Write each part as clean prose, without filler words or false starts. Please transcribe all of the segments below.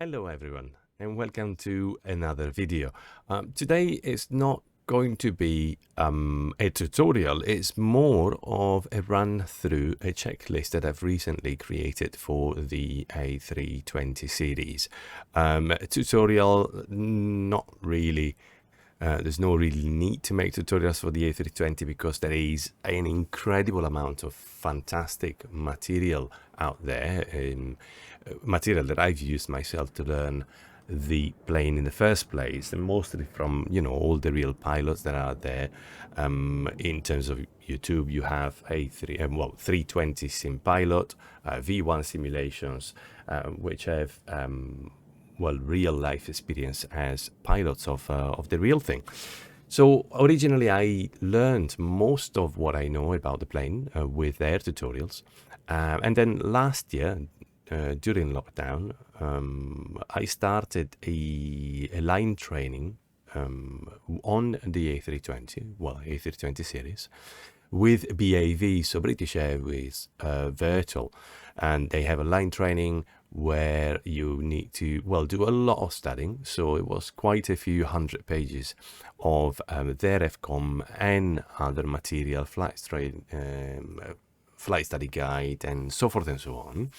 Hello everyone and welcome to another video. Today is not going to be a tutorial, it's more of a run through a checklist that I've recently created for the A320 series. Tutorial, not really. There's no really need to make tutorials for the A320 because there is an incredible amount of fantastic material out there, material that I've used myself to learn the plane in the first place, and mostly from all the real pilots that are there. In terms of YouTube, you have A320 sim pilot, V1 simulations, which have real life experience as pilots of the real thing. So originally I learned most of what I know about the plane with their tutorials, and then last year during lockdown I started a line training on the A320, A320 series, with BAV, so British Airways Virtual, and they have a line training where you need to do a lot of studying. So it was quite a few hundred pages of their FCOM and other material, flight study guide, and so forth and so on.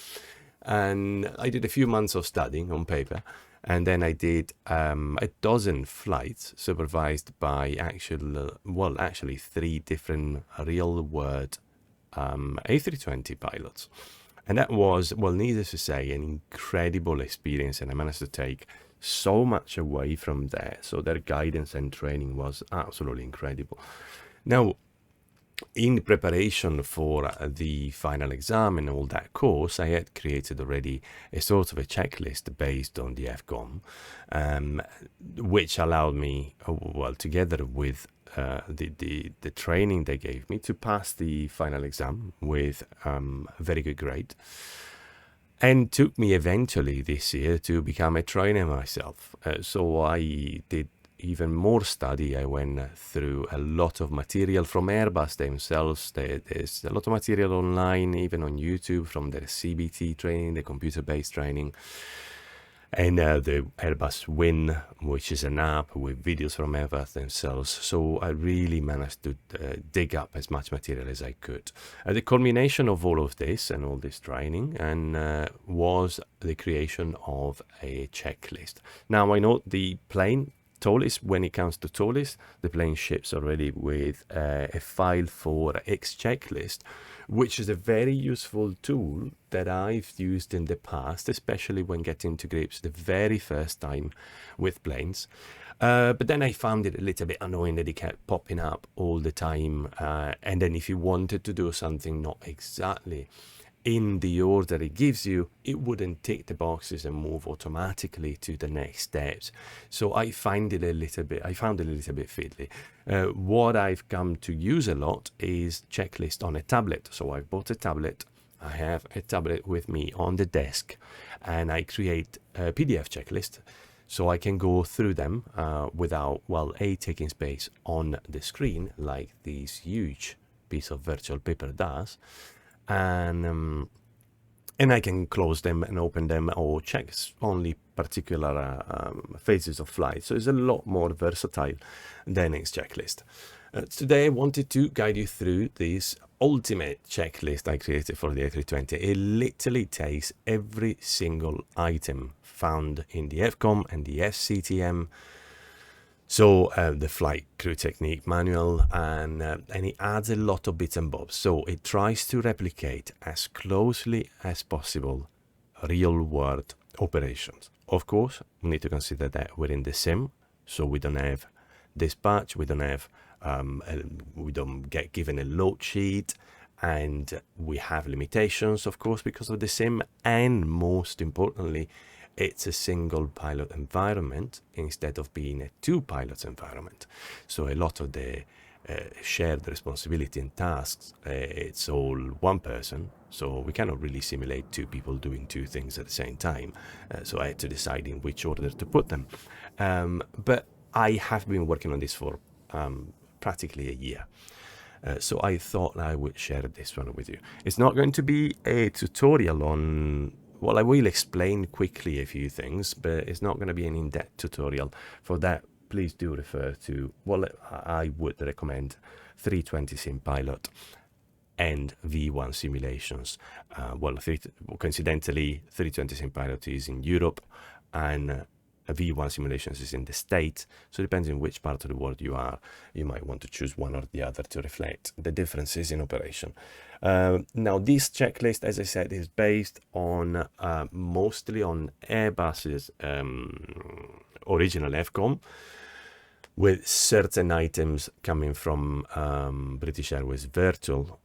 And I did a few months of studying on paper, and then I did a dozen flights supervised by actually 3 different real-world A320 pilots. And that was, needless to say, an incredible experience, and I managed to take so much away from there. So their guidance and training was absolutely incredible. Now, in preparation for the final exam and all that course, I had created already a sort of a checklist based on the FCOM, which allowed me, together with the training they gave me, to pass the final exam with a very good grade, and took me eventually this year to become a trainer myself. So I did even more study. I went through a lot of material from Airbus themselves. There's a lot of material online, even on YouTube, from their CBT training, the computer-based training, and the Airbus Win, which is an app with videos from Airbus themselves. So I really managed to dig up as much material as I could. The culmination of all of this and all this training was the creation of a checklist. Now, I know the plane TOLIS, when it comes to TOLIS, the plane ships already with a file for X checklist, which is a very useful tool that I've used in the past, especially when getting to grips the very first time with planes. But then I found it a little bit annoying that it kept popping up all the time. And then if you wanted to do something not exactly in the order it gives you, it wouldn't tick the boxes and move automatically to the next steps. So I found it a little bit fiddly. What I've come to use a lot is checklist on a tablet. So I bought a tablet. I have a tablet with me on the desk, and I create a PDF checklist so I can go through them without taking space on the screen like this huge piece of virtual paper does. And I can close them and open them, or check only particular phases of flight. So it's a lot more versatile than X checklist. Today I wanted to guide you through this ultimate checklist I created for the A320. It literally takes every single item found in the FCOM and the FCTM. So the flight crew technique manual, and it adds a lot of bits and bobs. So it tries to replicate as closely as possible real world operations. Of course, we need to consider that we're in the sim, so we don't have dispatch, we don't get given a load sheet, and we have limitations, of course, because of the sim, and most importantly, it's a single pilot environment instead of being a 2 pilots environment. So a lot of the shared responsibility and tasks, it's all one person. So we cannot really simulate 2 people doing 2 things at the same time. So I had to decide in which order to put them. But I have been working on this for practically a year. So I thought I would share this one with you. It's not going to be a tutorial on well, I will explain quickly a few things, but it's not going to be an in-depth tutorial. For that, please do refer to, well, I would recommend 320 Sim Pilot and V1 simulations. Coincidentally, 320 Sim Pilot is in Europe, and V1 simulations is in the States, so depending on which part of the world you are, you might want to choose one or the other to reflect the differences in operation. Now, this checklist, as I said, is based on mostly on Airbus's original FCOM, with certain items coming from British Airways Virtual.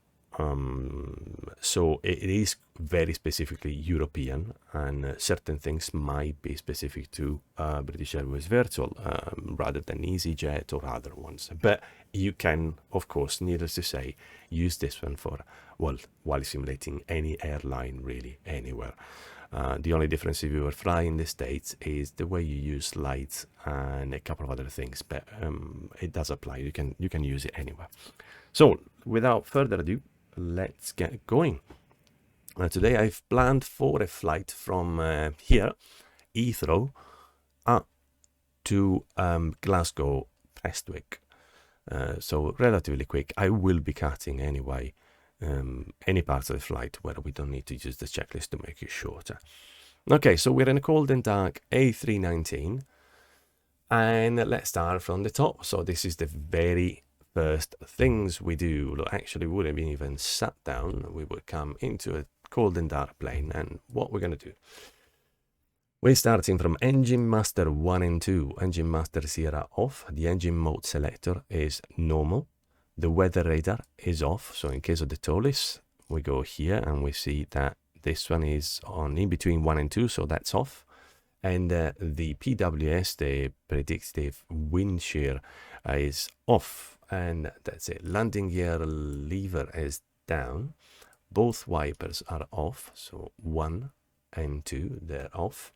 So it is very specifically European, and certain things might be specific to British Airways Virtual rather than EasyJet or other ones. But you can, of course, needless to say, use this one for, well, while simulating any airline really anywhere. The only difference if you were flying in the States is the way you use lights and a couple of other things, but it does apply. You can use it anywhere. So without further ado, let's get going. Today I've planned for a flight from here, Heathrow, up to Glasgow, Prestwick. So relatively quick. I will be cutting anyway any parts of the flight where we don't need to use the checklist to make it shorter. Okay, so we're in a cold and dark A319, and let's start from the top. So this is the very first things we do. Actually, we wouldn't even sat down. We would come into a cold and dark plane, and what we're going to do, we're starting from engine master 1 and 2. Engine master Sierra off. The engine mode selector is normal. The weather radar is off. So in case of the TOLIS, we go here and we see that this one is on in between 1 and 2, so that's off. And the PWS, the predictive wind shear, is off. And that's it. Landing gear lever is down. Both wipers are off. So 1 and 2, they're off.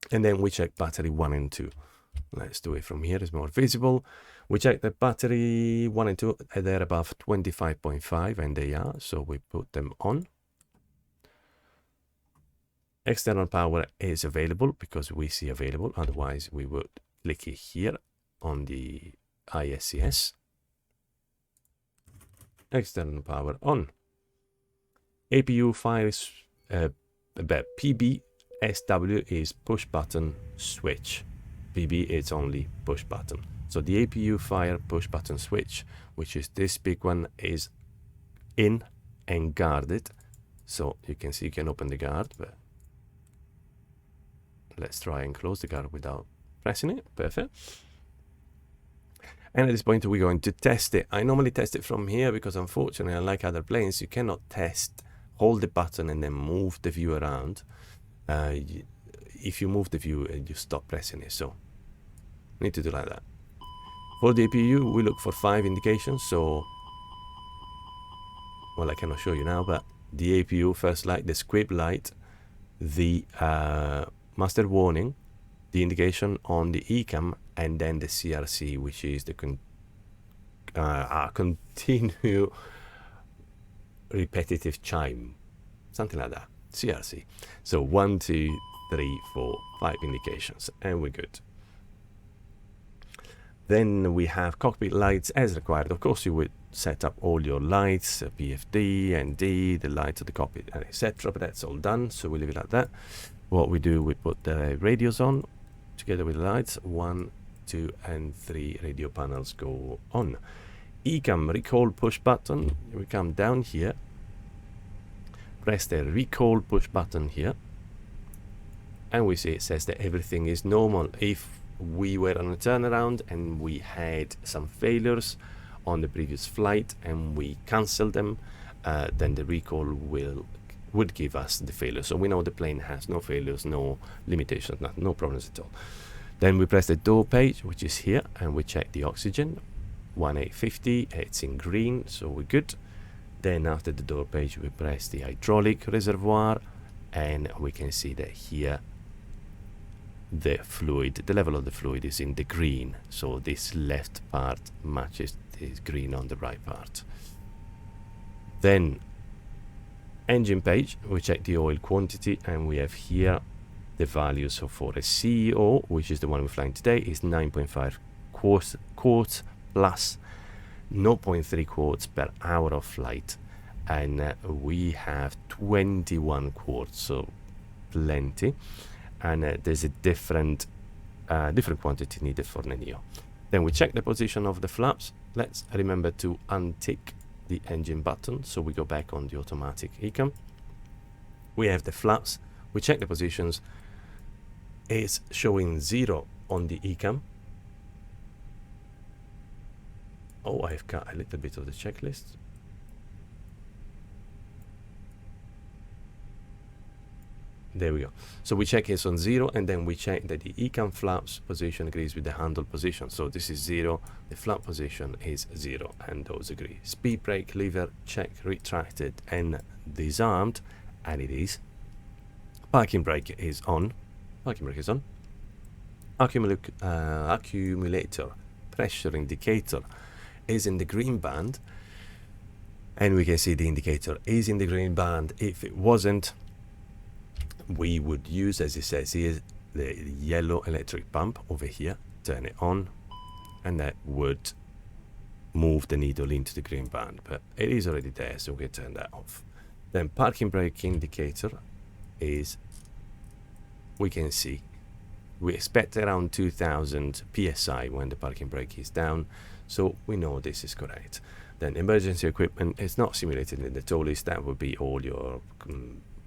And then we check battery 1 and 2. Let's do it from here, it's more visible. We check the battery 1 and 2, they're above 25.5, and they are, so we put them on. External power is available because we see available, otherwise we would click it here on the ISCS. External power on. APU fires, PBSW is push button switch. PB is only push button. So the APU fire push button switch, which is this big one, is in and guarded. So you can see you can open the guard, but let's try and close the guard without pressing it. Perfect. And at this point we're going to test it. I normally test it from here because unfortunately, unlike other planes, you cannot test, hold the button and then move the view around. If you move the view, you stop pressing it, so need to do like that. For the APU, we look for 5 indications. So, well, I cannot show you now, but the APU first light, the squib light, the master warning, the indication on the ECAM, and then the CRC, which is the continue repetitive chime, something like that. CRC. So 1, 2, 3, 4, 5 indications, and we're good. Then we have cockpit lights as required. Of course, you would set up all your lights, PFD, ND, the lights of the cockpit, etc. But that's all done, so we leave it like that. What we do, we put the radios on together with the lights. 1, 2, and 3 radio panels go on. ECAM recall push button. We come down here, press the recall push button here, and we see it says that everything is normal. If we were on a turnaround and we had some failures on the previous flight and we cancelled them, then the recall would give us the failure. So we know the plane has no failures, no limitations, no problems at all. Then we press the door page, which is here, and we check the oxygen. 1850, it's in green, so we're good. Then after the door page, we press the hydraulic reservoir, and we can see that here the fluid, the level of the fluid is in the green. So this left part matches the green on the right part. Then engine page, we check the oil quantity, and we have here the value. So for a CEO, which is the one we're flying today, is 9.5 quarts plus 0.3 quarts per hour of flight, and we have 21 quarts, so plenty. And there's a different quantity needed for the Neo. Then we check the position of the flaps. Let's remember to untick the engine button, so we go back on the automatic ECAM. We have the flaps, we check the positions. It's showing 0 on the ECAM. Oh, I've got a little bit of the checklist. There we go. So we check it's on 0, and then we check that the ECAM flaps position agrees with the handle position. So this is 0, the flap position is 0, and those agree. Speed brake lever, check, retracted and disarmed, and it is. Parking brake is on. Parking brake is on. Accumulator pressure indicator is in the green band, and we can see the indicator is in the green band. If it wasn't, we would use, as it says here, the yellow electric pump over here, turn it on, and that would move the needle into the green band, but it is already there, so we can turn that off. Then parking brake indicator is, we can see, we expect around 2000 psi when the parking brake is down, so we know this is correct. Then emergency equipment is not simulated in the tow list. That would be all your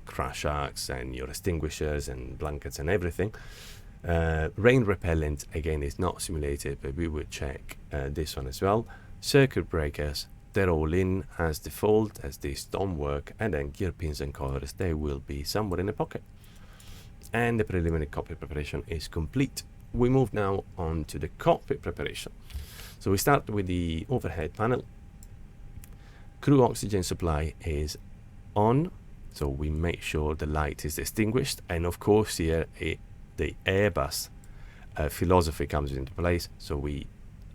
crash arcs and your extinguishers and blankets and everything. Rain repellent again is not simulated, but we would check this one as well. Circuit breakers, they're all in as default, as these don't work, and then gear pins and covers, they will be somewhere in the pocket. And the preliminary cockpit preparation is complete. We move now on to the cockpit preparation. So we start with the overhead panel. Crew oxygen supply is on, so we make sure the light is extinguished, and of course here the Airbus philosophy comes into place, so we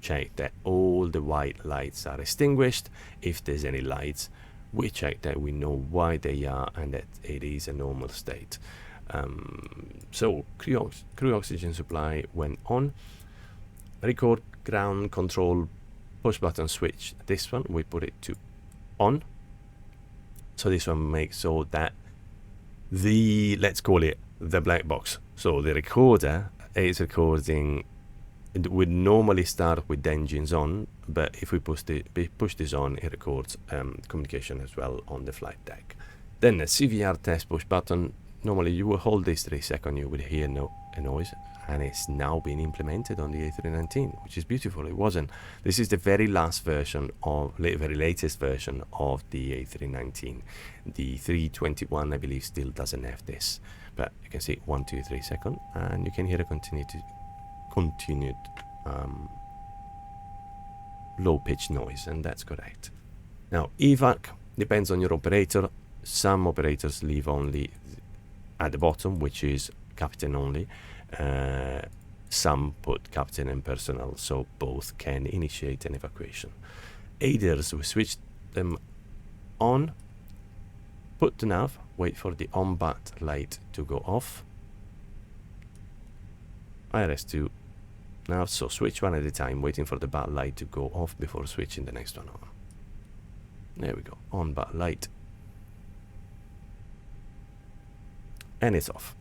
check that all the white lights are extinguished. If there's any lights, we check that we know why they are and that it is a normal state. So crew oxygen supply went on. Record ground control push button switch, this one we put it to on. So this one makes so that the, let's call it the black box, so the recorder is recording. It would normally start with the engines on, but if we push this on, it records communication as well on the flight deck. Then the CVR test push button. Normally you will hold this 3 seconds, you will hear a noise, and it's now been implemented on the A319, which is beautiful. It wasn't. This is the very last version of, very latest version of the A319. The 321, I believe, still doesn't have this, but you can see 1, 2, 3 seconds, and you can hear a continued low pitch noise, and that's correct. Now evac depends on your operator. Some operators leave only at the bottom, which is captain only. Some put captain and personnel, so both can initiate an evacuation. Aiders, we switch them on, put to nav, wait for the on-bat light to go off. IRS2 nav, so switch one at a time, waiting for the bat light to go off before switching the next one on. There we go, on-bat light. And it's off.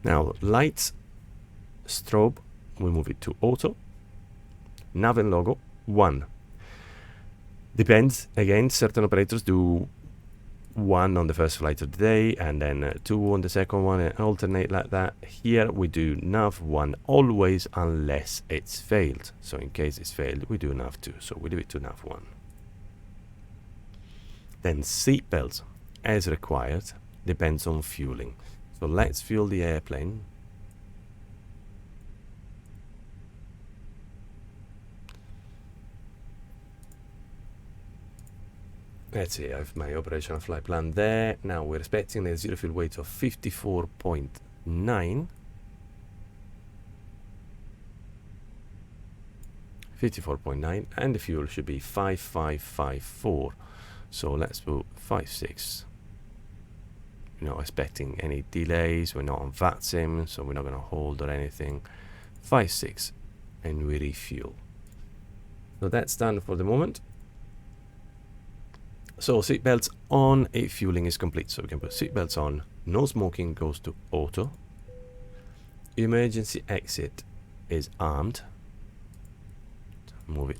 Now lights, strobe, we move it to auto. Nav and logo 1. Depends, again, certain operators do 1 on the first flight of the day and then 2 on the second one, and alternate like that. Here we do nav 1 always, unless it's failed. So in case it's failed, we do nav 2, so we leave it to nav 1. Then seat belts as required, depends on fueling. So let's fuel the airplane. Let's see, I have my operational flight plan there. Now we're expecting a zero fuel weight of 54.9. 54.9, and the fuel should be 5554. So let's put 56. not expecting any delays. We're not on VATSIM, so we're not going to hold or anything. 5, 6, and we refuel. So that's done for the moment. So seatbelts on, fueling is complete. So we can put seatbelts on. No smoking goes to auto. Emergency exit is armed. Move it.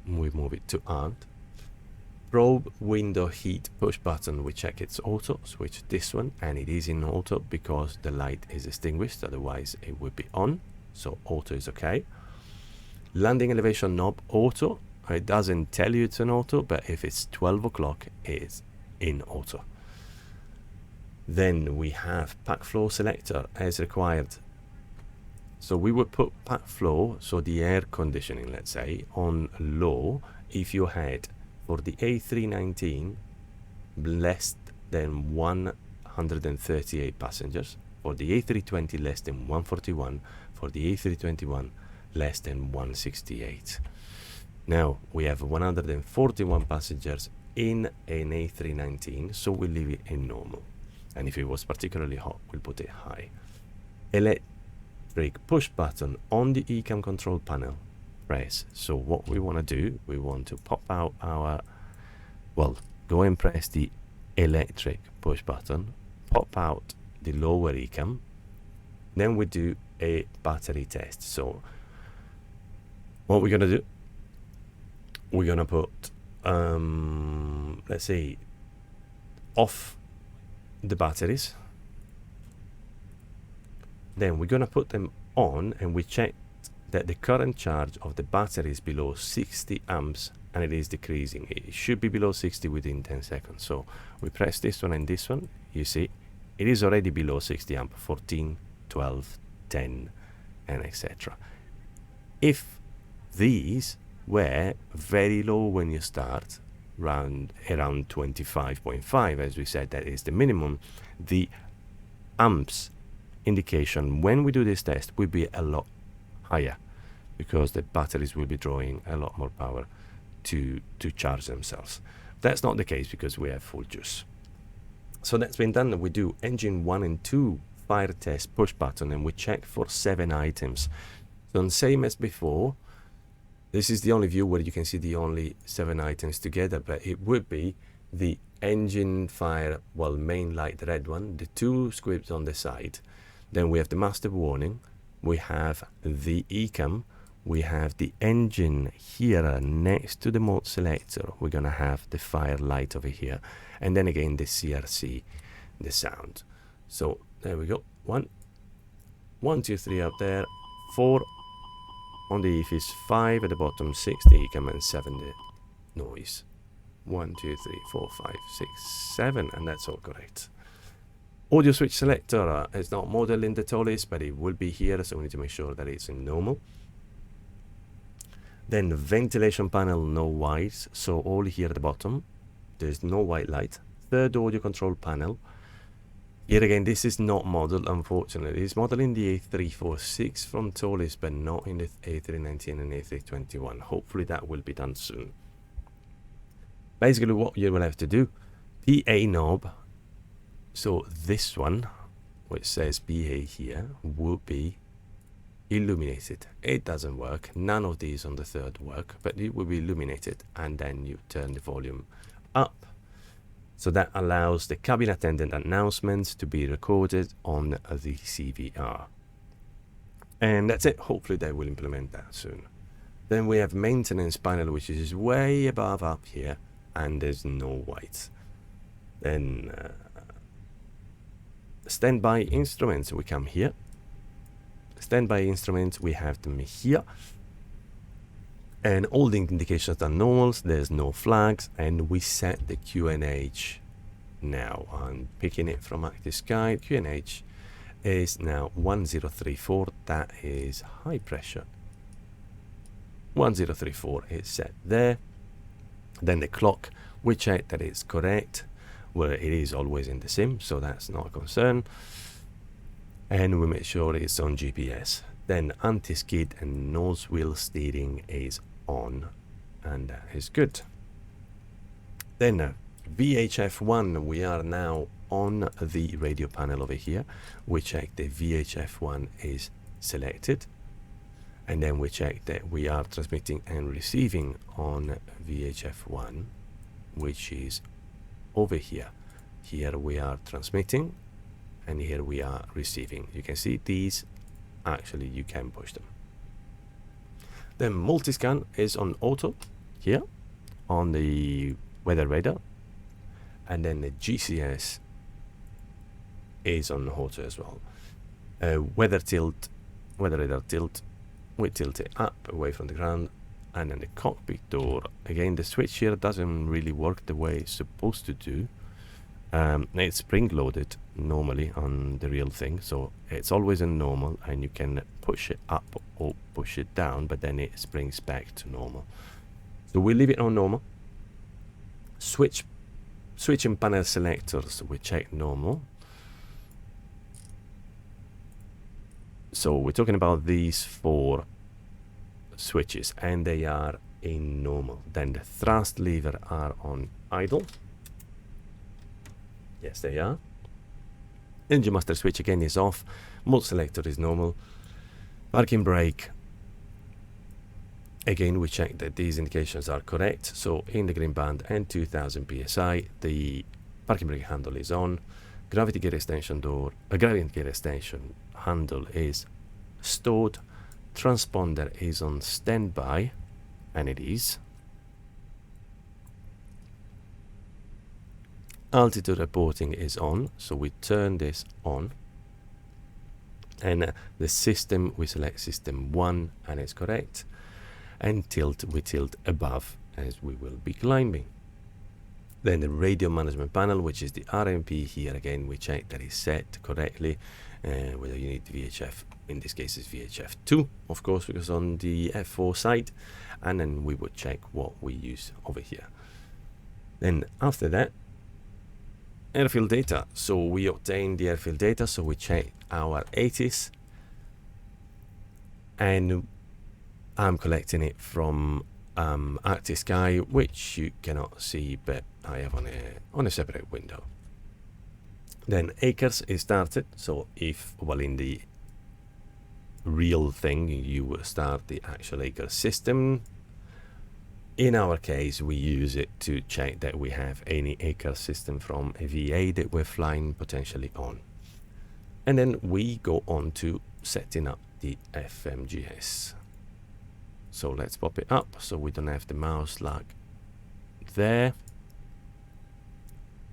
We move it to armed. Probe window heat push button, we check it's auto. Switch this one, and it is in auto because the light is extinguished, otherwise it would be on. So auto is okay. Landing elevation knob auto. It doesn't tell you it's an auto, but if it's 12 o'clock, it's in auto. Then we have pack flow selector as required. So we would put pack flow, so the air conditioning, let's say, on low if you had for the A319 less than 138 passengers, for the A320 less than 141, for the A321 less than 168. Now we have 141 passengers in an A319, so we'll leave it in normal. And if it was particularly hot, we'll put it high. Electric push button on the ECAM control panel. Press. So what we want to do, we want to pop out our, well, go and press the electric push button, pop out the lower ECAM, then we do a battery test. So what we're going to do, we're going to put, let's say, off the batteries. Then we're going to put them on, and we check that the current charge of the battery is below 60 amps, and it is decreasing. It should be below 60 within 10 seconds. So we press this one and this one. You see, it is already below 60 amp, 14, 12, 10, and etc. If these were very low when you start, around 25.5, as we said, that is the minimum, the amps indication when we do this test will be a lot higher, because the batteries will be drawing a lot more power to charge themselves. That's not the case because we have full juice. So that's been done. We do engine 1 and 2 fire test push button, and we check for 7 items. So same as before, this is the only view where you can see the only 7 items together, but it would be the engine fire, well, main light, the red one, the 2 squibs on the side. Then we have the master warning, we have the ECAM, we have the engine here next to the mode selector. We're gonna have the fire light over here, and then again the CRC, the sound. So there we go. 1, 2, 3 up there, 4 on the EFIS, 5 at the bottom, 6 the ECAM, and 7 the noise. 1, 2, 3, 4, 5, 6, 7, and that's all correct. Audio switch selector is not modeled in the TOLIS, but it will be here, so we need to make sure that it's in normal. Then ventilation panel, no whites, so all here at the bottom, there's no white light. Third audio control panel. Here again, this is not modeled, unfortunately. It's modeled in the A346 from TOLIS, but not in the A319 and A321. Hopefully that will be done soon. Basically what you will have to do, PA knob, so this one, which says PA here, will be illuminated. It doesn't work. None of these on the third work, but it will be illuminated, and then you turn the volume up. So that allows the cabin attendant announcements to be recorded on the CVR. And that's it. Hopefully they will implement that soon. Then we have maintenance panel, which is way above up here, and there's no whites. Then standby instruments, we come here. Standby instruments, we have them here. And all the indications are normals, there's no flags, and we set the QNH now. I'm picking it from Active Sky. QNH is now 1034, that is high pressure. 1034 is set there. Then the clock, we check that it's correct. Well, it is always in the sim, so that's not a concern. And we make sure it's on GPS. Then anti-skid and nose wheel steering is on, and that is good. Then VHF1, we are now on the radio panel over here. We check the VHF1 is selected, and then we check that we are transmitting and receiving on VHF1, which is over here. Here we are transmitting, and here we are receiving. You can see these, actually you can push them. Then multiscan is on auto here on the weather radar, and then the GCS is on auto as well. Weather radar tilt, we tilt it up away from the ground, and then the cockpit door. Again, the switch here doesn't really work the way it's supposed to do. It's spring loaded normally on the real thing, so it's always in normal, and you can push it up or push it down, but then it springs back to normal. So we leave it on normal. Switching panel selectors, we check normal. So we're talking about these 4 switches, and they are in normal. Then the thrust lever are on idle. Yes, they are. Engine master switch again is off. Mode selector is normal. Parking brake. Again, we check that these indications are correct. So in the green band and 2000 psi, the parking brake handle is on. Gravity gear extension handle is stored. Transponder is on standby, and it is. Altitude reporting is on, so we turn this on, and the system, we select system 1, and it's correct, and tilt, we tilt above as we will be climbing. Then the radio management panel, which is the RMP, here again we check that it's set correctly, whether you need VHF, in this case it's VHF2 of course, because on the F4 side, and then we would check what we use over here. Then after that, airfield data. So we obtain the airfield data, so we check our 80s, and I'm collecting it from Arctic Sky, which you cannot see, but I have on a separate window. Then acres is started, so if, well, in the real thing you will start the actual acre system. In our case, we use it to check that we have any acre system from a VA that we're flying potentially on. And then we go on to setting up the FMGS. So let's pop it up so we don't have the mouse lag there.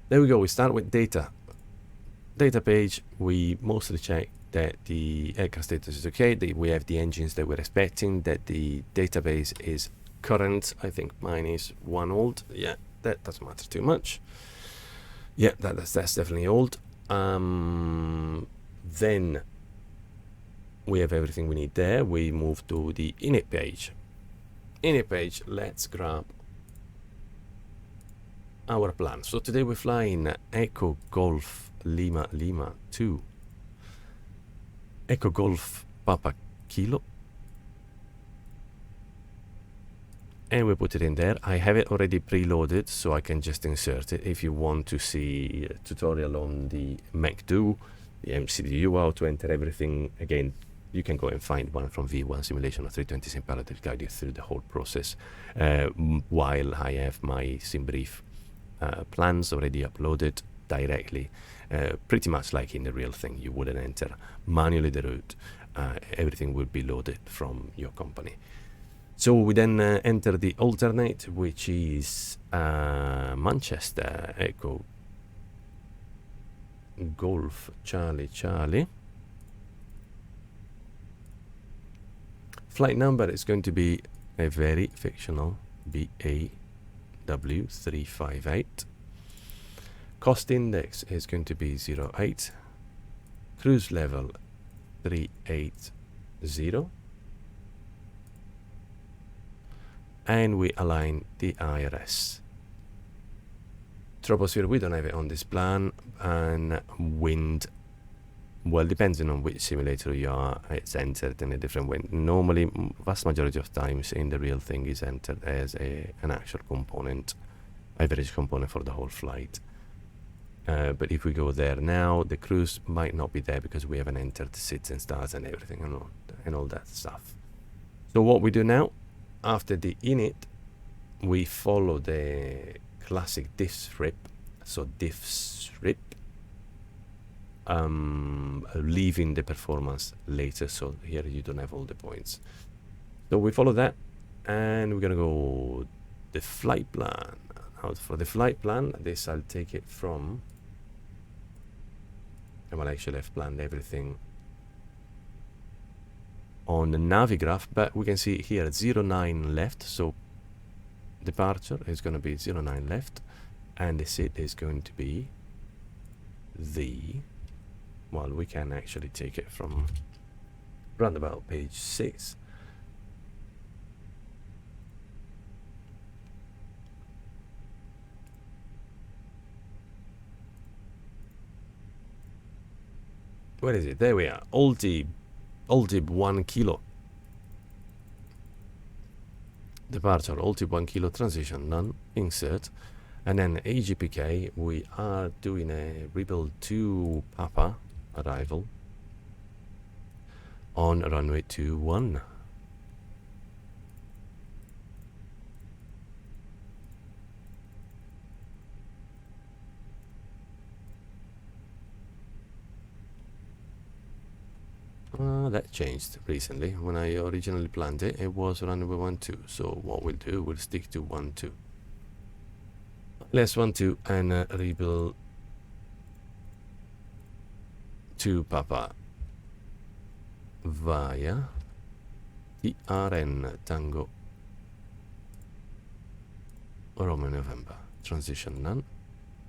There we go, we start with data. Data page, we mostly check that the aircraft status is okay, that we have the engines that we're expecting, that the database is current. I think mine is 1 old. Yeah, that doesn't matter too much. Yeah, that's definitely old. Then we have everything we need there. We move to the init page. Init page, let's grab our plan. So today we're flying Echo Golf Lima Lima 2, Echo Golf Papa Kilo, and we put it in there. I have it already preloaded, so I can just insert it. If you want to see a tutorial on the MCDU, the MCDU, how to enter everything, again, you can go and find one from V1 Simulation or 320 Sim Pilot to guide you through the whole process, while I have my SimBrief plans already uploaded directly, pretty much like in the real thing. You wouldn't enter manually the route. Everything would be loaded from your company. So we then enter the alternate, which is Manchester Echo Golf Charlie Charlie. Flight number is going to be a very fictional BAW358. Cost index is going to be 08. Cruise level 380. And we align the IRS. Troposphere, we don't have it on this plan. And wind, well, depending on which simulator you are, it's entered in a different way. Normally, vast majority of times in the real thing is entered as an actual component average component for the whole flight. But if we go there now, the cruise might not be there because we haven't entered the sits and starts and everything and all that stuff. So what we do now, after the init, we follow the classic diff strip. So diff strip, leaving the performance later. So here you don't have all the points. So we follow that, and we're gonna go the flight plan. Now for the flight plan, this I'll take it from. Well, actually I've planned everything on the Navigraph, but we can see here 09 left, so departure is going to be 09 left, and the sit is going to be well, we can actually take it from roundabout page 6. Where is it? There we are. Altib 1 kilo. Departure, Altib 1 kilo, transition, none, insert. And then AGPK, we are doing a rebuild 2 Papa arrival on runway 21. That changed recently. When I originally planned it, it was runway 12. So what we'll do, we'll stick to 12. Let's 12 and rebuild 2 Papa via TRN Tango Romeo November. Transition none.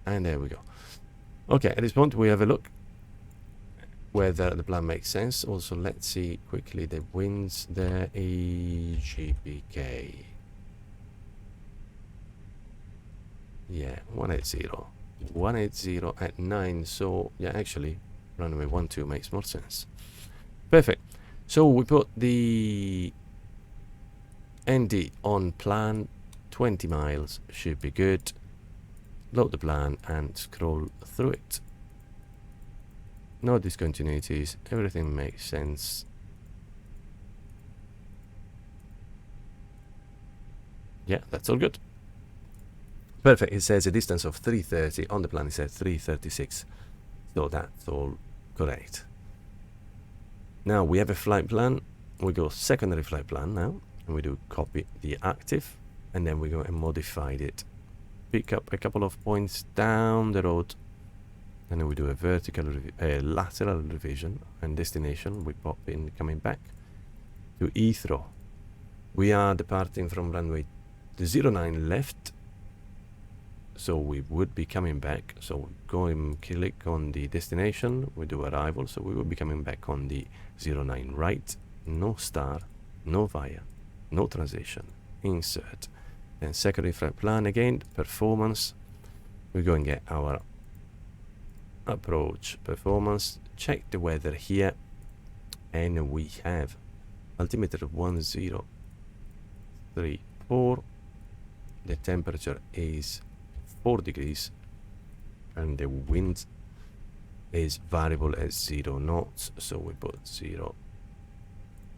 And there we go. Okay, at this point we have a look whether the plan makes sense. Also, let's see quickly the winds there. AGPK. Yeah, 180. 180 at 9. So, yeah, actually, runway 12 makes more sense. Perfect. So, we put the ND on plan. 20 miles should be good. Load the plan and scroll through it. No discontinuities, everything makes sense. Yeah, that's all good. Perfect. It says a distance of 330. On the plan it says 336. So that's all correct. Now we have a flight plan. We go secondary flight plan now. And we do copy the active. And then we go and modify it. Pick up a couple of points down the road. And then we do a lateral revision, and destination we pop in coming back to Heathrow. We are departing from runway 09 left, so we would be coming back. So we go and click on the destination, we do arrival, so we will be coming back on the 09 right, no star, no via, no transition, insert. Then secondary flight plan again, performance. We go and get our approach performance, check the weather here, and we have altimeter 1034. The temperature is 4 degrees and the wind is variable at 0 knots, so we put 0.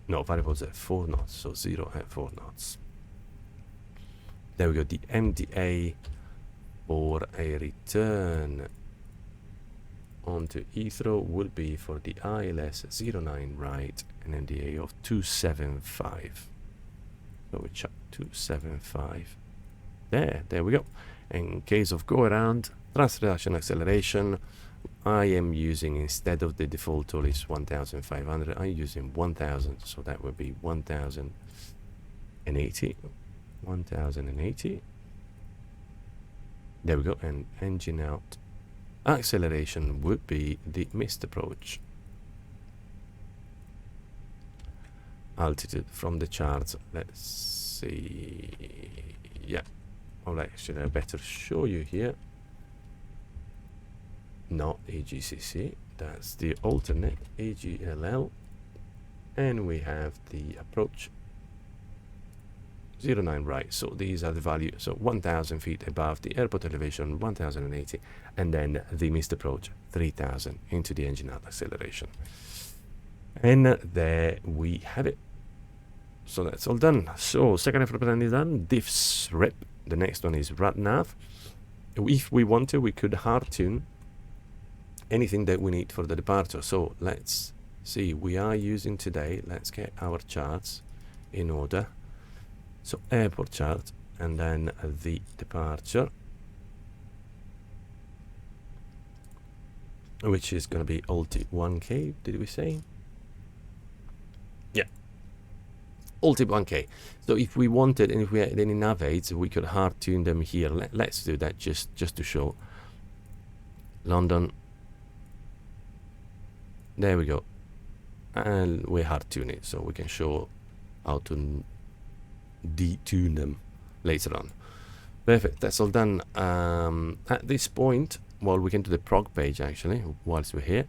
No, variables at 4 knots, so 0 at 4 knots. There we go. The MDA for a return onto Heathrow will be for the ILS 09 right, an NDA of 275. So we chuck 275 there we go. In case of go around, thrust reduction acceleration, I am using, instead of the default tool is 1500, I'm using 1000, so that would be 1080. There we go. And engine out. Acceleration would be the missed approach. Altitude from the charts, let's see. Yeah, well, actually I better show you here. Not AGCC, that's the alternate AGLL, and we have the approach 09 right. So these are the value. So 1,000 feet above the airport elevation, 1,080, and then the missed approach 3,000 into the engine out acceleration. And there we have it. So that's all done. So second effort plan is done. Diffs rep. The next one is RADNAV. If we want to, we could hard tune anything that we need for the departure. So let's see. We are using today. Let's get our charts in order. So airport chart, and then the departure, which is going to be Ulti 1K, did we say? Yeah, Ulti 1K. So if we wanted, and if we had any nav aids, we could hard tune them here. Let's do that just to show. London. There we go. And we hard tune it, so we can show how to detune them later on. Perfect, that's all done. At this point, well, we can do the prog page actually whilst we're here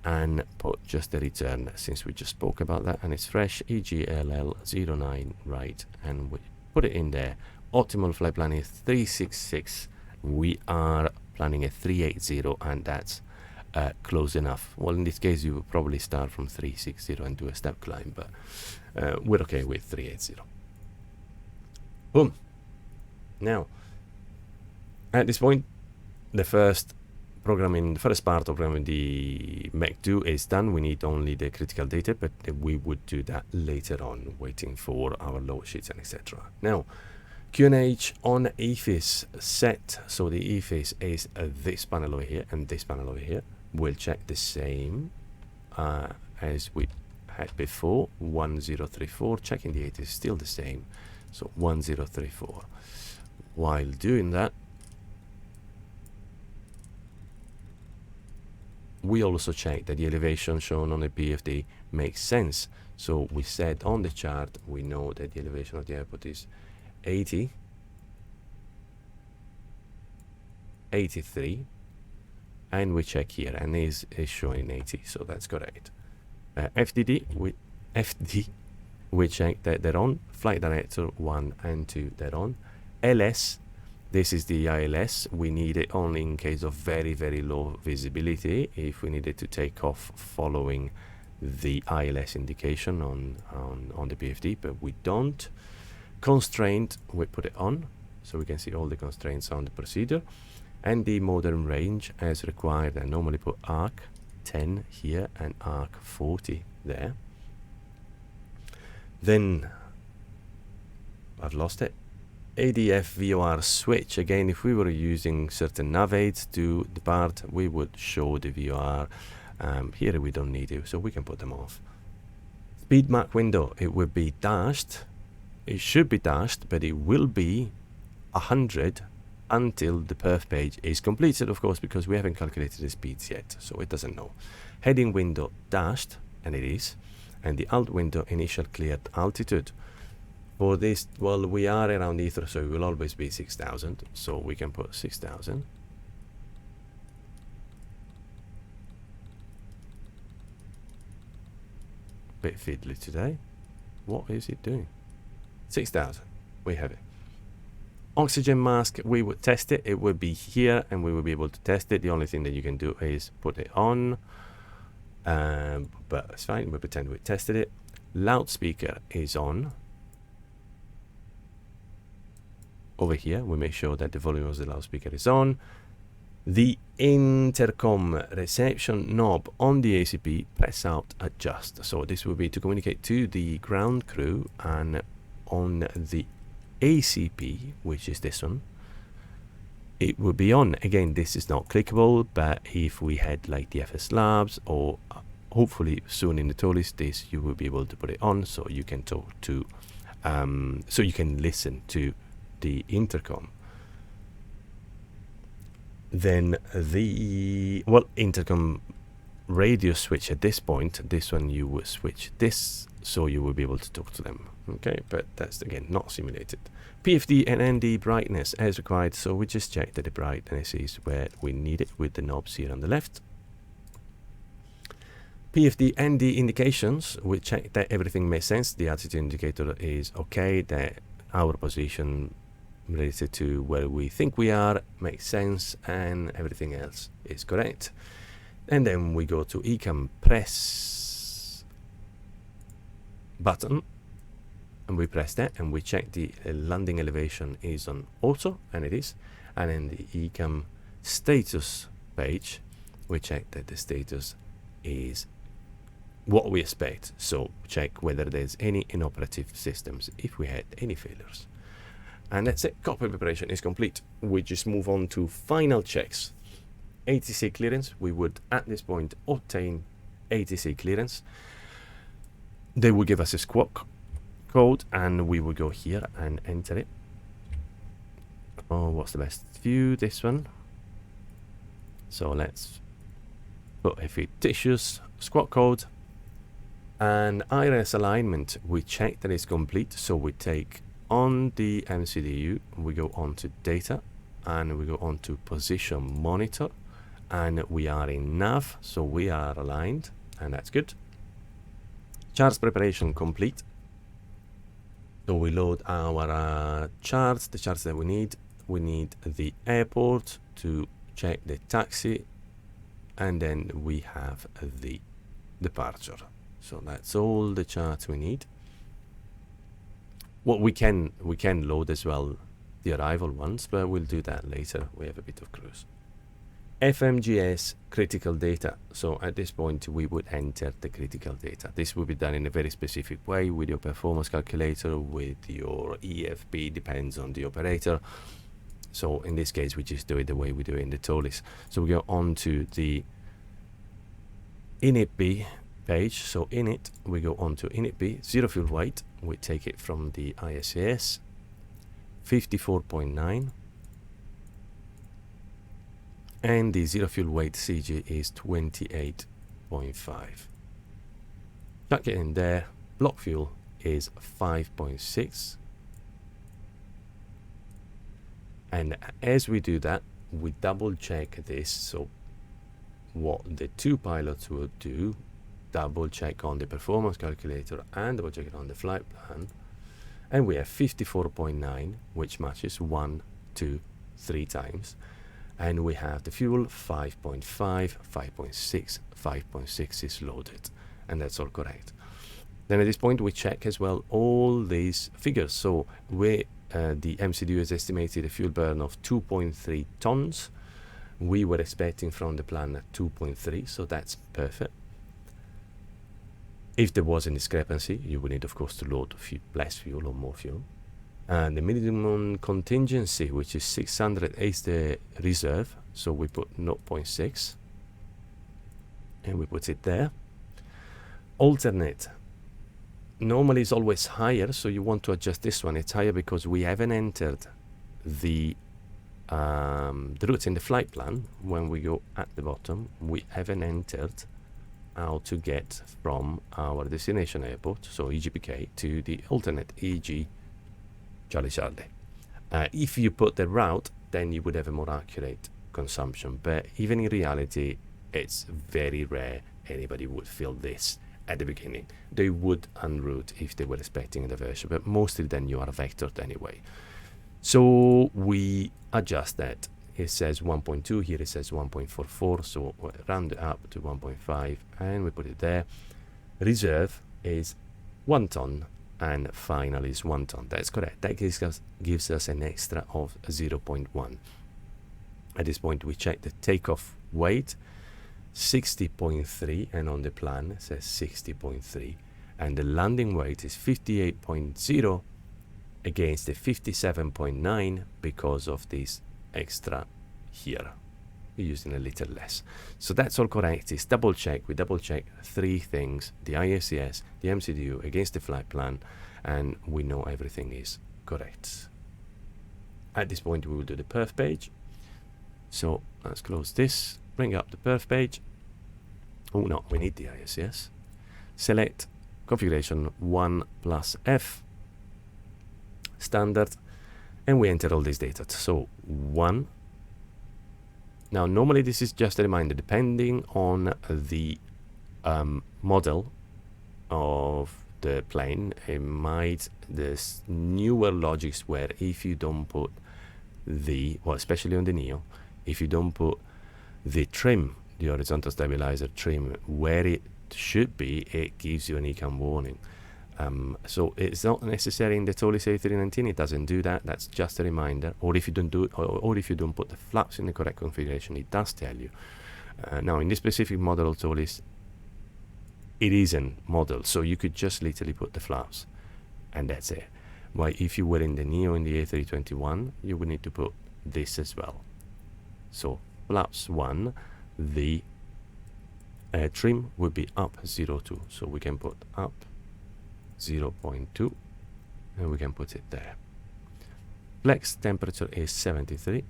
and put just the return, since we just spoke about that, and it's fresh EGLL 09 right, and we put it in there. Optimal flight plan is 366. We are planning a 380, and that's close enough. Well, in this case you would probably start from 360 and do a step climb, but we're okay with 380. Boom. Now, at this point, the first part of programming the Mech2 is done. We need only the critical data, but we would do that later on, waiting for our load sheets and etc. Now, QNH on EFIS set. So the EFIS is this panel over here and this panel over here. We'll check the same as we had before. 1034. Checking the 8 is still the same. So 1034. While doing that, we also check that the elevation shown on the PFD makes sense. So we said on the chart, we know that the elevation of the airport is 80, 83, and we check here, and is showing 80, so that's correct. FD, we check that they're on. Flight director 1 and 2, they're on. LS, this is the ILS. We need it only in case of very, very low visibility, if we needed to take off following the ILS indication on the PFD, but we don't. Constraint, we put it on, so we can see all the constraints on the procedure. And the modern range as required. I normally put arc 10 here and arc 40 there. Then I've lost it. ADF VOR switch. Again, if we were using certain nav aids to depart, we would show the VOR. Here we don't need it, so we can put them off. Speed mark window, it would be dashed. It should be dashed, but it will be 100 until the perf page is completed, of course, because we haven't calculated the speeds yet, so it doesn't know. Heading window dashed, and it is. And the alt window, initial cleared altitude. For this, well, we are around Heathrow, so it will always be 6,000, so we can put 6,000. Bit fiddly today. What is it doing? 6,000. We have it. Oxygen mask, we would test it. It would be here, and we will be able to test it. The only thing that you can do is put it on. But it's fine. We pretend we tested it. Loudspeaker is on. Over here, we make sure that the volume of the loudspeaker is on. The intercom reception knob on the ACP, press out, adjust. So this will be to communicate to the ground crew, and on the ACP, which is this one, it will be on. Again, this is not clickable, but if we had like the FS Labs, or hopefully soon in the TOLIS, this you will be able to put it on, so you can talk to, so you can listen to the intercom. Then the intercom radio switch at this point, this one you will switch this, so you will be able to talk to them. Okay, but that's again not simulated. PFD and ND brightness as required, so we just check that the brightness is where we need it with the knobs here on the left. PFD ND indications, we check that everything makes sense. The altitude indicator is okay, the our position related to where we think we are makes sense, and everything else is correct. And then we go to ECAM, press button, and we press that, and we check the landing elevation is on auto, and it is. And in the ECAM status page, we check that the status is what we expect. So check whether there's any inoperative systems, if we had any failures. And that's it. Cockpit preparation is complete. We just move on to final checks. ATC clearance. We would at this point obtain ATC clearance. They will give us a squawk code, and we will go here and enter it. Oh, what's the best view? This one. So let's put a fictitious squawk code. And IRS alignment, we check that it's complete. So we take on the MCDU, we go on to data, and we go on to position monitor, and we are in nav, so we are aligned, and that's good. Charts preparation complete. So we load our charts, the charts that we need. We need the airport to check the taxi, and then we have the departure. So that's all the charts we need. Well, we can load as well the arrival ones, but we'll do that later. We have a bit of cruise. FMGS critical data. So at this point we would enter the critical data. This will be done in a very specific way with your performance calculator, with your EFP, depends on the operator. So in this case we just do it the way we do it in the TOLIS. So we go on to the init page. So in it we go on to init zero fuel weight. We take it from the ISAS 54.9, and the zero fuel weight CG is 28.5. Chuck it in there. Block fuel is 5.6, and as we do that, we double check this. So what the two pilots will do, double check on the performance calculator and double check it on the flight plan, and we have 54.9, which matches 1, 2, 3 times, and we have the fuel 5.5, 5.6, 5.6 is loaded, and that's all correct. Then at this point we check as well all these figures. So we the MCDU has estimated a fuel burn of 2.3 tons. We were expecting from the plan 2.3, so that's perfect. If there was a discrepancy, you would need, of course, to load less fuel or more fuel. And the minimum contingency, which is 600, is the reserve. So we put 0.6, and we put it there. Alternate. Normally it's always higher, so you want to adjust this one. It's higher because we haven't entered the routes in the flight plan. When we go at the bottom, we haven't entered how to get from our destination airport, so EGPK, to the alternate EG Charlie Charlie. If you put the route, then you would have a more accurate consumption, but even in reality it's very rare anybody would fill this at the beginning. They would enroute if they were expecting a diversion, but mostly then you are vectored anyway. So we adjust that. It says 1.2, here it says 1.44, so we'll round it up to 1.5, and we put it there. Reserve is 1 ton, and final is 1 ton. That's correct. That gives us an extra of 0.1. At this point we check the takeoff weight, 60.3, and on the plan it says 60.3, and the landing weight is 58.0 against the 57.9 because of this extra here. We're using a little less. So that's all correct. It's double check. We double check 3 things: the ISCS, the MCDU against the flight plan, and we know everything is correct. At this point we will do the perf page. So let's close this, bring up the perf page. Oh no, we need the ISCS. Select configuration 1+F standard, and we enter all this data. So 1. Now normally this is just a reminder, depending on the model of the plane, it might, there's newer logics where if you don't put the, well, especially on the Neo, if you don't put the trim, the horizontal stabilizer trim, where it should be, it gives you an ECAM warning. So it's not necessary in the Tolis A319, it doesn't do that, that's just a reminder. Or if you don't do it, or if you don't put the flaps in the correct configuration, it does tell you. Now in this specific model of Tolis, it isn't modeled, so you could just literally put the flaps and that's it. Why, if you were in the Neo in the A321, you would need to put this as well. So flaps 1, the trim would be up 0.2, so we can put up 0.2 and we can put it there. Flex temperature is 73.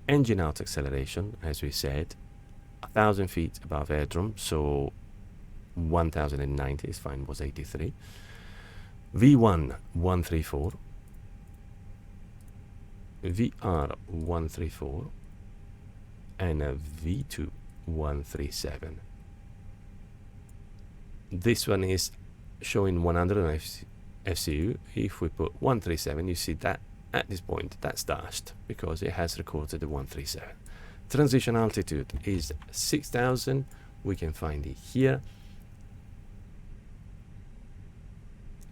Engine out acceleration, as we said, 1,000 feet above airdrome, so 1090 is fine, was 83. V1 134, VR 134, and a V2 137. This one is showing 100 FCU. If we put 137, you see that at this point that's dashed because it has recorded the 137. Transition altitude is 6,000. We can find it here.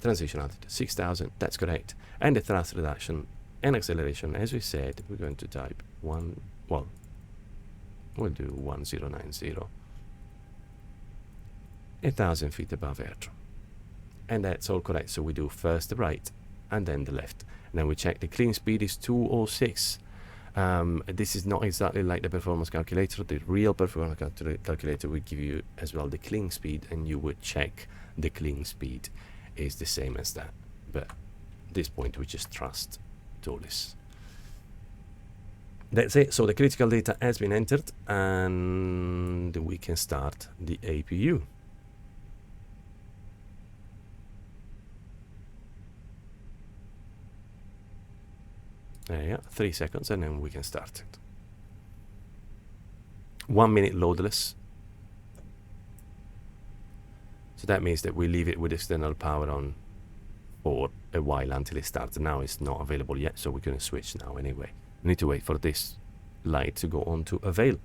Transition altitude 6,000, that's correct. And the thrust reduction and acceleration, as we said, we're going to type we'll do 1090. 1,000 feet above airdrome. And that's all correct. So we do first the right and then the left. And then we check the clean speed is 206. This is not exactly like the performance calculator. The real performance calculator will give you as well the clean speed, and you would check the clean speed is the same as that. But at this point we just trust Tolis. That's it. So the critical data has been entered and we can start the APU. Yeah, 3 seconds and then we can start it. 1 minute loadless. So that means that we leave it with external power on for a while until it starts. Now it's not available yet, so we're going to switch now anyway. We need to wait for this light to go on to avail.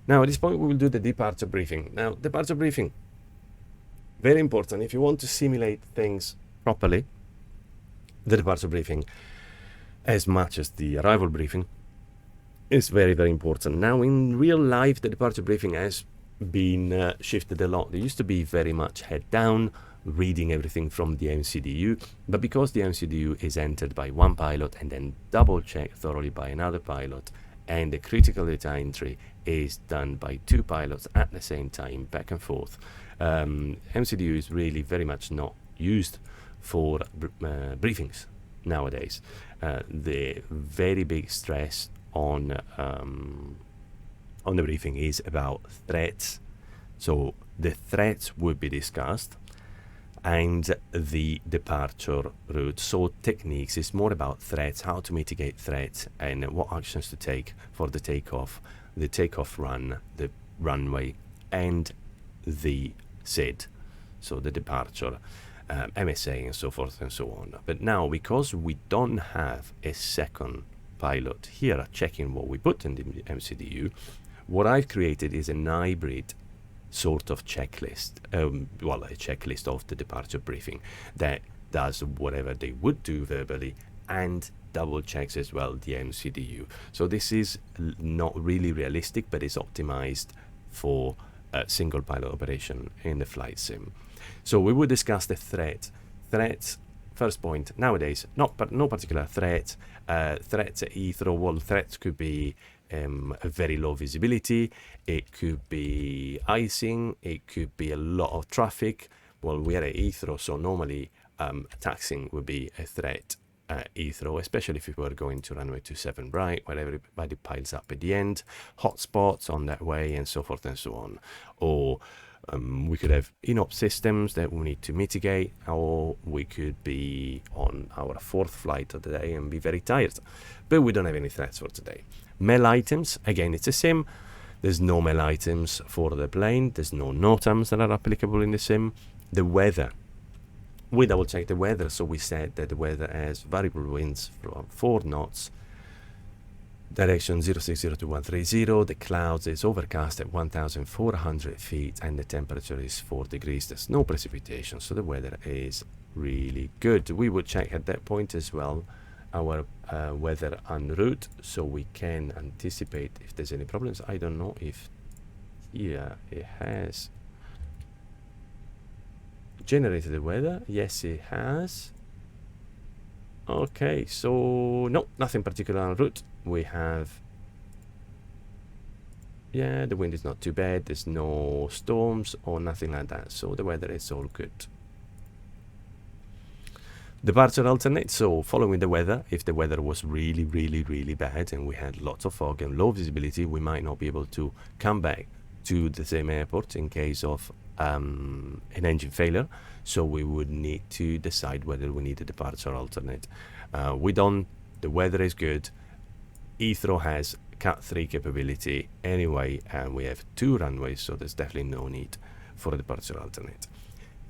Now at this point we will do the departure briefing. Now departure briefing, very important. If you want to simulate things properly, the departure briefing, as much as the arrival briefing, is very, very important. Now in real life the departure briefing has been shifted a lot. There used to be very much head down, reading everything from the MCDU, but because the MCDU is entered by one pilot and then double checked thoroughly by another pilot, and the critical data entry is done by 2 pilots at the same time, back and forth, MCDU is really very much not used for briefings nowadays. The very big stress on the briefing is about threats. So the threats would be discussed and the departure route. So techniques is more about threats, how to mitigate threats and what actions to take for the takeoff run, the runway, and the SID, so the departure, MSA and so forth and so on. But now, because we don't have a second pilot here checking what we put in the MCDU, what I've created is an hybrid sort of checklist, a checklist of the departure briefing that does whatever they would do verbally and double checks as well the MCDU. So this is not really realistic, but it's optimized for a single pilot operation in the flight sim. So we will discuss the threats. First point, nowadays, no particular threat. Threats at Heathrow, well, threats could be a very low visibility, it could be icing, it could be a lot of traffic. Well, we are at Heathrow, so normally taxiing would be a threat at Heathrow, especially if we were going to runway 27 right, where everybody piles up at the end, hotspots on that way, and so forth and so on. Or we could have in-op systems that we need to mitigate, or we could be on our 4th flight of the day and be very tired. But we don't have any threats for today. Mail items, again, it's a sim. There's no mail items for the plane. There's no NOTAMs that are applicable in the sim. The weather We double check the weather, so we said that the weather has variable winds from 4 knots, direction 0602130, the clouds is overcast at 1,400 feet, and the temperature is 4 degrees. There's no precipitation, so the weather is really good. We would check at that point as well our weather en route, so we can anticipate if there's any problems. I don't know if here it has generated the weather. Yes, it has. Okay, so no, nothing particular en route. We have, yeah, the wind is not too bad. There's no storms or nothing like that, so the weather is all good. Departure alternate, so following the weather, if the weather was really bad and we had lots of fog and low visibility, we might not be able to come back to the same airport in case of an engine failure, so we would need to decide whether we need a departure alternate. We don't, the weather is good, Heathrow has Cat 3 capability anyway, and we have 2 runways, so there's definitely no need for a departure alternate.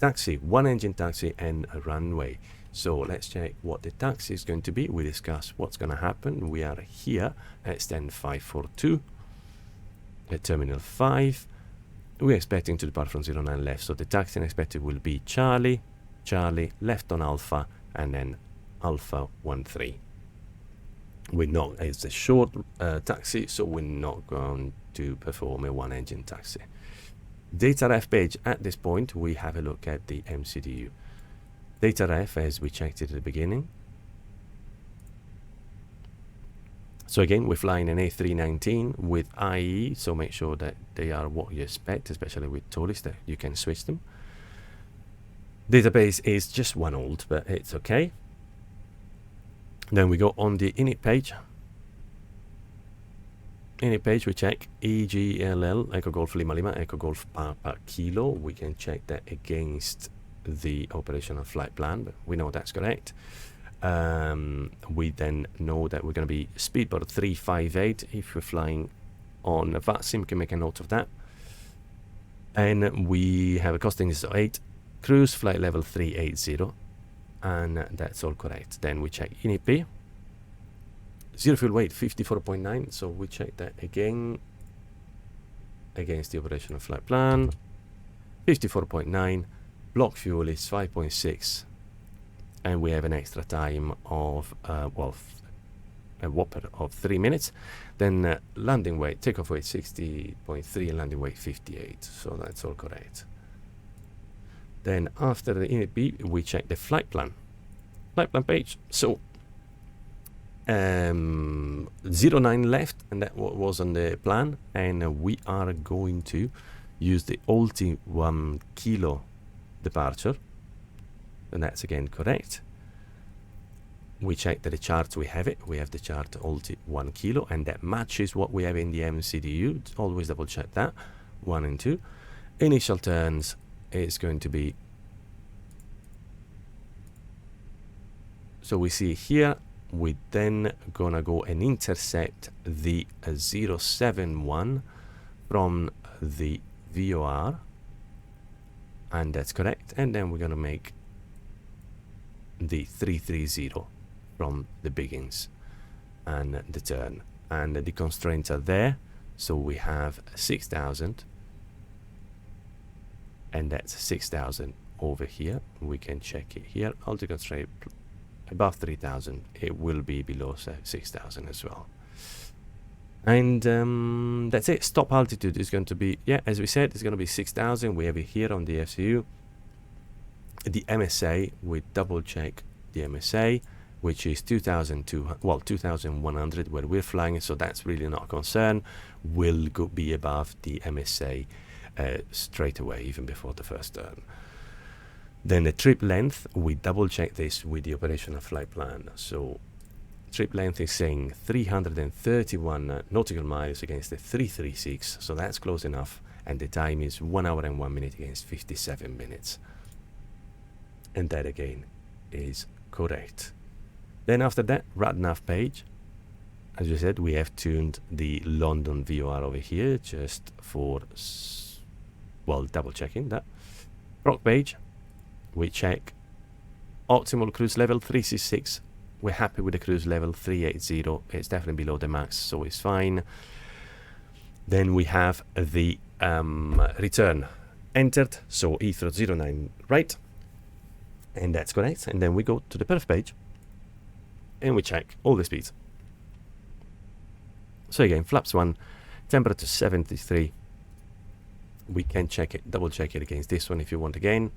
Taxi, 1 engine taxi and a runway. So let's check what the taxi is going to be. We discuss what's going to happen. We are here at stand 542 at Terminal 5. We're expecting to depart from 09 left, so the taxi expected will be Charlie, Charlie, left on Alpha, and then Alpha 13. We're not, it's a short taxi, so we're not going to perform a 1 engine taxi. Data ref page, at this point we have a look at the MCDU. Data ref, as we checked it at the beginning. So again, we're flying an A319 with IE, so make sure that they are what you expect, especially with Tolis, that you can switch them. Database is just 1 old, but it's okay. Then we go on the init page. Init page, we check EGLL, Echo Golf Lima Lima, Echo Golf Papa Kilo. We can check that against the operational flight plan, but we know that's correct. We then know that we're going to be speedboat 358 if we're flying on a VATSIM. You can make a note of that. And we have a costing is 8, cruise flight level 380, and that's all correct. Then we check INIP, 0 fuel weight 54.9, so we check that again against the operational flight plan. 54.9, block fuel is 5.6, and we have an extra time of well, a whopper of 3 minutes. Then landing weight, takeoff weight 60.3 and landing weight 58, so that's all correct. Then after the INIP, we check the flight plan page. So 09 left, and that was on the plan, and we are going to use the Ulti 1 kilo departure, and that's again correct. We check that the charts, we have it, we have the chart Ulti 1 kilo, and that matches what we have in the MCDU. Always double check that. 1 and 2 initial turns is going to be, so we see here, we then gonna go and intercept the 071 from the VOR, and that's correct. And then we're gonna make the 330 from the beginnings and the turn, and the constraints are there. So we have 6,000, and that's 6,000 over here. We can check it here. Alto constraint above 3,000, it will be below 6,000 as well. And that's it. Stop altitude is going to be, yeah, as we said, it's going to be 6,000. We have it here on the FCU. The MSA, we double check the MSA, which is 2,200, well, 2,100 where we're flying, so that's really not a concern. We'll be above the MSA straight away, even before the first turn. Then the trip length, we double check this with the operational flight plan. So trip length is saying 331 nautical miles against the 336, so that's close enough. And the time is 1 hour and 1 minute against 57 minutes. And that again is correct. Then after that, RadNav page. As we said, we have tuned the London VOR over here just for, well, double checking that. Proc page, we check Optimal cruise level 366. We're happy with the cruise level 380. It's definitely below the max, so it's fine. Then we have the return entered, so Heathrow 09 right, and that's correct. And then we go to the Perf page and we check all the speeds. So again, flaps 1, temperature 73. We can check it, double check it against this one if you want again,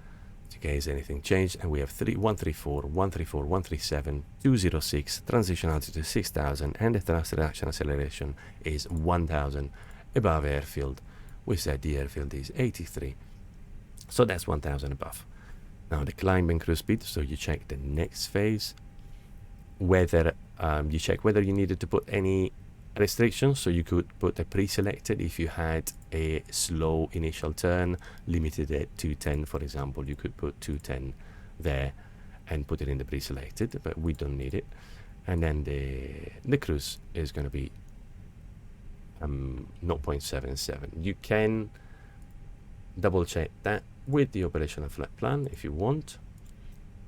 in case anything changed. And we have 134, 134, 137, 206, transition altitude 6000, and the thrust reduction acceleration is 1000 above airfield. We said the airfield is 83, so that's 1000 above. Now the climb and cruise speed, so you check the next phase, whether you check whether you needed to put any restrictions. So you could put a pre-selected if you had a slow initial turn limited at 210, for example. You could put 210 there and put it in the pre-selected, but we don't need it. And then the cruise is going to be 0.77. You can double check that with the operational flight plan if you want.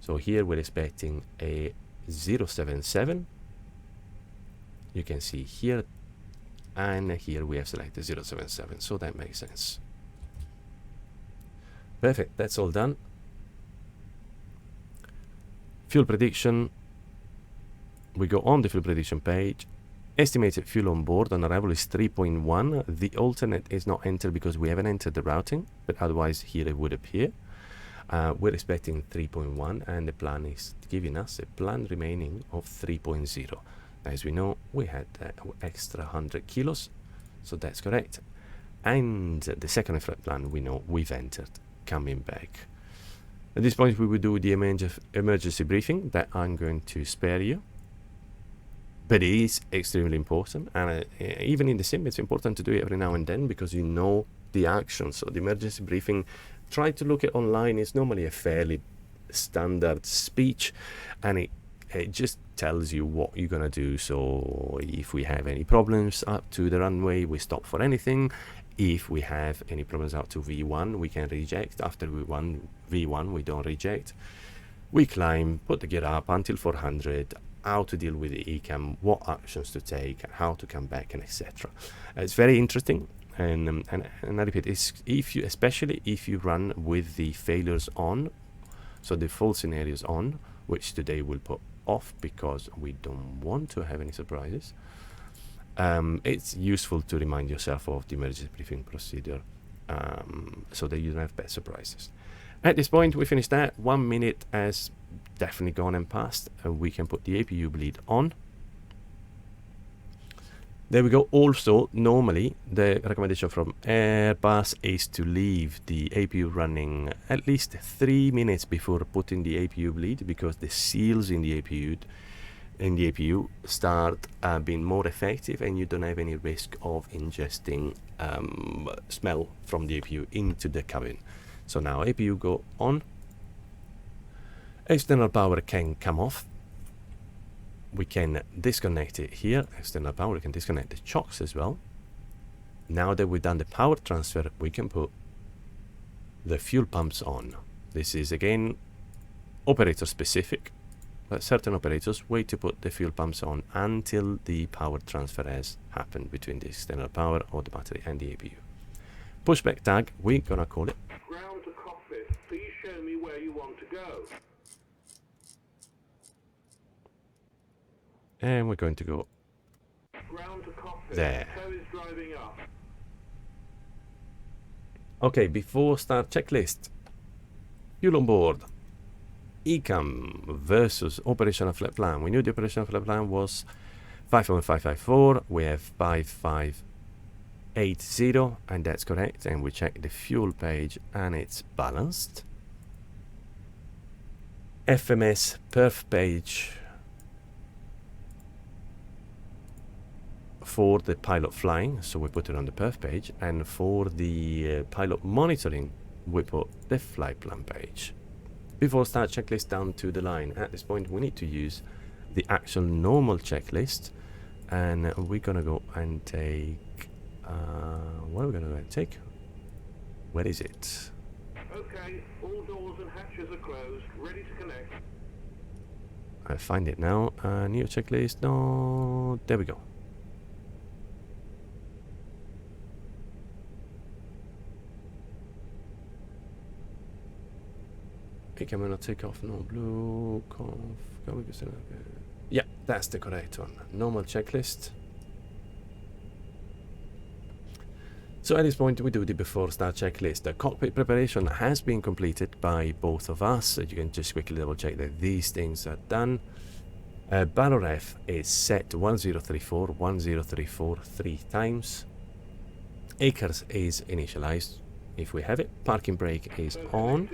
So here we're expecting a 077. You can see here, and here we have selected 077, so that makes sense. Perfect, that's all done. Fuel prediction. We go on the fuel prediction page. Estimated fuel on board on arrival is 3.1. The alternate is not entered because we haven't entered the routing, but otherwise here it would appear. We're expecting 3.1, and the plan is giving us a planned remaining of 3.0. As we know, we had extra 100 kilos, so that's correct. And the second flight plan, we know we've entered coming back. At this point, we will do the emergency briefing that I'm going to spare you. But it is extremely important, and even in the sim, it's important to do it every now and then because you know the action. So the emergency briefing, try to look at online. It's normally a fairly standard speech, and it just tells you what you're gonna do. So if we have any problems up to the runway, we stop for anything. If we have any problems up to V1, we can reject. After V1, we don't reject. We climb, put the gear up until 400, how to deal with the ECAM, what actions to take, how to come back, and etc. It's very interesting, and I repeat, it's especially if you run with the failures on, so the false scenarios on, which today we'll put off because we don't want to have any surprises. It's useful to remind yourself of the emergency briefing procedure so that you don't have bad surprises. At this point, we finished that. 1 minute has definitely gone and passed, and we can put the APU bleed on. There we go. Also, normally the recommendation from Airbus is to leave the APU running at least 3 minutes before putting the APU bleed, because the seals in the APU start being more effective, and you don't have any risk of ingesting smell from the APU into the cabin. So now APU go on. External power can come off. We can disconnect it here. External power, we can disconnect the chocks as well. Now that we've done the power transfer, we can put the fuel pumps on. This is again operator specific, but certain operators wait to put the fuel pumps on until the power transfer has happened between the external power or the battery and the APU. Pushback tag, we're gonna call it. Ground to cockpit, please show me where you want to go. And we're going to go Ground to cockpit, there. tow is driving up. Okay, before start checklist. Fuel on board. ECAM versus operational flight plan. We knew the operational flight plan was 5.554. We have 5580, and that's correct. And we check the fuel page, and it's balanced. FMS Perf page for the pilot flying, so we put it on the Perf page, and for the pilot monitoring, we put the flight plan page. Before start checklist down to the line. At this point, we need to use the actual normal checklist, and we're gonna go and take. What are we gonna go and take? Where is it? Okay, all doors and hatches are closed, ready to connect. I find it now. New checklist. No, there we go. Camera takeoff, no blue, yeah, that's the correct one. Normal checklist. So at this point we do the before start checklist. The cockpit preparation has been completed by both of us, so you can just quickly double check that these things are done. Barrel ref is set to 1034, 1034 3 times. Acres is initialized if we have it. Parking brake is on.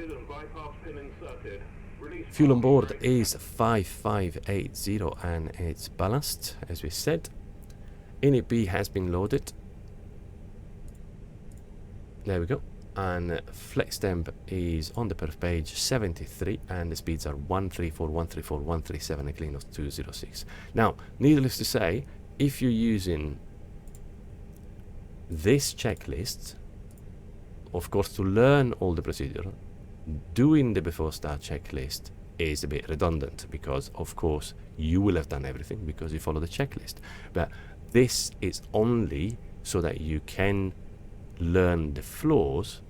Fuel on board is 5580 and it's ballast, as we said. Init B has been loaded. There we go. And flex temp is on the perf page 73 and the speeds are 134, 134, 137 and clean of 206. Now, needless to say, if you're using this checklist, of course, to learn all the procedure, doing the before start checklist is a bit redundant because, of course, you will have done everything because you follow the checklist. But this is only so that you can learn the flaws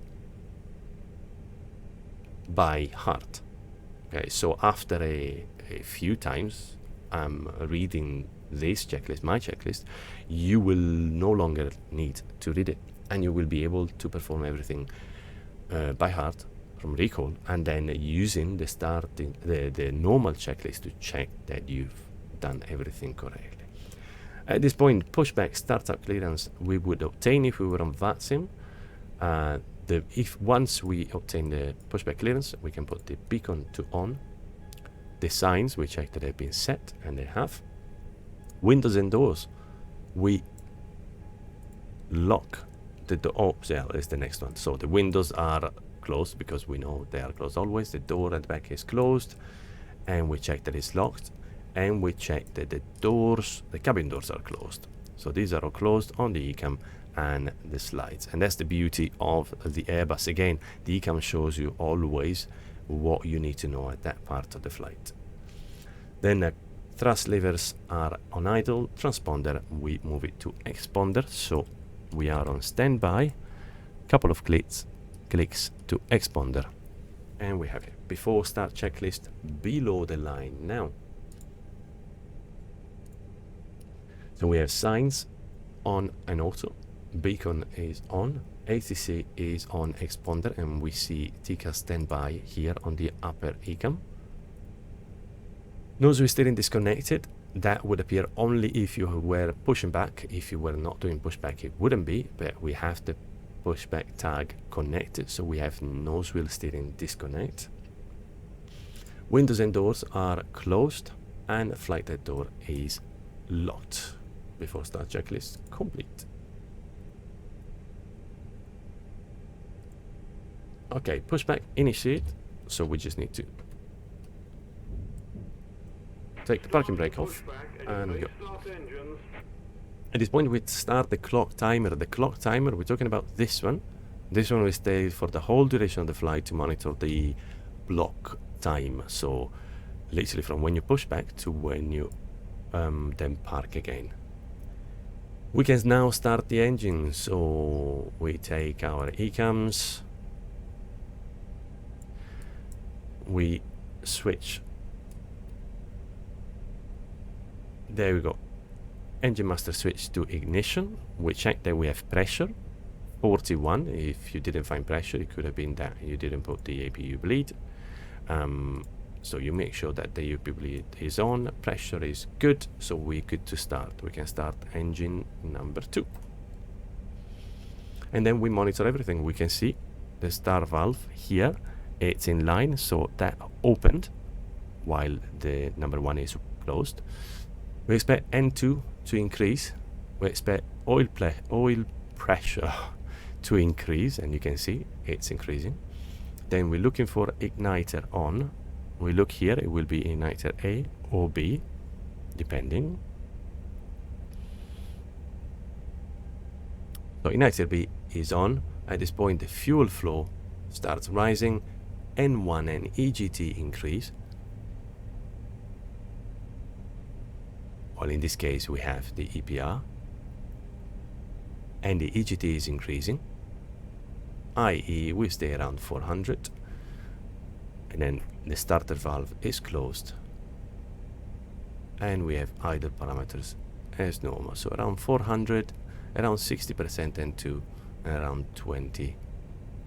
by heart. Okay, so after a few times reading this checklist, my checklist, you will no longer need to read it and you will be able to perform everything by heart from recall, and then using the normal checklist to check that you've done everything correctly. At this point, pushback startup clearance we would obtain if we were on VATSIM. If once we obtain the pushback clearance, we can put the beacon to on. The signs we check that they've been set, and they have. Windows and doors, we lock the door. Oh, yeah, is the next one. So the windows are closed because we know they are closed always. The door at the back is closed, and we check that it's locked, and we check that the doors, the cabin doors, are closed. So these are all closed on the ECAM and the slides, and that's the beauty of the Airbus. Again, the ECAM shows you always what you need to know at that part of the flight. Then thrust levers are on idle. Transponder, we move it to exponder, so we are on standby. Couple of clicks to exponder, and we have it. Before start checklist below the line now. So we have signs on and auto. Beacon is on. ATC is on exponder, and we see TCAS standby here on the upper ECAM. Nose wheel steering disconnected. That would appear only if you were pushing back. If you were not doing pushback, it wouldn't be, but we have the pushback tag connected, so we have nose wheel steering disconnect. Windows and doors are closed, and flight deck door is locked. Before start checklist complete. Okay, pushback initiate, so we just need to take the parking brake off, and we go. At this point we start the clock timer. The clock timer, we're talking about this one. This one will stay for the whole duration of the flight to monitor the block time. So literally from when you push back to when you then park again. We can now start the engine. So we take our ECAMs. We switch. There we go. Engine master switch to ignition. We check that we have pressure 41. If you didn't find pressure, it could have been that you didn't put the APU bleed. So you make sure that the APU bleed is on. Pressure is good, so we're good to start. We can start engine number 2. And then we monitor everything. We can see the star valve here. It's in line, so that opened while the number 1 is closed. We expect N2 to increase. We expect oil pressure to increase, and you can see it's increasing. Then we're looking for igniter on. We look here, it will be igniter A or B, depending. So igniter B is on. At this point, the fuel flow starts rising. N1 and EGT increase. Well, in this case, we have the EPR, and the EGT is increasing, i.e. we stay around 400, and then the starter valve is closed, and we have idle parameters as normal. So around 400, around 60% N2, and around 20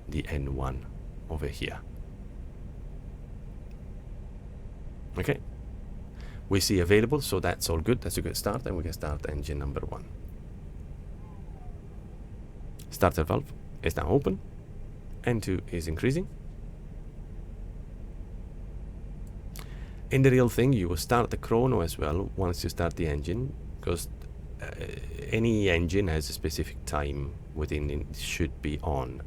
the N1 over here. Okay, we see available, so that's all good. That's a good start, and we can start engine number 1. Starter valve is now open, N2 is increasing. In the real thing, you will start the chrono as well once you start the engine, because any engine has a specific time within it should be on.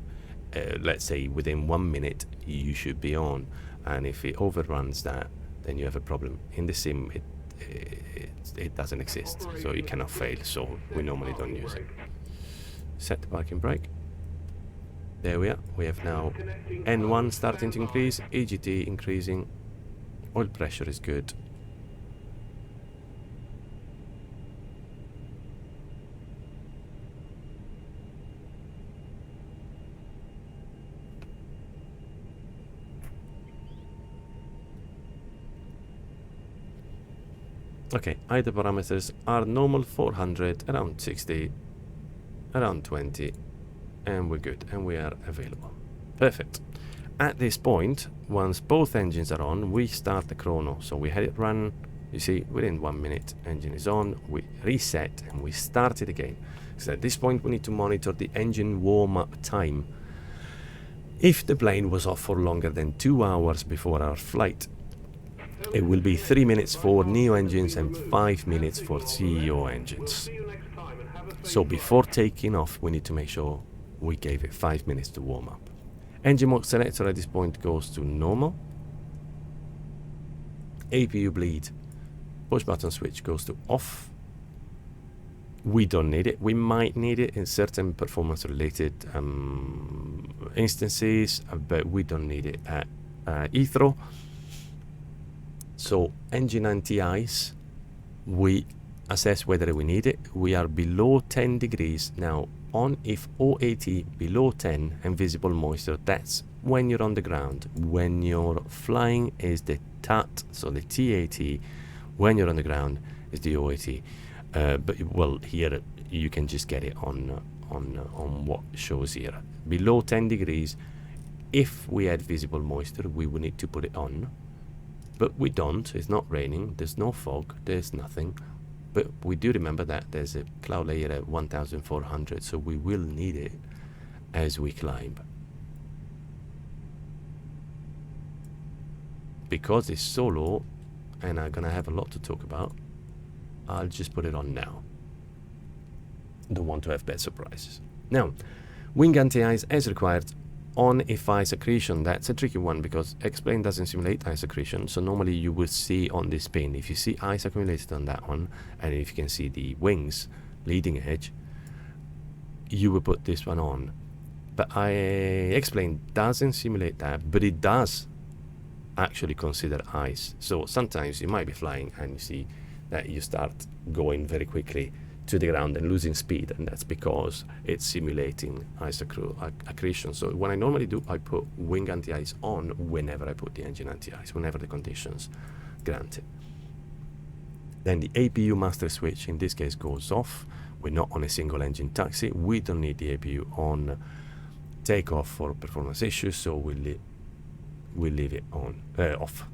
Let's say within 1 minute you should be on, and if it overruns that, then you have a problem. In the sim, it doesn't exist, so it cannot fail, so we normally don't use it. Set the parking brake. There we are. We have now N1 starting to increase, EGT increasing, oil pressure is good. Okay, idle parameters are normal, 400, around 60, around 20, and we're good, and we are available. Perfect. At this point, once both engines are on, we start the chrono. So we had it run, you see, within 1 minute, engine is on, we reset, and we start it again. So at this point, we need to monitor the engine warm-up time. If the plane was off for longer than 2 hours before our flight, it will be 3 minutes for NEO engines and 5 minutes for CEO engines. So before taking off, we need to make sure we gave it 5 minutes to warm up. Engine mode selector at this point goes to normal. APU bleed push button switch goes to off. We don't need it. We might need it in certain performance related instances, but we don't need it at Heathrow. So engine anti-ice, we assess whether we need it. We are below 10 degrees now. On if OAT below 10 and visible moisture, that's when you're on the ground. When you're flying is the TAT, so the TAT. When you're on the ground is the OAT. But well, here you can just get it on what shows here. Below 10 degrees, if we had visible moisture, we would need to put it on. But we don't. It's not raining. There's no fog. There's nothing. But we do remember that there's a cloud layer at 1400, so we will need it as we climb. Because it's so low, and I'm going to have a lot to talk about, I'll just put it on now. Don't want to have bad surprises. Now, wing anti-ice as required on if ice accretion. That's a tricky one because X-plane doesn't simulate ice accretion, so normally you will see on this pin, if you see ice accumulated on that one, and if you can see the wings leading edge, you will put this one on. But X-plane doesn't simulate that, but it does actually consider ice. So sometimes you might be flying and you see that you start going very quickly to the ground and losing speed, and that's because it's simulating ice accretion. So what I normally do, I put wing anti-ice on whenever I put the engine anti-ice, whenever the conditions grant it. Then the APU master switch in this case goes off. We're not on a single engine taxi. We don't need the APU on takeoff for performance issues, so we'll leave it on off.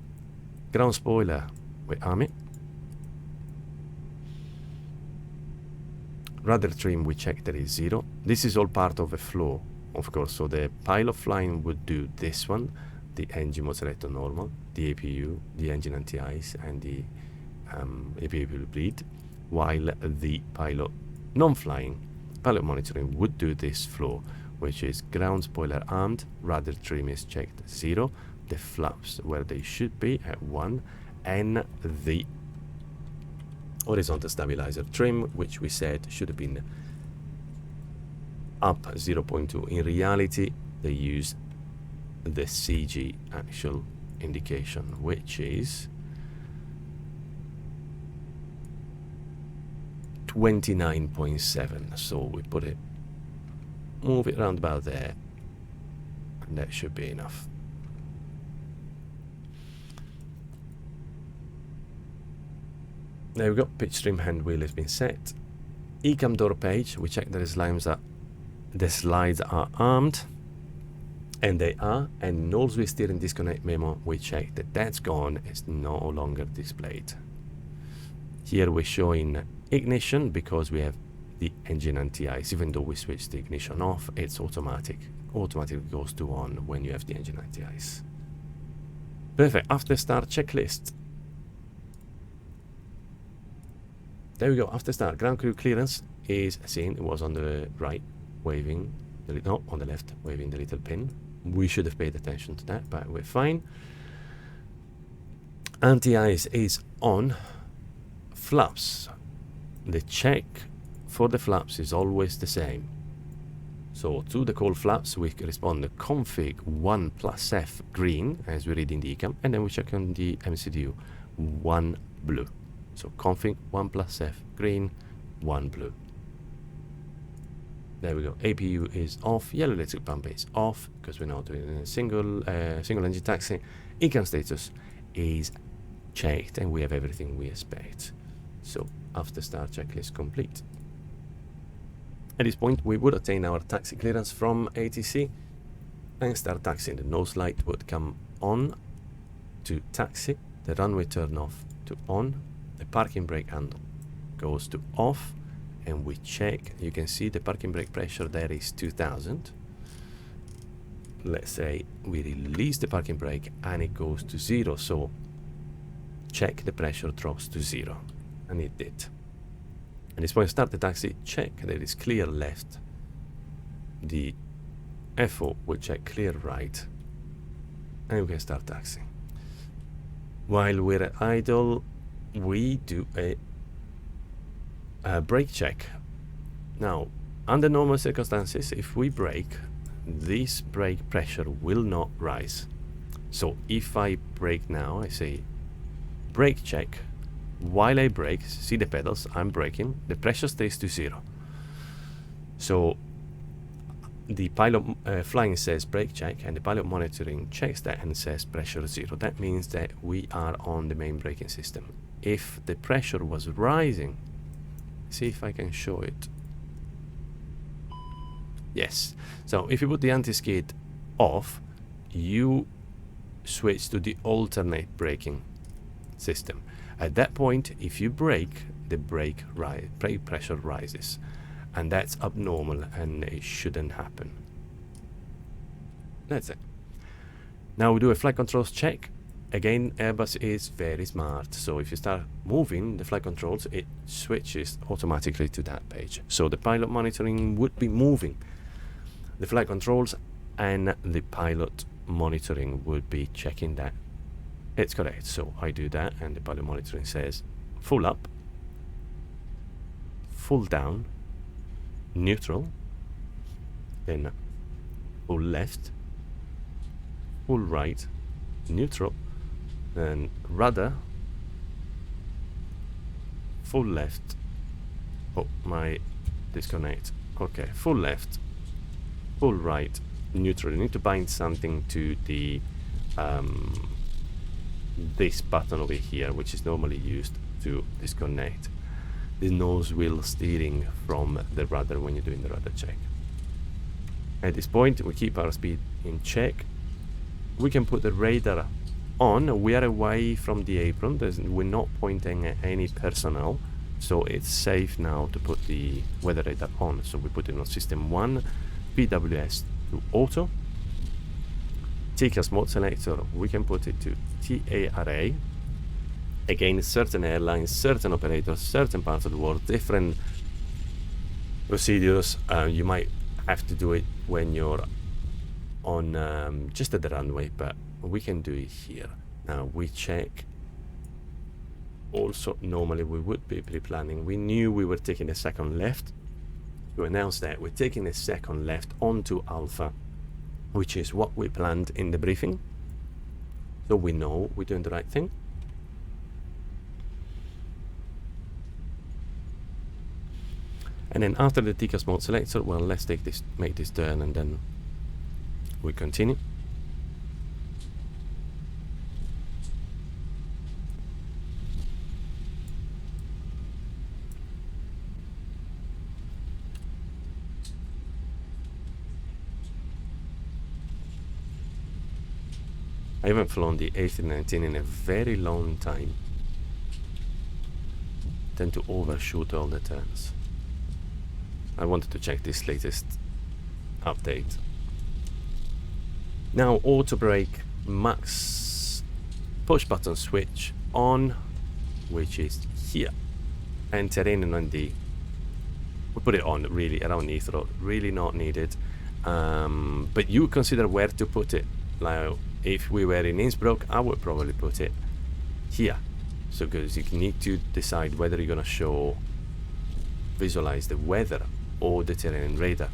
Ground spoiler with Army. Rudder trim, we check that is 0. This is all part of a flow, of course. So the pilot flying would do this one, the engine mode selector normal, the APU, the engine anti-ice, and the APU bleed, while the pilot non-flying, pilot monitoring would do this flow, which is ground spoiler armed, rudder trim is checked 0, the flaps where they should be at 1, and the horizontal stabilizer trim, which we said should have been up 0.2. In reality, they use the CG actual indication, which is 29.7. So we put it, move it around about there, and that should be enough. There we go. Pitch trim hand wheel has been set. ECAM door page, we check that the slides are armed, and they are. And nose wheel steering disconnect memo, we check that that's gone. It's no longer displayed. Here we're showing ignition because we have the engine anti-ice. Even though we switch the ignition off, it's automatically goes to on when you have the engine anti-ice. Perfect. After start checklist. There we go. After start, ground crew clearance is seen. It was on the right, waving no, on the left, waving the little pin. We should have paid attention to that, but we're fine. Anti-ice is on. Flaps. The check for the flaps is always the same. So to the call flaps, we respond to config 1+F green, as we read in the ECAM, and then we check on the MCDU 1 blue. So config 1+F green, 1 blue. There we go. APU is off. Yellow electric pump is off because we're now doing a single engine taxi. ECAM status is checked, and we have everything we expect. So after start checklist complete. At this point, we would obtain our taxi clearance from ATC and start taxiing. The nose light would come on to taxi, the runway turn off to on, the parking brake handle goes to off, and we check. You can see the parking brake pressure there is 2000. Let's say we release the parking brake and it goes to 0. So check the pressure drops to 0, and it did. At this point, start the taxi, check that it is clear left. The FO will check clear right, and we can start taxiing. While we're at idle, we do a brake check. Now, under normal circumstances, if we brake, this brake pressure will not rise. So if I brake now, I say brake check. While I brake, see the pedals, I'm braking, the pressure stays to 0. So the pilot flying says brake check, and the pilot monitoring checks that and says pressure 0. That means that we are on the main braking system. If the pressure was rising, see if I can show it. Yes. So if you put the anti-skid off, you switch to the alternate braking system. At that point, if you brake, the brake pressure rises, and that's abnormal and it shouldn't happen. That's it. Now we do a flight controls check. Again, Airbus is very smart, so if you start moving the flight controls, it switches automatically to that page. So the pilot monitoring would be moving the flight controls, and the pilot monitoring would be checking that it's correct. So I do that, and the pilot monitoring says full up, full down, neutral, then full left, full right, neutral, then rudder, full left. Oh, my disconnect. Okay, full left, full right, neutral. You need to bind something to the this button over here, which is normally used to disconnect the nose wheel steering from the rudder when you're doing the rudder check. At this point, we keep our speed in check. We can put the radar on. We are away from the apron. We're not pointing at any personnel, so it's safe now to put the weather radar on. So we put it on system 1, PWS to auto. TCAS mode selector, we can put it to TARA. Again, certain airlines, certain operators, certain parts of the world, different procedures. You might have to do it when you're on just at the runway, but we can do it here. Now we check. Also, normally we would be pre-planning. We knew we were taking a second left. To announce that we're taking a second left onto Alpha, which is what we planned in the briefing. So we know we're doing the right thing. And then after the TCAS mode selector, well, let's make this turn, and then we continue. I haven't flown the A319 in a very long time. Tend to overshoot all the turns. I wanted to check this latest update. Now auto brake max push button switch on, which is here, and terrain and on D. We put it on really around Heathrow, really not needed, but you consider where to put it. Like if we were in Innsbruck, I would probably put it here. So because you need to decide whether you're gonna visualize the weather or the terrain radar.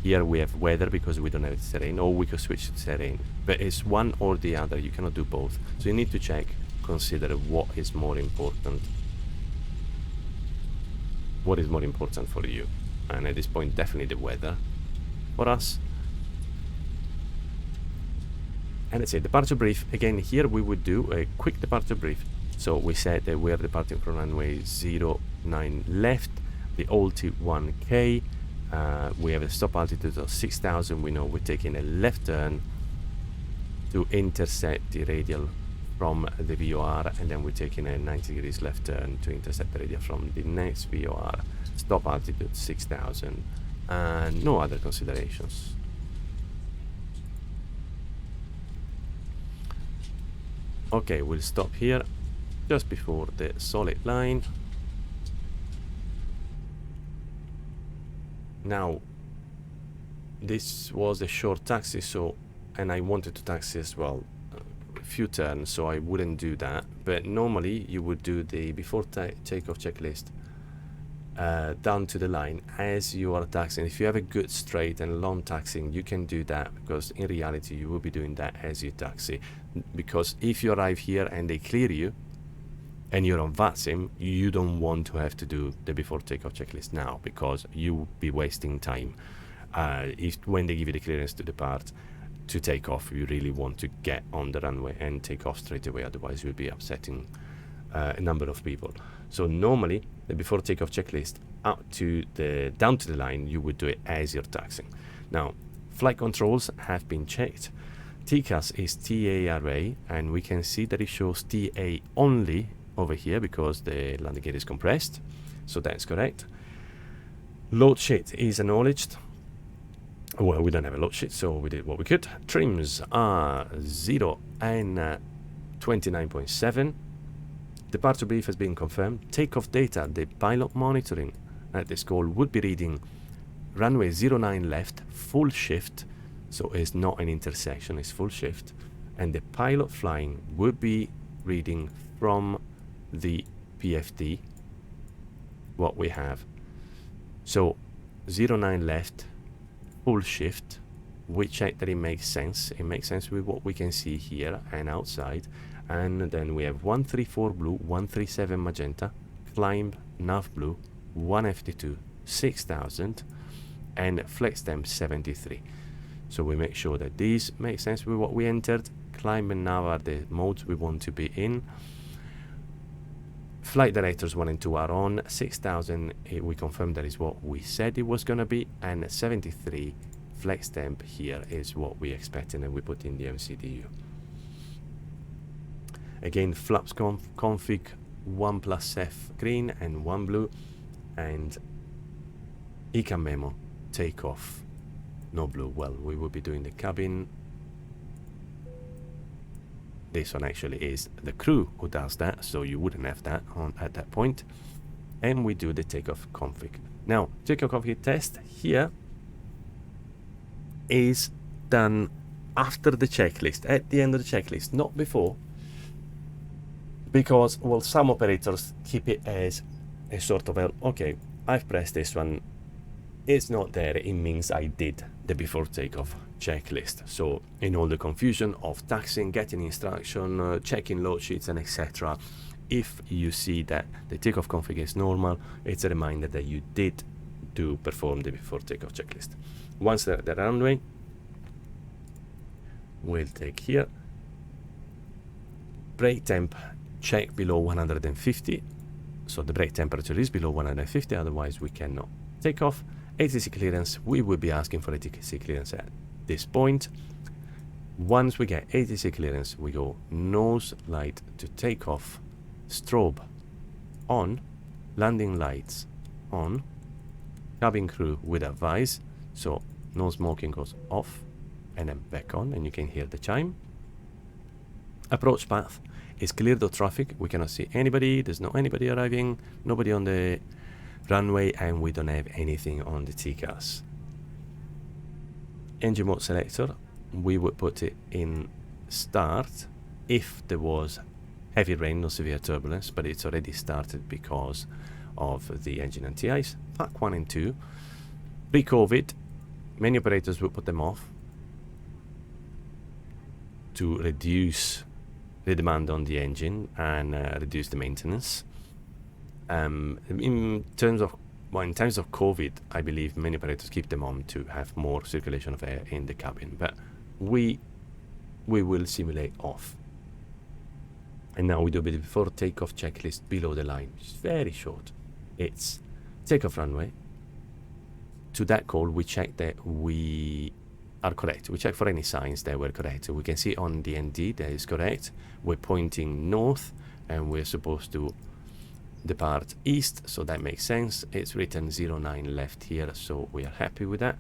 Here we have weather because we don't have the terrain, or we could switch to terrain, but it's one or the other. You cannot do both, so you need to consider what is more important for you. And at this point, definitely the weather for us. And let's say departure brief. Again, here we would do a quick departure brief. So we said that we are departing from runway 09 left, the alt 1K. We have a stop altitude of 6,000. We know we're taking a left turn to intercept the radial from the VOR, and then we're taking a 90 degrees left turn to intercept the radial from the next VOR. Stop altitude 6,000, and no other considerations. Okay, we'll stop here just before the solid line. Now, this was a short taxi, and I wanted to taxi as well a few turns, so I wouldn't do that. But normally you would do the before takeoff checklist down to the line as you are taxiing. If you have a good straight and long taxiing, you can do that, because in reality you will be doing that as you taxi. Because if you arrive here and they clear you and you're on VATSIM, you don't want to have to do the before takeoff checklist now, because you will be wasting time. When they give you the clearance to depart, to take off, you really want to get on the runway and take off straight away, otherwise you'll be upsetting a number of people. So normally the before takeoff checklist down to the line, you would do it as you're taxiing. Now, flight controls have been checked. TCAS is TARA, and we can see that it shows TA only over here because the landing gear is compressed, so that's correct. Load sheet is acknowledged. Well, we don't have a load sheet, so we did what we could. Trims are 0 and 29.7. Departure brief has been confirmed. Takeoff data, the pilot monitoring at this call would be reading runway 09 left, full shift, so it's not an intersection, it's full shift. And the pilot flying would be reading from the PFD what we have. So 09 left, full shift. We check that it makes sense. It makes sense with what we can see here and outside. And then we have 134 blue, 137 magenta, climb nav blue, 1FT2 6000, and flex temp 73. So we make sure that these make sense with what we entered. Climb and nav are the modes we want to be in. Flight directors 1 and 2 are on. 6000, we confirmed that is what we said it was going to be, and 73 flex temp here is what we expected, and we put in the MCDU. Again, flaps config 1+F green and 1 blue, and ECAM memo takeoff no blue. Well, we will be doing the cabin. This one actually is the crew who does that, so you wouldn't have that on at that point. And we do the takeoff config. Now, takeoff config test here is done after the checklist, at the end of the checklist, not before, because, well, some operators keep it as a sort of, okay, I've pressed this one, it's not there, it means I did the before takeoff checklist. So in all the confusion of taxiing, getting instruction, checking load sheets, and etc., if you see that the takeoff config is normal, it's a reminder that you did to perform the before takeoff checklist. Once they're at the runway, we'll take here, brake temp, check below 150. So the brake temperature is below 150, otherwise we cannot take off. ATC clearance, we will be asking for ATC clearance at this point. Once we get ATC clearance, we go nose light to take off, strobe on, landing lights on, cabin crew with advise, so no smoking goes off and then back on, and you can hear the chime. Approach path is cleared of traffic, we cannot see anybody, there's no anybody arriving, nobody on the runway, and we don't have anything on the TCAS. Engine mode selector, we would put it in start if there was heavy rain or severe turbulence, but it's already started because of the engine anti-ice. Pack 1 and 2, pre-COVID, many operators would put them off to reduce the demand on the engine and reduce the maintenance. In terms of COVID, I believe many operators keep them on to have more circulation of air in the cabin, but we will simulate off. And now we do a bit before takeoff checklist below the line, which is very short. It's takeoff runway. To that call, we check that we are correct. We check for any signs that we're correct. So we can see on the ND that is correct. We're pointing north and we're supposed to depart east, so that makes sense. It's written 09 left here, so we are happy with that.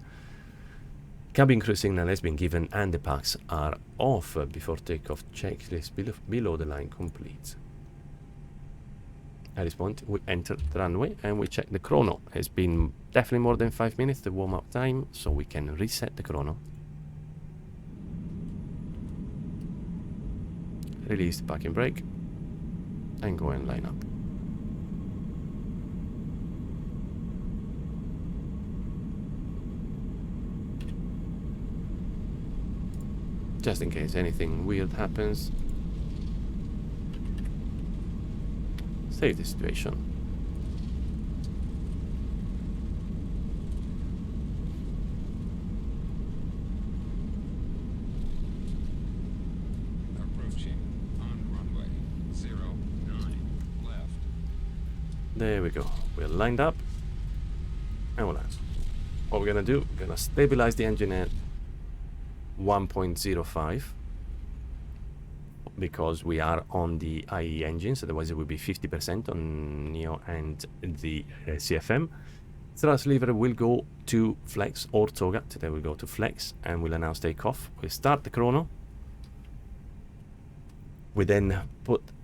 Cabin crew signal has been given and the packs are off before takeoff checklist below the line complete. At this point, we enter the runway and we check the chrono. It's been definitely more than 5 minutes, the warm-up time, so we can reset the chrono. Release the parking brake and go and line up. Just in case anything weird happens. Save the situation. Approaching on runway 09 left. There we go. We're lined up. And we'll land. What we're gonna do, we're gonna stabilize the engine at 1.05 because we are on the IE engines, otherwise it would be 50% on Neo and the CFM. Thrust lever will go to flex or toga. Today we'll go to flex and we'll announce takeoff. We'll start the chrono. We then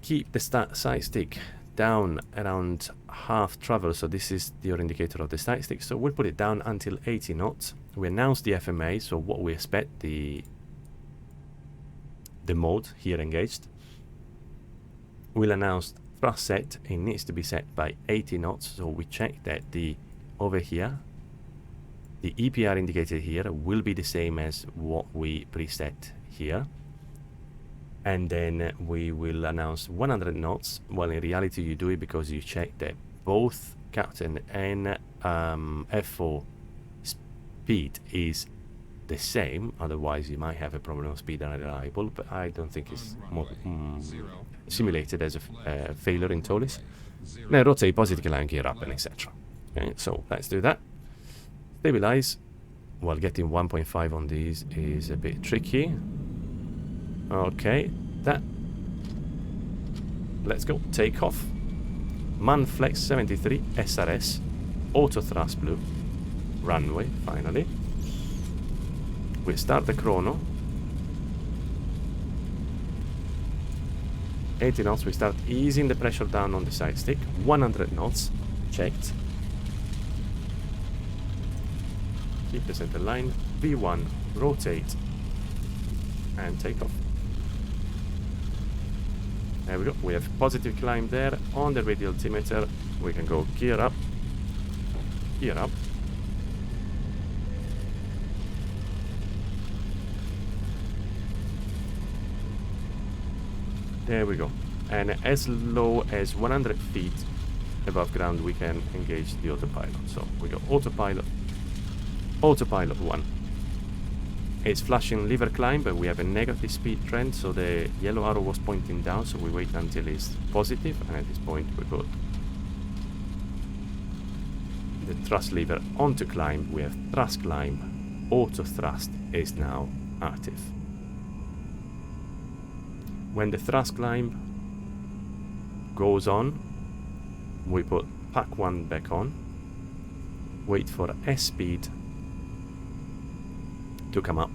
keep the side stick down around half travel, so this is your indicator of the side stick, so we'll put it down until 80 knots. We announce the FMA, so what we expect, the mode here engaged. We'll announce thrust set, it needs to be set by 80 knots, so we check that over here, the EPR indicator here will be the same as what we preset here. And then we will announce 100 knots. Well, in reality you do it because you check that both captain and FO speed is the same, otherwise you might have a problem of speed unreliable, but I don't think it's more simulated as a failure in TOLIS. Now rotate, positive line, gear up, and etc. Okay, so let's do that. Stabilize. Well, getting 1.5 on these is a bit tricky. Okay, let's go. Take off. Manflex 73 SRS, auto thrust blue, runway. Finally, we start the chrono. 80 knots. We start easing the pressure down on the side stick. 100 knots. Checked. Keep the center line. V1. Rotate and take off. There we go. We have positive climb there on the radial altimeter. We can go gear up, gear up. There we go. And as low as 100 feet above ground, we can engage the autopilot. So we go autopilot, autopilot 1. It's flashing lever climb, but we have a negative speed trend, so the yellow arrow was pointing down, so we wait until it's positive, and at this point we put the thrust lever onto climb. We have thrust climb, auto thrust is now active. When the thrust climb goes on, we put pack 1 back on, wait for S speed to come up.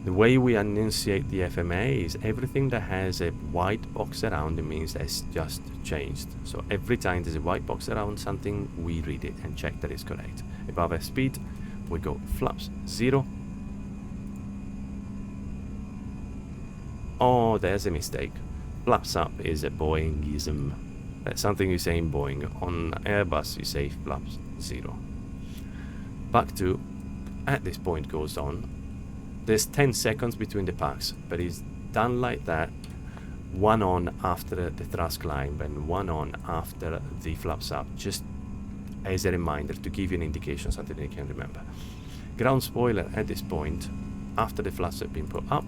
The way we enunciate the FMA is everything that has a white box around it means that's just changed. So every time there's a white box around something, we read it and check that it's correct. Above S speed, we go flaps 0. Oh, there's a mistake. Flaps up is a Boeingism. That's something you say in Boeing. On Airbus, you say flaps 0. Pack 2, at this point, goes on. There's 10 seconds between the packs, but it's done like that. One on after the thrust climb and one on after the flaps up, just as a reminder to give you an indication, something you can remember. Ground spoiler at this point, after the flaps have been put up,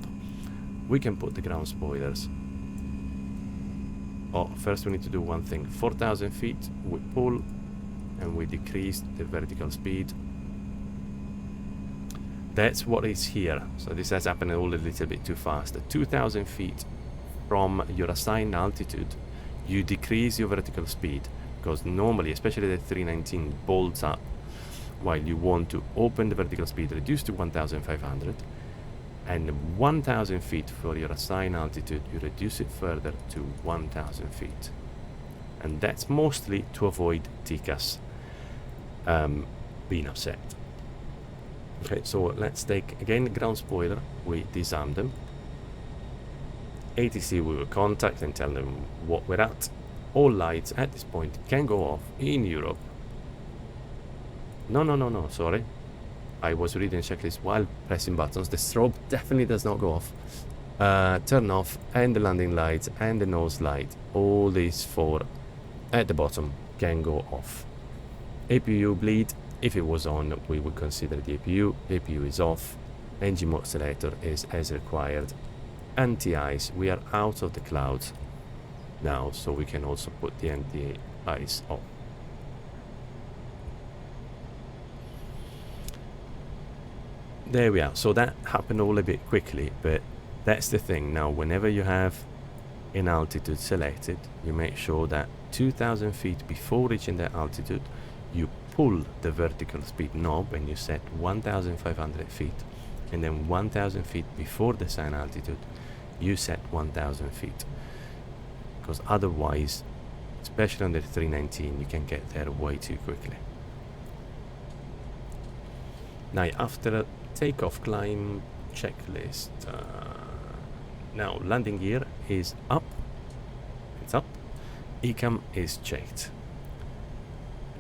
we can put the ground spoilers. Oh, first we need to do one thing. 4,000 feet, we pull and we decrease the vertical speed. That's what is here. So this has happened all a little bit too fast. At 2,000 feet from your assigned altitude, you decrease your vertical speed, because normally, especially the 319, bolts up, while you want to open the vertical speed, reduce to 1,500, and 1,000 feet for your assigned altitude, you reduce it further to 1,000 feet. And that's mostly to avoid TCAS being upset. Okay, so let's take again ground spoiler, we disarm them. ATC we will contact and tell them what we're at. All lights at this point can go off in Europe. No, sorry. I was reading checklist while pressing buttons. The strobe definitely does not go off. Turn off, and the landing lights and the nose light, all these 4 at the bottom can go off. APU bleed, if it was on, we would consider the APU. APU is off. Engine mode selector is as required. Anti-ice, we are out of the clouds now, so we can also put the anti-ice off. There we are. So that happened all a bit quickly, but that's the thing. Now, whenever you have an altitude selected, you make sure that 2,000 feet before reaching that altitude, you pull the vertical speed knob and you set 1,500 feet. And then 1,000 feet before the assigned altitude, you set 1,000 feet. Because otherwise, especially on the 319, you can get there way too quickly. Now, after a takeoff climb checklist, now landing gear is up. It's up. ECAM is checked.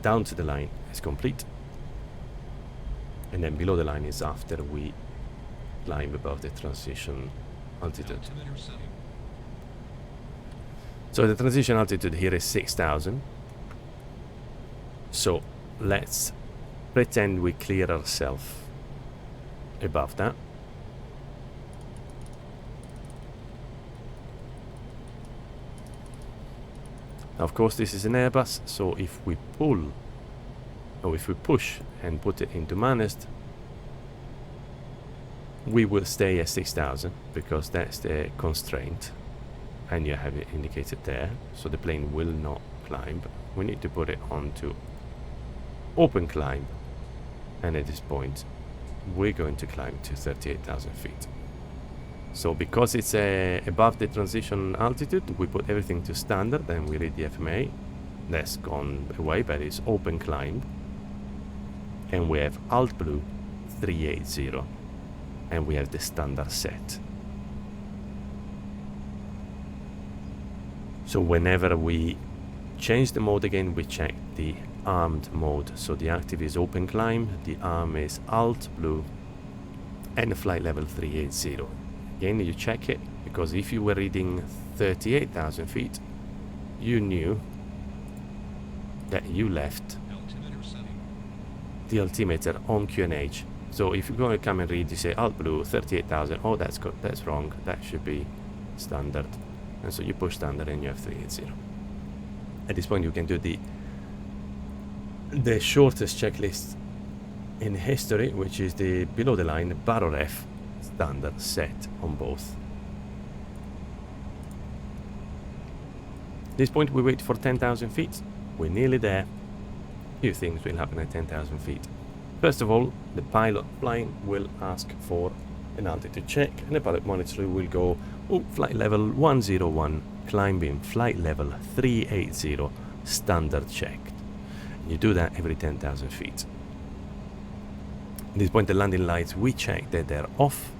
Down to the line is complete. And then below the line is after we climb above the transition altitude. So the transition altitude here is 6,000. So let's pretend we clear ourselves above that. Now, of course, this is an Airbus, so if we pull, or if we push and put it into managed, we will stay at 6,000 because that's the constraint, and you have it indicated there, so the plane will not climb. We need to put it onto open climb, and at this point we're going to climb to 38,000 feet. So because it's above the transition altitude, we put everything to standard and we read the FMA. That's gone away, but it's open climb, and we have Alt Blue 380 and we have the standard set. So whenever we change the mode again, we check the armed mode. So the active is open climb, the arm is Alt Blue, and the flight level 380. Again, you check it, because if you were reading 38,000 feet, you knew that you left Altimeter setting. the altimeter on QNH. So if you're going to come and read, you say Alt Blue 38,000. Oh, that's good. That's wrong. That should be standard. And so you push standard and you have 380. At this point, you can do the shortest checklist in history, which is the below the line barrel ref standard set on both. At this point, we wait for 10,000 feet. We're nearly there. Few things will happen at 10,000 feet. First of all, the pilot flying will ask for an altitude check, and the pilot monitor will go, oh, flight level 101, climbing flight level 380, standard checked. You do that every 10,000 feet. At this point, the landing lights, we check that they're off,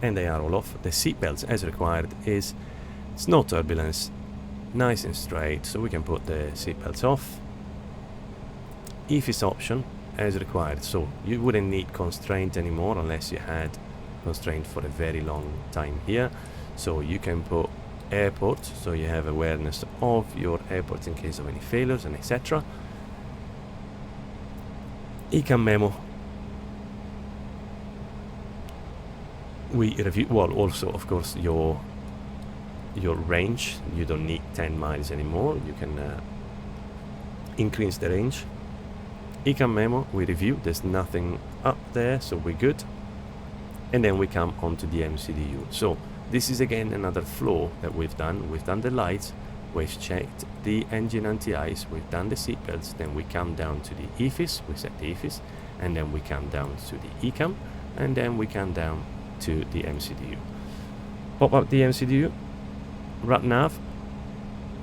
and they are all off. The seatbelts, as required, is it's no turbulence, nice and straight, so we can put the seatbelts off. EFIS option, as required, so you wouldn't need constraint anymore unless you had constraint for a very long time here. So you can put airport, so you have awareness of your airport in case of any failures and etc. ECAM memo, we review, well, also of course your range. You don't need 10 miles anymore, you can increase the range. ECAM memo, we review, there's nothing up there, so we're good. And then we come onto the MCDU. So this is again another flow that we've done. We've done the lights, we've checked the engine anti-ice, we've done the seatbelts, then we come down to the EFIS, we set the EFIS, and then we come down to the ECAM, and then we come down to the MCDU. Pop up the MCDU, RAP nav.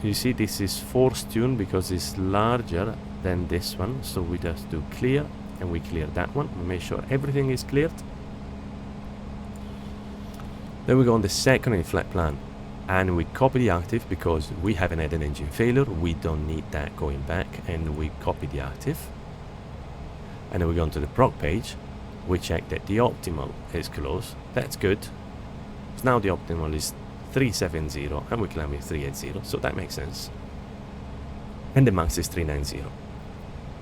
You see this is force tuned because it's larger than this one, so we just do clear, and we clear that one. We make sure everything is cleared. Then we go on the second in-flight plan, and we copy the active because we haven't had an engine failure. We don't need that going back, and we copy the active. And then we go on to the proc page. We check that the optimal is close. That's good. So now the optimal is 370, and we climb with 380, so that makes sense. And the max is 390.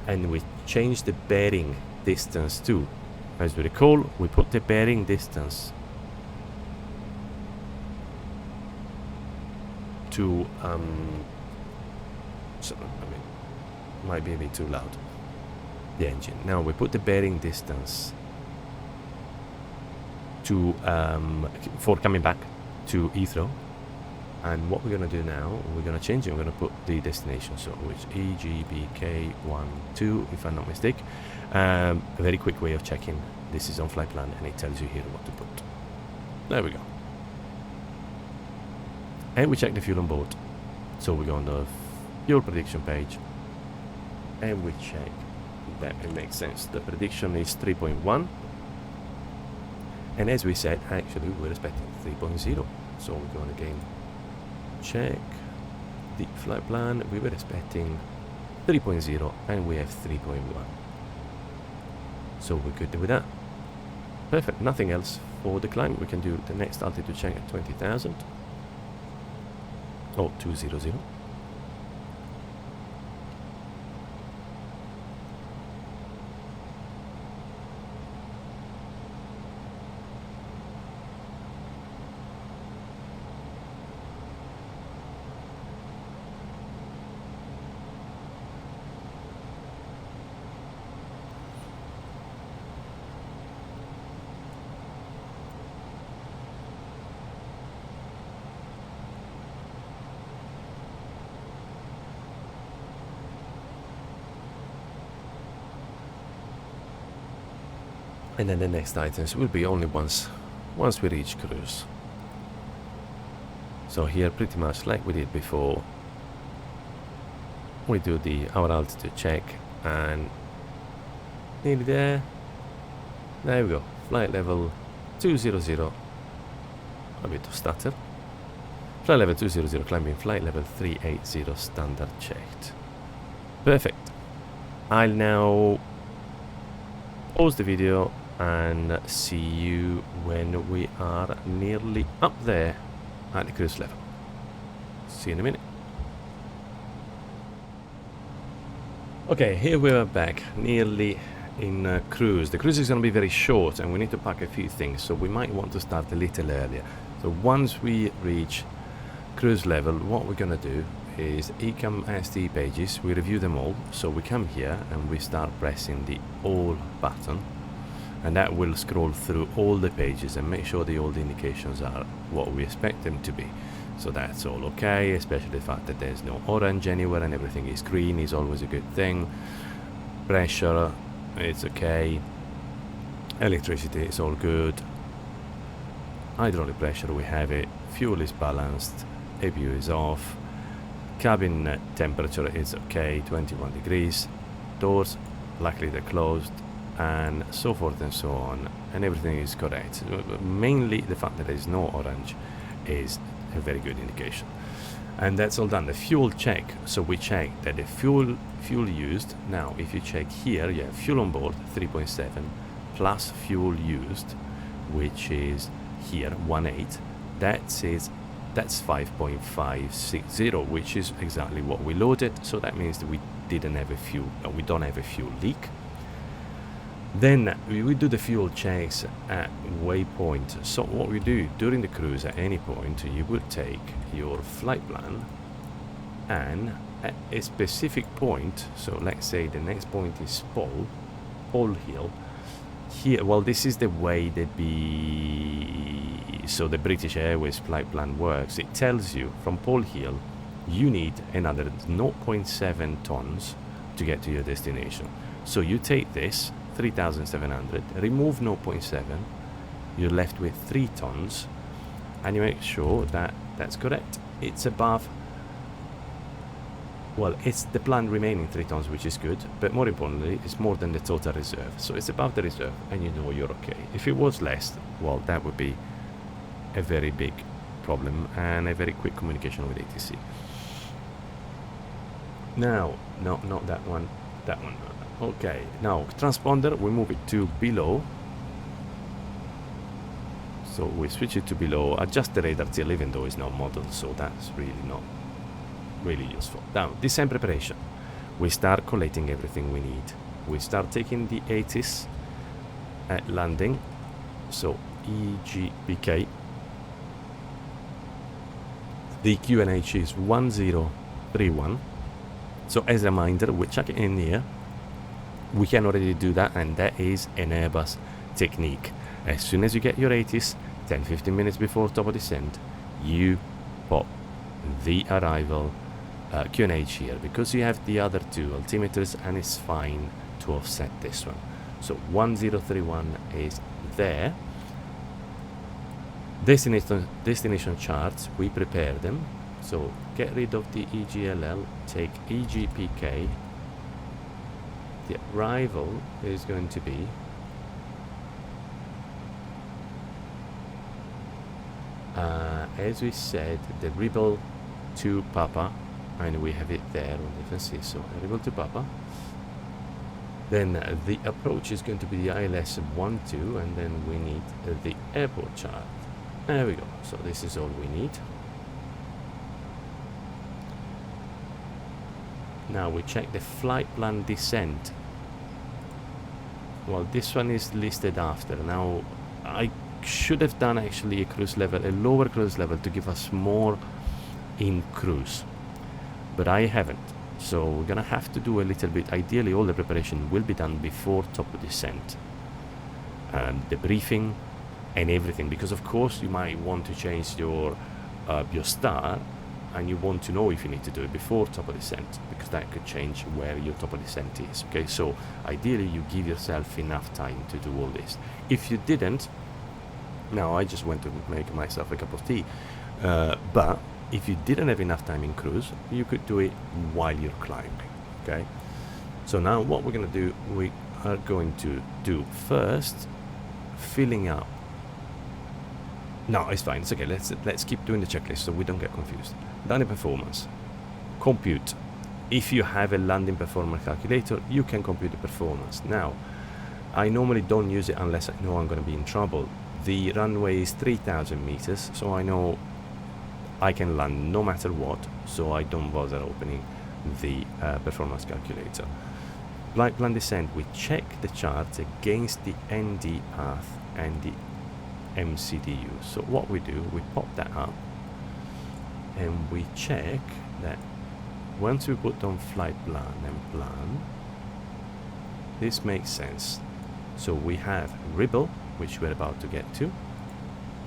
And we change the bearing distance too. As we recall, we put the bearing distance to so, I mean, might be a bit too loud, the engine. Now we put the bearing distance to for coming back to Heathrow. And what we're going to do now, we're going to change it. We're going to put the destination, so which EGBK12, if I'm not mistaken. A very quick way of checking. This is on flight plan, and it tells you here what to put. There we go. And we check the fuel on board. So we go on the fuel prediction page, and we check that it makes sense. The prediction is 3.1, and as we said, actually we're expecting 3.0. So we're going again. Check the flight plan. We were expecting 3.0 and we have 3.1, so we're good with that. Perfect. Nothing else for the climb. We can do the next altitude check at 20,000. Oh, 200. And then the next items will be only once we reach cruise. So here, pretty much like we did before, we do our altitude check, and nearly there. There we go. Flight level 200. A bit of stutter. Flight level 200, climbing flight level 380, standard checked. Perfect. I'll now pause the video and see you when we are nearly up there at the cruise level. See you in a minute. Okay, here we are back, nearly in cruise. The cruise is going to be very short and we need to pack a few things, so we might want to start a little earlier. So once we reach cruise level, what we're going to do is Ecam ST pages, we review them all. So we come here and we start pressing the all button, and that will scroll through all the pages and make sure all the indications are what we expect them to be. So that's all okay, especially the fact that there's no orange anywhere and everything is green is always a good thing. Pressure, it's okay. Electricity is all good. Hydraulic pressure, we have it. Fuel is balanced. APU is off. Cabin temperature is okay, 21 degrees. Doors, luckily they're closed, and so forth and so on. And everything is correct. Mainly the fact that there is no orange is a very good indication. And that's all done. The fuel check, so we check that the fuel used, now if you check here, you have fuel on board 3.7 plus fuel used, which is here 1.8. That's 5.560, which is exactly what we loaded. So that means that we don't have a fuel leak. Then we will do the fuel checks at waypoint. So what we do during the cruise, at any point you will take your flight plan, and at a specific point, so let's say the next point is Pole Hill. Here, well, this is the way that the British Airways flight plan works. It tells you from Pole Hill you need another 0.7 tons to get to your destination. So you take this 3,700, remove 0.7, you're left with 3 tons, and you make sure that that's correct. It's above, well, it's the planned remaining 3 tons, which is good, but more importantly, it's more than the total reserve. So it's above the reserve, and you know you're okay. If it was less, well, that would be a very big problem and a very quick communication with ATC. Now, no, not that one, that one. Okay, now transponder, we move it to below. So we switch it to below, adjust the radar till, even though it's not modeled, so that's really not really useful. Now, descent preparation. We start collecting everything we need. We start taking the ATIS at landing. So EGPK. The QNH is 1031. So as a reminder, we check it in here. We can already do that, and that is an Airbus technique. As soon as you get your ATIS, 10-15 minutes before top of descent, you pop the arrival QNH here, because you have the other two altimeters, and it's fine to offset this one. So 1031 is there. Destination charts, we prepare them. So get rid of the EGLL, take EGPK. The arrival is going to be as we said, the Rebel to Papa, and we have it there on the FNC. So Rebel to Papa. Then the approach is going to be the ILS 12, and then we need the airport chart. There we go. So this is all we need. Now we check the flight plan descent. Well, this one is listed after. Now I should have done actually a cruise level, a lower cruise level, to give us more in cruise, but I haven't. So we're gonna have to do a little bit. Ideally, all the preparation will be done before top of descent, the briefing and everything, because of course you might want to change your star, and you want to know if you need to do it before top of descent, because that could change where your top of descent is. Okay, so ideally you give yourself enough time to do all this. If you didn't, now I just went to make myself a cup of tea, but if you didn't have enough time in cruise, you could do it while you're climbing. Okay, so now what we're going to do, we are going to do first filling up. No, it's fine, it's okay. Let's keep doing the checklist so we don't get confused. Landing performance, compute. If you have a landing performance calculator, you can compute the performance. Now, I normally don't use it unless I know I'm going to be in trouble. The runway is 3,000 meters, so I know I can land no matter what, so I don't bother opening the performance calculator. Flight plan descent, we check the charts against the ND path and the MCDU. So what we do, we pop that up and we check that once we put on flight plan and plan, this makes sense. So we have Ribble, which we're about to get to.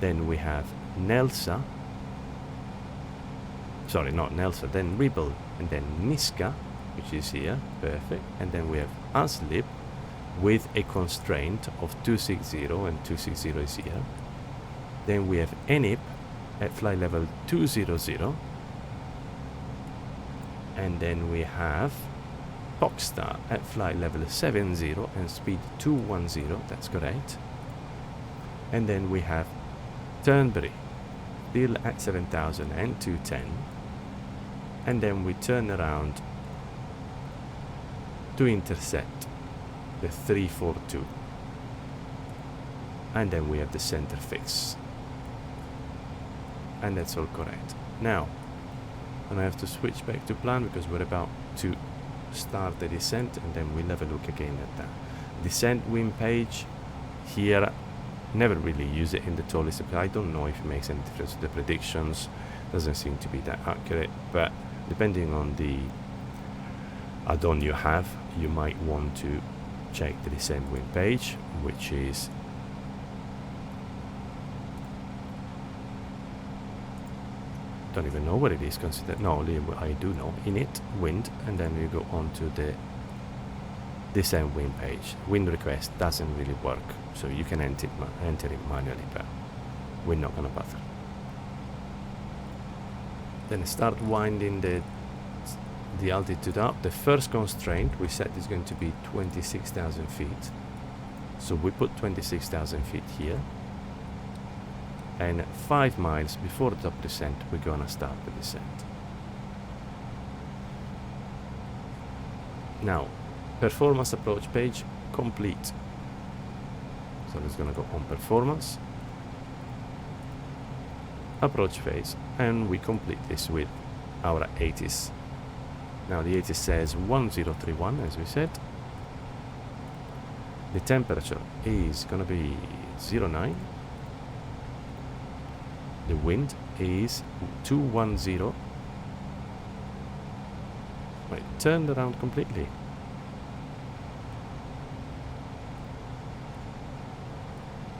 Then we have Nelsa. Sorry, not Nelsa, then Ribble, and then Niska, which is here, perfect. And then we have ASLIP with a constraint of 260, and 260 is here. Then we have ENIP at flight level 200. And then we have Foxstar at flight level 70 and speed 210, that's correct. And then we have Turnberry, still at 7000 and 210. And then we turn around to intercept the 342. And then we have the center fix. And that's all correct. Now, and I have to switch back to plan because we're about to start the descent, and then we'll have a look again at that. Descent wind page here, never really use it in the toll list. I don't know if it makes any difference to the predictions. Doesn't seem to be that accurate, but depending on the add-on you have, you might want to check the descent wind page, which is don't even know what it is considered. No, I do know. Init, wind, and then you go on to the descent wind page. Wind request doesn't really work, so you can enter it manually, but we're not gonna bother. Then start winding the altitude up. The first constraint we set is going to be 26,000 feet. So we put 26,000 feet here. And 5 miles before the top descent, we're gonna start the descent. Now, performance approach page complete. So it's gonna go on performance, approach phase, and we complete this with our 80s. Now the 80s says 1031, as we said. The temperature is gonna be 09. The wind is 210. Wait, turned around completely.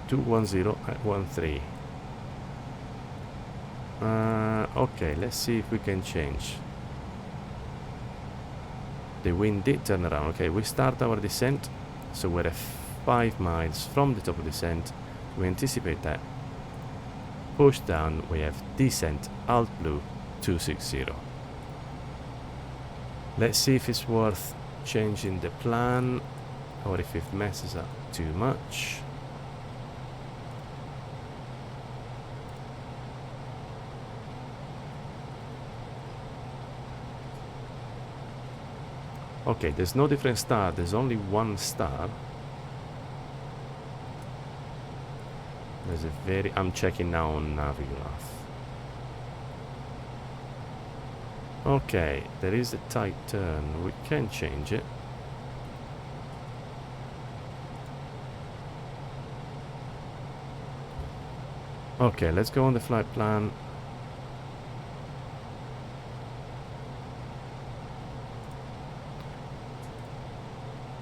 (210) at 13. Okay, let's see if we can change. The wind did turn around. Okay, we start our descent. So we're at 5 miles from the top of descent. We anticipate that. Push down, we have descent, alt blue, 260. Let's see if it's worth changing the plan or if it messes up too much. Okay, there's no different star, there's only one star. There's a very... I'm checking now on Navigraph. Okay, there is a tight turn. We can change it. Okay, let's go on the flight plan.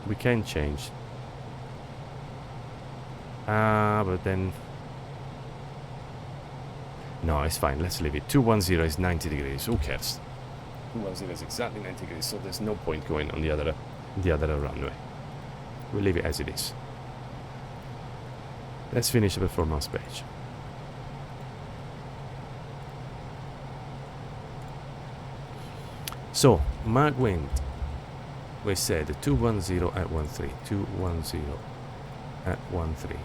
We can change. But then... No, it's fine. Let's leave it. 210 is 90 degrees. Who cares? 210 is exactly 90 degrees, so there's no point going on the other runway. We'll leave it as it is. Let's finish the performance page. So, mag wind. We said 210 at 13. 210 at 13.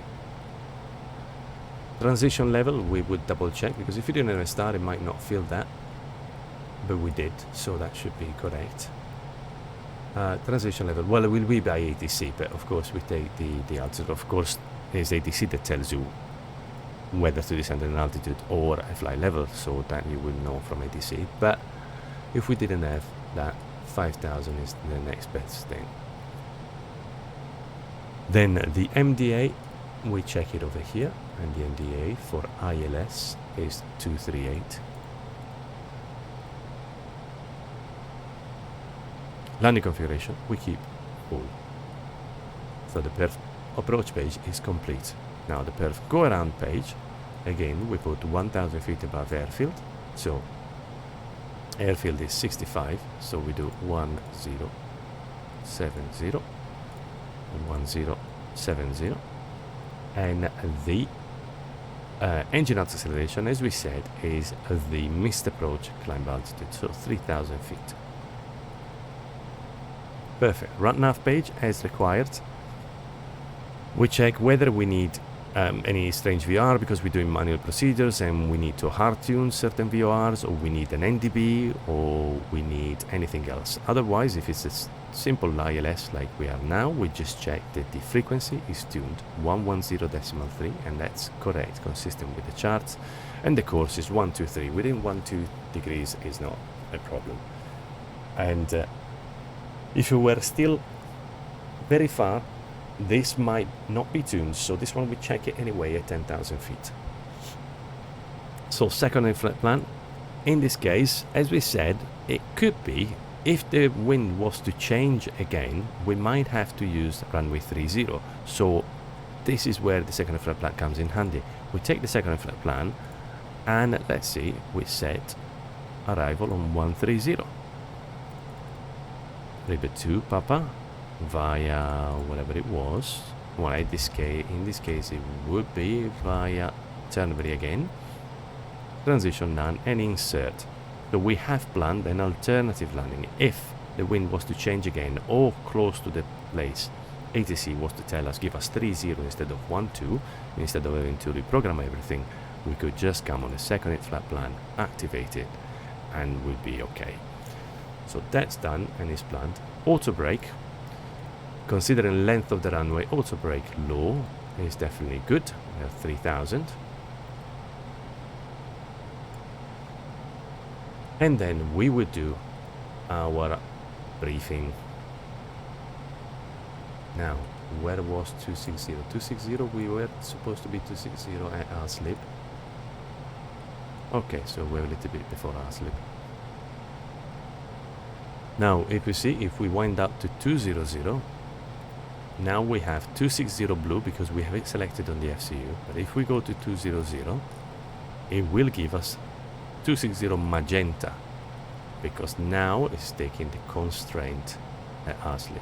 Transition level, we would double check, because if you didn't have a star, it might not feel that. But we did, so that should be correct. Transition level, well, it will be by ATC, but of course we take the altitude. Of course, it's ATC that tells you whether to descend at an altitude or a flight level, so that you will know from ATC. But if we didn't have that 5,000 is the next best thing. Then the MDA, we check it over here, and the MDA for ILS is 238. Landing configuration, we keep full. So the Perf approach page is complete. Now the Perf go around page, again we put 1,000 feet above airfield. So airfield is 65, so we do 1070 and 1070. And the engine acceleration, as we said, is the missed approach climb altitude, so 3,000 feet. Perfect. Run nav page as required. We check whether we need any strange VR because we're doing manual procedures and we need to hard tune certain VORs, or we need an NDB, or we need anything else. Otherwise, if it's a simple ILS like we are now, we just check that the frequency is tuned 110.3, and that's correct, consistent with the charts, and the course is 123. Within 1-2 degrees is not a problem. And if you were still very far, this might not be tuned, so this one we check it anyway at 10,000 feet. So second flight plan, in this case, as we said, it could be, if the wind was to change again, we might have to use runway 30. So this is where the second flight plan comes in handy. We take the second flight plan, and let's see, we set arrival on 130. Ribbit 2 Papa via whatever it was. Well, in this case it would be via Turnberry again. Transition none and insert. So we have planned an alternative landing if the wind was to change again or close to the place. ATC was to tell us, give us 30 instead of 12. Instead of having to reprogram everything, we could just come on the second flight plan, activate it, and we'll be okay. So that's done and is planned. Auto brake, considering length of the runway, auto brake low is definitely good. We have 3,000. And then we would do our briefing. Now, where was 260? 260, we were supposed to be 260 at our slip. Okay, so we're a little bit before our slip. Now, if you see, if we wind up to 200, now we have 260 blue because we have it selected on the FCU. But if we go to 200, it will give us 260 magenta because now it's taking the constraint at our slip.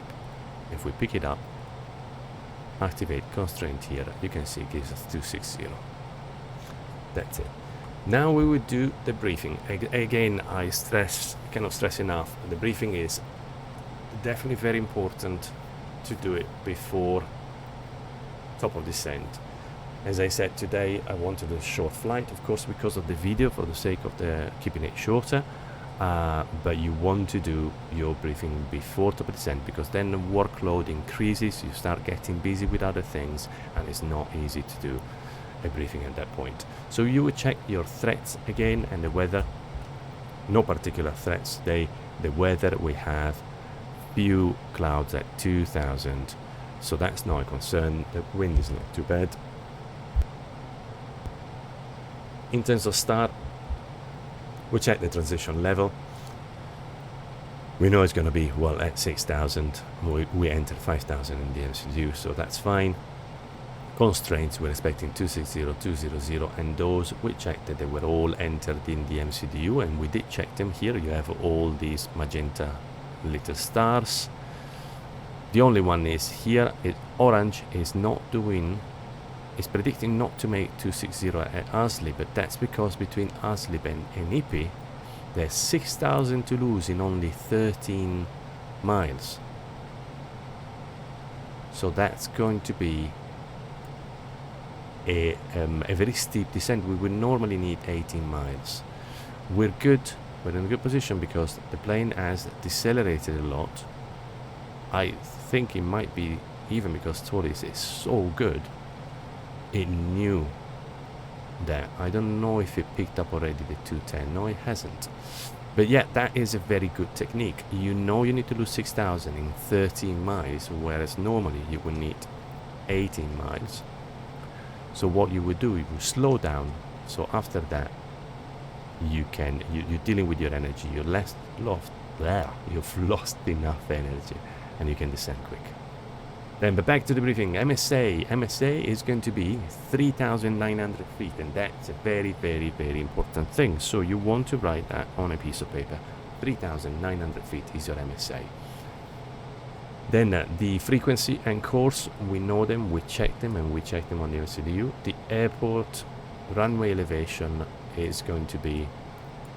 If we pick it up, activate constraint here, you can see it gives us 260. That's it. Now we would do the briefing. Again, I cannot stress enough, the briefing is definitely very important to do it before top of descent. As I said today, I wanted a short flight, of course, because of the video, for the sake of keeping it shorter. But you want to do your briefing before top of descent because then the workload increases, you start getting busy with other things, and it's not easy to do a briefing at that point. So you would check your threats again and the weather. No particular threats today. The weather, we have few clouds at 2,000, so that's not a concern. The wind is not too bad. In terms of start, we check the transition level. We know it's going to be, well, at 6,000. We enter 5,000 in the MCDU, so that's fine. Constraints, we're expecting 260, 200, and those we checked that they were all entered in the MCDU, and we did check them here. You have all these magenta little stars. The only one is here, orange is not doing, is predicting not to make 260 at Aslip, but that's because between Aslip and Ipi, there's 6,000 to lose in only 13 miles. So that's going to be a very steep descent. We would normally need 18 miles. We're good. We're in a good position because the plane has decelerated a lot. I think it might be even because Torres is so good. It knew that. I don't know if it picked up already the 210. No, it hasn't. But yeah, that is a very good technique. You know you need to lose 6,000 in 13 miles, whereas normally you would need 18 miles. So what you would do, you would slow down. So after that, you're dealing with your energy. You've lost enough energy, and you can descend quick. Then, but back to the briefing. MSA is going to be 3,900 feet, and that's a very, very, very important thing. So you want to write that on a piece of paper. 3,900 feet is your MSA. Then the frequency and course, we know them, we check them, and we check them on the MCDU. The airport runway elevation is going to be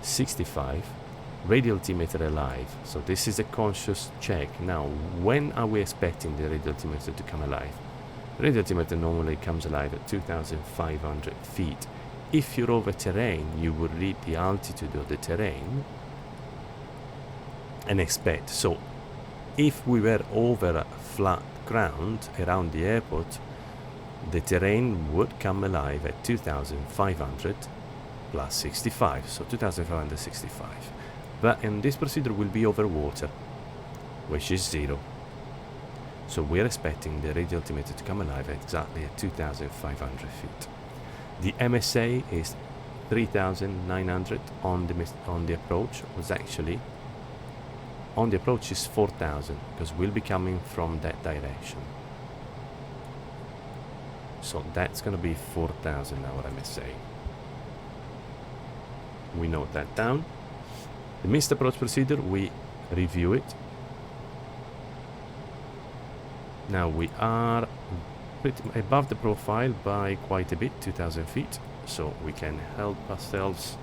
65. Radial altimeter alive. So this is a conscious check. Now, when are we expecting the radial altimeter to come alive? The radial altimeter normally comes alive at 2,500 feet. If you're over terrain, you would read the altitude of the terrain and expect. So if we were over flat ground around the airport, the terrain would come alive at 2,500 plus 65, so 2,565. But in this procedure will be over water, which is 0. So we're expecting the radial altimeter to come alive exactly at 2,500 feet. The MSA is 3,900 on the approach. Was actually on the approach is 4,000 because we'll be coming from that direction. So that's going to be 4,000 our MSA. We note that down. The missed approach procedure, we review it. Now we are pretty above the profile by quite a bit, 2,000 feet. So we can help ourselves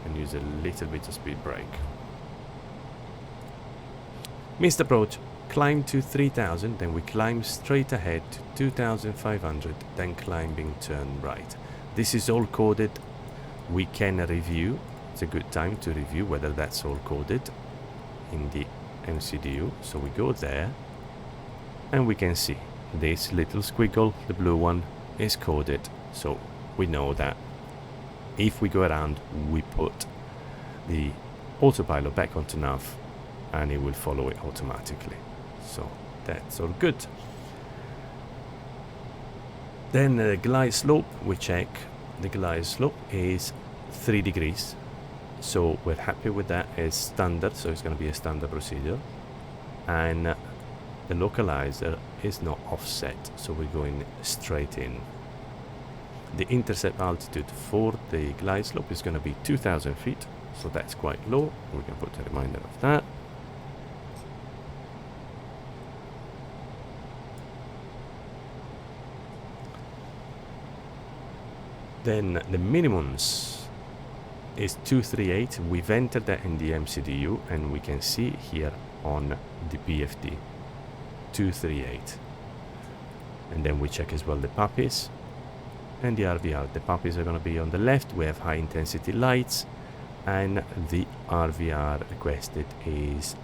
and use a little bit of speed brake. Missed approach, climb to 3,000, then we climb straight ahead to 2,500, then climbing turn right. This is all coded. We can review. It's a good time to review whether that's all coded in the MCDU. So we go there and we can see this little squiggle, the blue one, is coded. So we know that if we go around, we put the autopilot back onto nav and it will follow it automatically. So that's all good. Then the glide slope, we check. The glide slope is 3 degrees. So we're happy with that as standard. So it's going to be a standard procedure. And the localizer is not offset. So we're going straight in. The intercept altitude for the glide slope is going to be 2,000 feet. So that's quite low. We can put a reminder of that. Then the minimums is 238. We've entered that in the MCDU and we can see here on the BFD 238. And then we check as well the puppies and the RVR. The puppies are going to be on the left. We have high intensity lights and the RVR requested is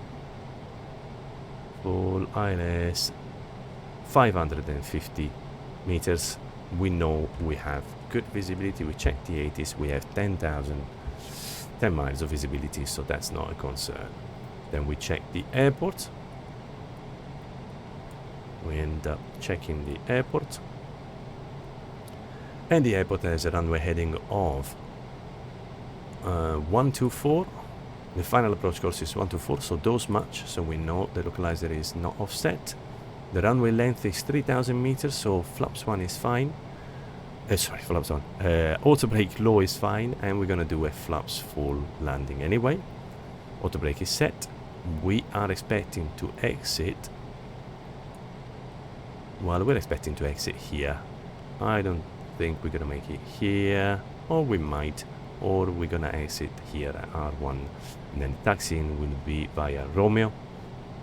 full ILS 550 meters. We know we have good visibility. We check the 80s. We have 10 miles of visibility, so that's not a concern. Then we check the airport. We end up checking the airport. And the airport has a runway heading of 124. The final approach course is 124, so those match. So we know the localizer is not offset. The runway length is 3,000 meters, so flaps 1 is fine. Flaps 1. Auto brake low is fine, and we're going to do a flaps full landing anyway. Auto brake is set. We are expecting to exit. Well, we're expecting to exit here. I don't think we're going to make it here, or we might, or we're going to exit here at R1. And then taxiing will be via Romeo.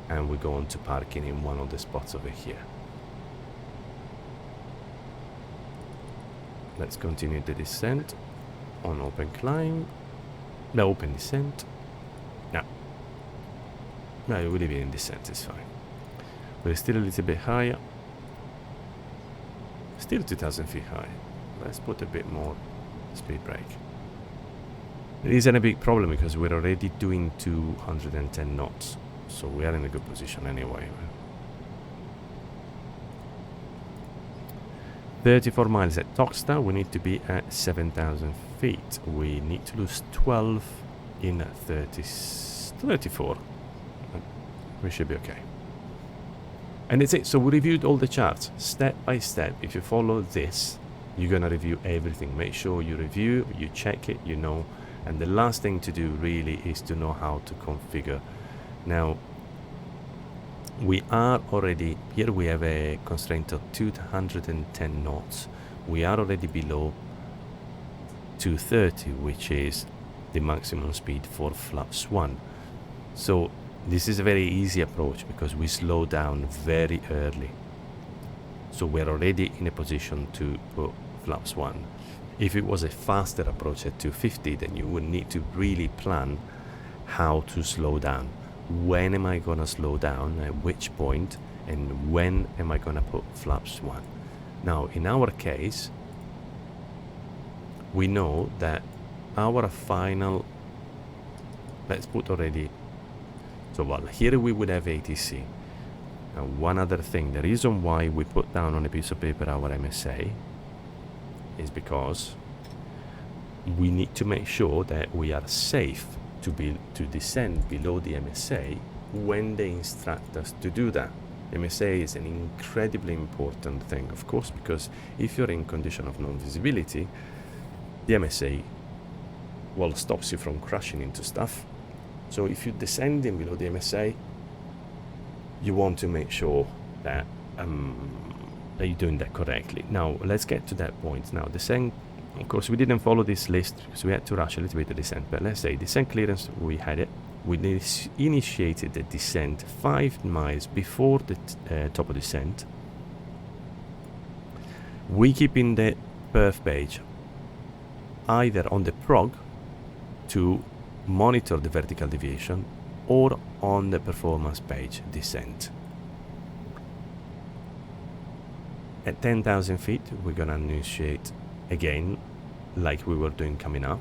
And we're going to parking in one of the spots over here. Let's continue the descent on open climb. No, open descent. No, we'll leave it in descent, it's fine. We're still a little bit higher. Still 2,000 feet high. Let's put a bit more speed brake. It isn't a big problem because we're already doing 210 knots. So we are in a good position anyway. 34 miles at Toxta, we need to be at 7,000 feet. We need to lose 12 in 34. We should be okay. And that's it. So we reviewed all the charts step by step. If you follow this, you're going to review everything. Make sure you review, you check it, you know. And the last thing to do really is to know how to configure. Now, we are already, here we have a constraint of 210 knots. We are already below 230, which is the maximum speed for flaps 1. So this is a very easy approach because we slow down very early. So we're already in a position to put flaps 1. If it was a faster approach at 250, then you would need to really plan how to slow down. When am I gonna slow down, at which point, and when am I gonna put flaps 1? Now, in our case, we know that our final, let's put already, so well, here we would have ATC. Now, one other thing, the reason why we put down on a piece of paper our MSA is because we need to make sure that we are safe to descend below the MSA when they instruct us to do that. MSA is an incredibly important thing, of course, because if you're in condition of non-visibility, the MSA, well, stops you from crashing into stuff. So if you're descending below the MSA, you want to make sure that that you're doing that correctly. Now, let's get to that point. Now, descent, of course, we didn't follow this list because we had to rush a little bit the descent, but let's say descent clearance, we had it. We initiated the descent 5 miles before the top of descent. We keep in the perf page either on the prog to monitor the vertical deviation or on the performance page descent. At 10,000 feet, we're gonna initiate again like we were doing coming up.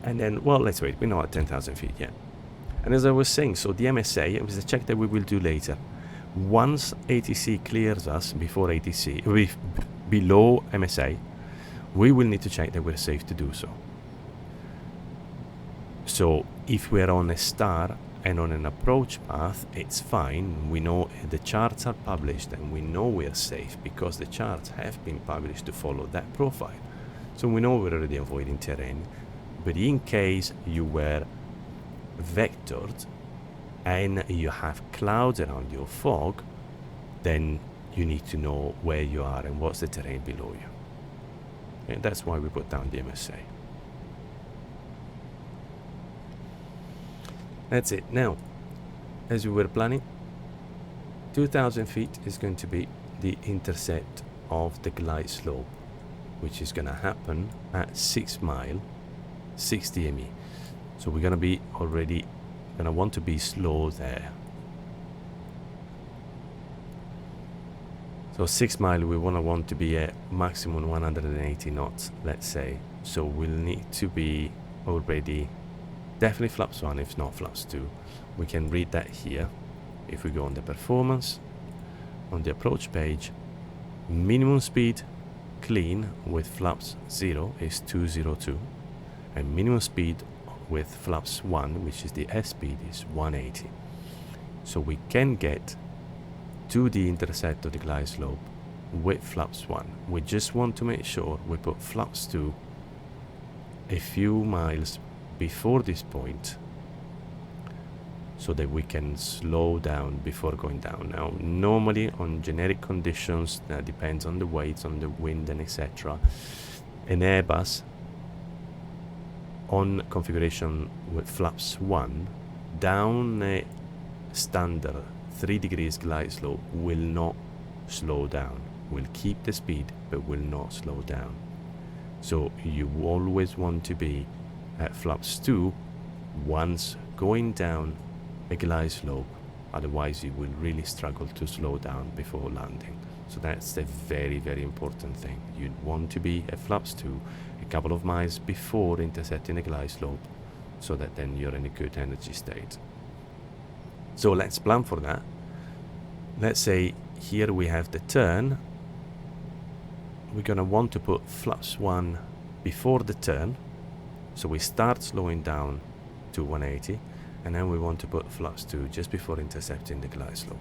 And then, well, let's wait, we're not at 10,000 feet yet. And as I was saying, so the MSA, it was a check that we will do later. Once ATC clears us before ATC, below MSA, we will need to check that we're safe to do so. So if we're on a star and on an approach path, it's fine. We know the charts are published and we know we're safe because the charts have been published to follow that profile. So we know we're already avoiding terrain. But in case you were vectored and you have clouds around your fog, then you need to know where you are and what's the terrain below you. And that's why we put down the MSA. That's it. Now, as we were planning, 2,000 feet is going to be the intercept of the glide slope, which is going to happen at 6 mile, 60 ME. So we're going to be already going to want to be slow there. So 6 mile, we want to be at maximum 180 knots, let's say. So we'll need to be already definitely flaps 1, if not flaps 2. We can read that here. If we go on the performance, on the approach page, minimum speed clean with flaps 0 is 202, and minimum speed with flaps 1, which is the S speed, is 180. So we can get to the intercept of the glide slope with flaps 1. We just want to make sure we put flaps 2 a few miles before this point so that we can slow down before going down. Now, normally on generic conditions, that depends on the weights, on the wind and etc. An Airbus on configuration with flaps 1 down a standard 3 degrees glide slope will not slow down, will keep the speed but will not slow down. So you always want to be at flaps 2 once going down a glide slope, otherwise you will really struggle to slow down before landing. So that's the very, very important thing. You want to be at flaps 2 a couple of miles before intercepting the glide slope, so that then you're in a good energy state. So let's plan for that. Let's say here we have the turn. We're going to want to put flaps 1 before the turn. So we start slowing down to 180, and then we want to put flaps 2 just before intercepting the glide slope.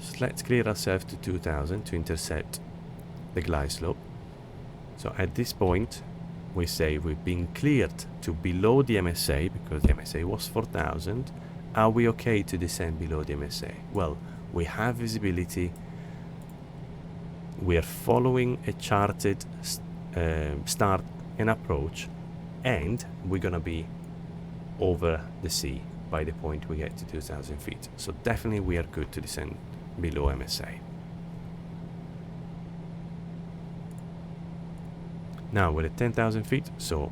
So let's clear ourselves to 2000 to intercept the glide slope. So at this point, we say we've been cleared to below the MSA, because the MSA was 4000. Are we okay to descend below the MSA? Well, we have visibility. We are following a charted start and approach, and we're gonna be over the sea by the point we get to 2000 feet. So definitely we are good to descend below MSA. Now we're at 10,000 feet, so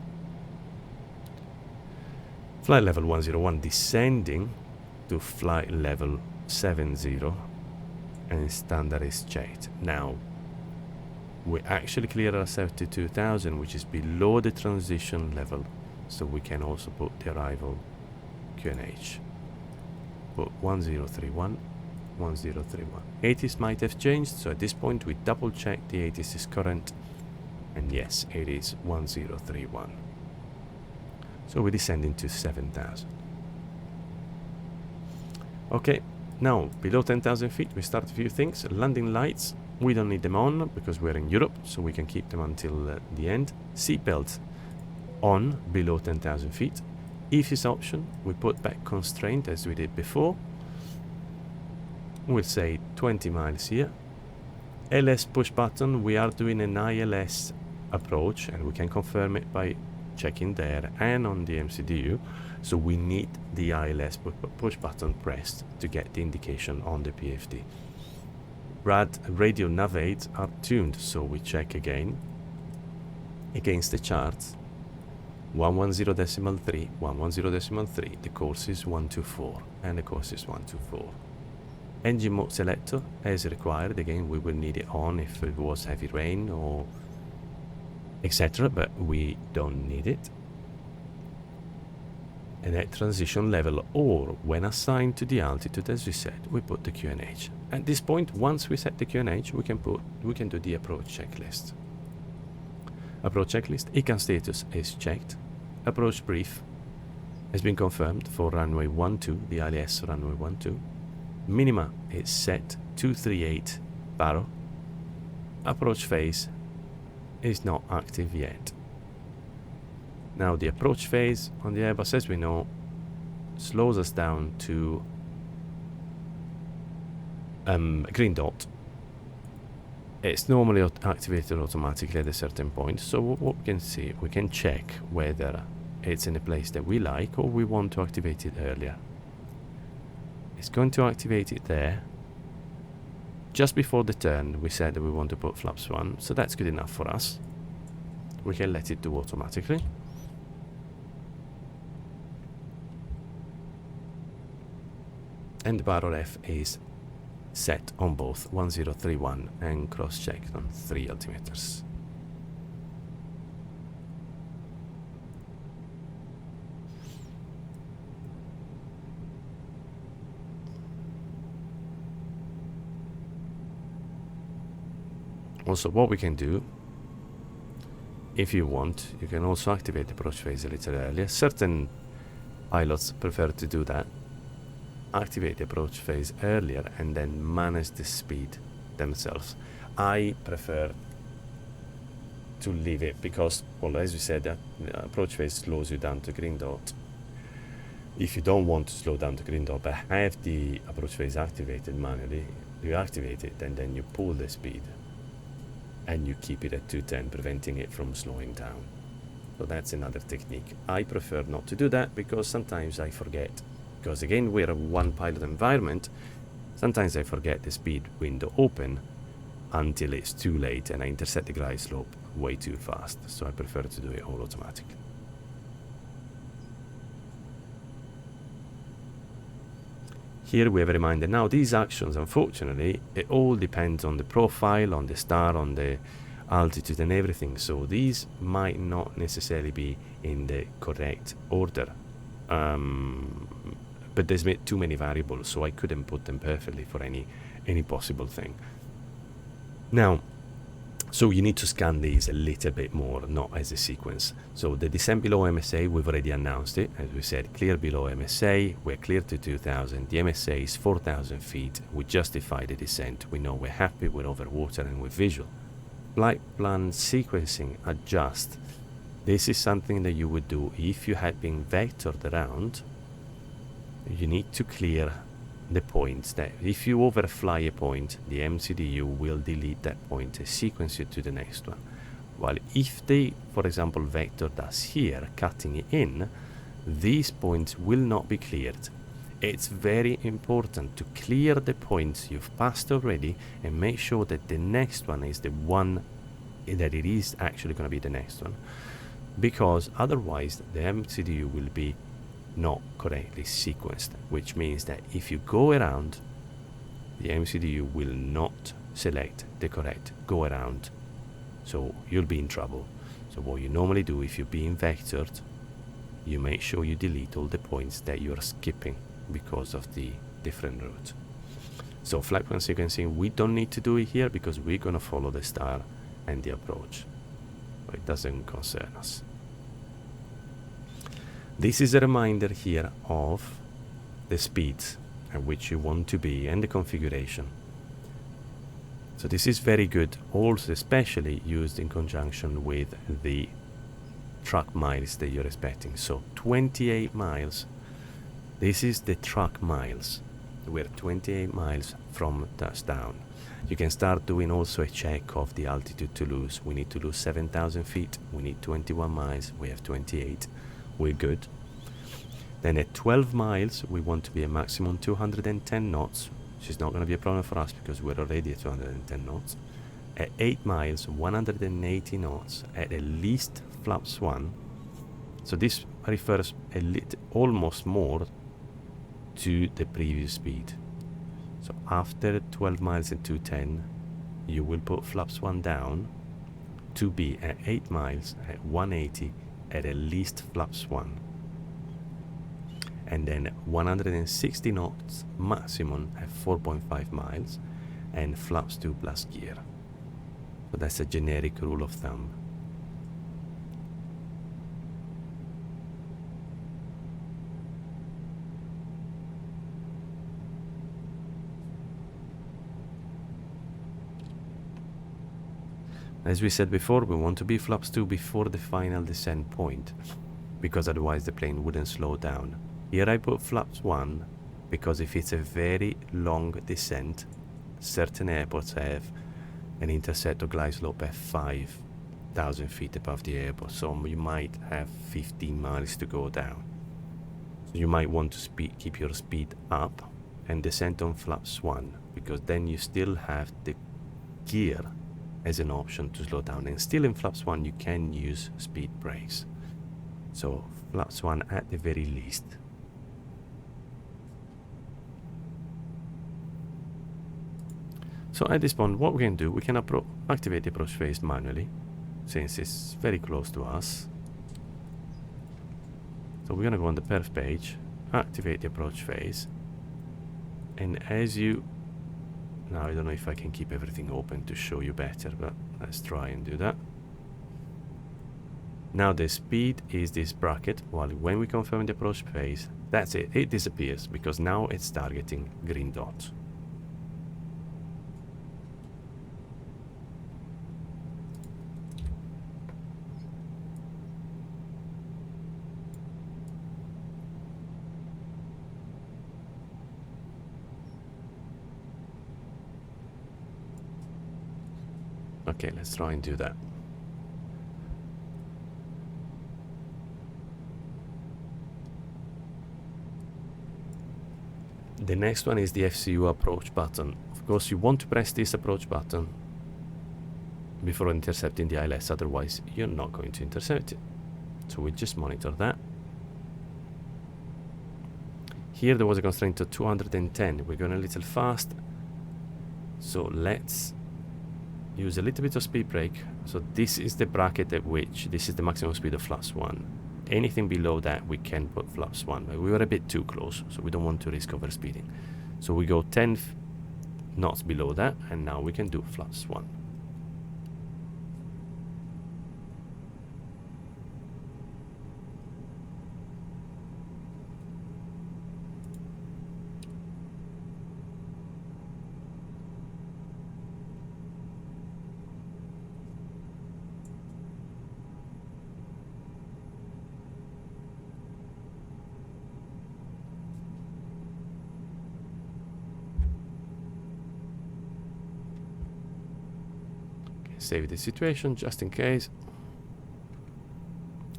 flight level 101 descending to flight level 70, and standard is checked. Now we actually clear ourselves to 2000, which is below the transition level, so we can also put the arrival QNH. Put 1031, 1031. ATIS might have changed, so at this point we double check the ATIS is current, and yes, it is 1031. So we're descending to 7000. Okay, now below 10,000 feet we start a few things. Landing lights, we don't need them on because we're in Europe, so we can keep them until the end. Seatbelt on below 10,000 feet. EFIS option, we put back constraint as we did before. We'll say 20 miles here. LS push button, we are doing an ILS approach, and we can confirm it by checking there and on the MCDU. So we need the ILS push button pressed to get the indication on the PFD. Radio nav aids are tuned, so we check again against the charts. 110.3, 110.3, the course is 124, and the course is 124. Engine mode selector as required. Again, we will need it on if it was heavy rain or etc., but we don't need it. And at transition level, or when assigned to the altitude, as we said, we put the QNH. At this point, once we set the QNH, we can do the approach checklist. Approach checklist, ECAN status is checked. Approach brief has been confirmed for runway 12, the ILS runway 12. Minima is set 238 baro. Approach phase is not active yet. Now the approach phase on the Airbus, as we know, slows us down to green dot. It's normally activated automatically at a certain point, so what we can see, we can check whether it's in a place that we like or we want to activate it earlier. It's going to activate it there. Just before the turn, we said that we want to put flaps 1, so that's good enough for us. We can let it do automatically. And the baro ref is set on both 1031 and cross-checked on 3 altimeters. Also, what we can do, if you want, you can also activate the approach phase a little earlier. Certain pilots prefer to do that. Activate the approach phase earlier and then manage the speed themselves. I prefer to leave it because, well, as we said, that the approach phase slows you down to green dot. If you don't want to slow down to green dot but have the approach phase activated manually, you activate it and then you pull the speed and you keep it at 210, preventing it from slowing down. So that's another technique. I prefer not to do that because sometimes I forget. Because again, we're a one pilot environment. Sometimes I forget the speed window open until it's too late and I intercept the glide slope way too fast. So I prefer to do it all automatically. Here we have a reminder. Now these actions, unfortunately, it all depends on the profile, on the star, on the altitude and everything. So these might not necessarily be in the correct order. But there's too many variables, so I couldn't put them perfectly for any possible thing. Now, so you need to scan these a little bit more, not as a sequence. So the descent below MSA, we've already announced it. As we said, clear below MSA, we're clear to 2,000. The MSA is 4,000 feet. We justify the descent. We know we're happy, we're over water, and we're visual. Flight plan sequencing adjust. This is something that you would do if you had been vectored around. You need to clear the points that if you overfly a point, the MCDU will delete that point and sequence you to the next one. While if they, for example, vectored us here, cutting it in, these points will not be cleared. It's very important to clear the points you've passed already and make sure that the next one is the one that it is actually going to be the next one, because otherwise the MCDU will be not correctly sequenced, which means that if you go around, the MCDU will not select the correct go around, so you'll be in trouble. So what you normally do, if you're being vectored, you make sure you delete all the points that you're skipping because of the different route. So flight plan sequencing, we don't need to do it here because we're going to follow the star and the approach, so it doesn't concern us. This is a reminder here of the speeds at which you want to be and the configuration. So this is very good, also especially used in conjunction with the truck miles that you're expecting. So 28 miles, this is the truck miles. We're 28 miles from touchdown. You can start doing also a check of the altitude to lose. We need to lose 7,000 feet. We need 21 miles. We have 28. We're good. Then at 12 miles, we want to be a maximum 210 knots, which is not going to be a problem for us because we're already at 210 knots. At 8 miles, 180 knots at least flaps 1. So this refers a little, almost more to the previous speed. So after 12 miles and 210, you will put flaps 1 down to be at 8 miles at 180 at least flaps 1. And then 160 knots maximum at 4.5 miles and flaps 2 plus gear. So that's a generic rule of thumb. As we said before, we want to be flaps 2 before the final descent point, because otherwise the plane wouldn't slow down. Here I put flaps 1 because if it's a very long descent, certain airports have an intercept or glide slope at 5,000 feet above the airport, so you might have 15 miles to go down. So you might want to keep your speed up and descend on flaps 1, because then you still have the gear as an option to slow down, and still in flaps 1 you can use speed brakes. So flaps 1 at the very least. So at this point, what we can do, we can activate the approach phase manually, since it's very close to us. So we're going to go on the Perf page, activate the approach phase, and as you... Now I don't know if I can keep everything open to show you better, but let's try and do that. Now the speed is this bracket, while when we confirm the approach phase, that's it, it disappears, because now it's targeting green dots. Okay, let's try and do that. The next one is the FCU approach button. Of course, you want to press this approach button before intercepting the ILS, otherwise you're not going to intercept it. So we just monitor that. Here there was a constraint of 210. We're going a little fast. So let's use a little bit of speed brake. So this is the bracket at which this is the maximum speed of flaps 1. Anything below that we can put flaps 1. But we were a bit too close, so we don't want to risk overspeeding. So we go 10 knots below that, and now we can do flaps 1. Save the situation just in case.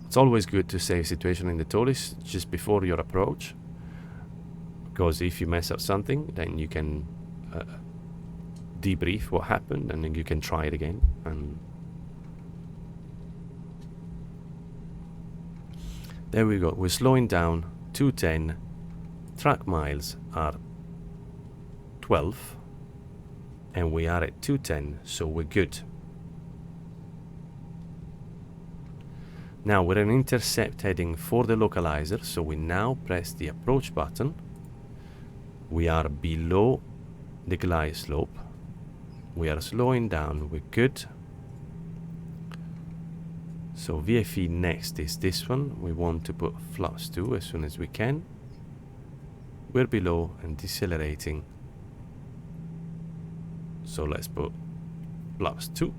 It's always good to save situation in the TOLIS just before your approach, because if you mess up something, then you can debrief what happened, and then you can try it again. And there we go. We're slowing down 210. Track miles are 12, and we are at 210, so we're good. Now we're in intercept heading for the localizer, so we now press the approach button. We are below the glide slope. We are slowing down, we're good. So VFE next is this one. We want to put flaps 2 as soon as we can. We're below and decelerating. So let's put flaps 2.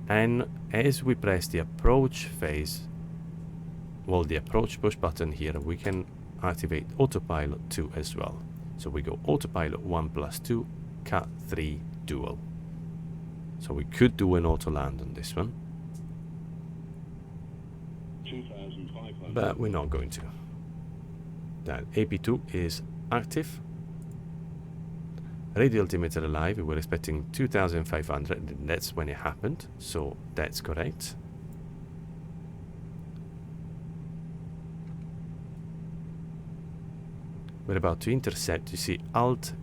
And as we press the approach phase, well, the approach push button here, we can activate autopilot 2 as well. So we go autopilot 1 plus 2, cat 3 dual. So we could do an auto land on this one, but we're not going to. That AP2 is active. Radio altimeter alive, we were expecting 2500, and that's when it happened, so that's correct. We're about to intercept. You see alt,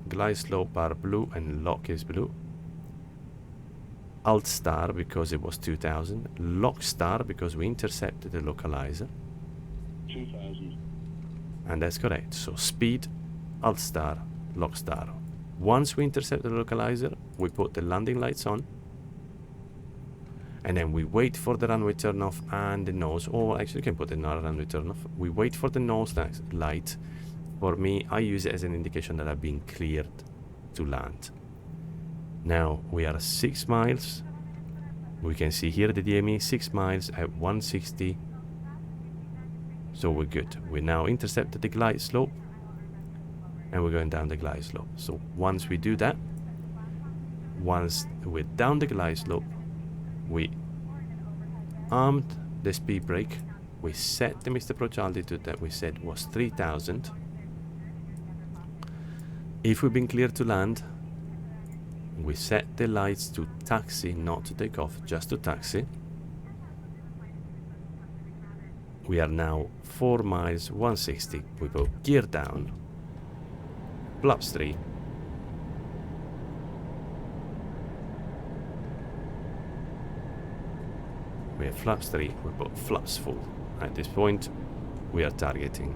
glide slope are blue, and lock is blue. Alt star because it was 2000, lock star because we intercepted the localizer. 2000. And that's correct, so speed, alt star, lock star. Once we intercept the localizer, we put the landing lights on, and then we wait for the runway turnoff and the nose, or actually you can put the runway turnoff. We wait for the nose light. For me, I use it as an indication that I've been cleared to land. Now we are 6 miles. We can see here the DME 6 miles at 160. So we're good. We now intercepted the glide slope, and we're going down the glide slope. So once we do that, once we're down the glide slope, we armed the speed brake. We set the missed approach altitude that we said was 3000. If we've been cleared to land, we set the lights to taxi, not to take off, just to taxi. We are now 4 miles, 160. We go gear down, flaps 3. We have flaps 3, we put flaps full. At this point, we are targeting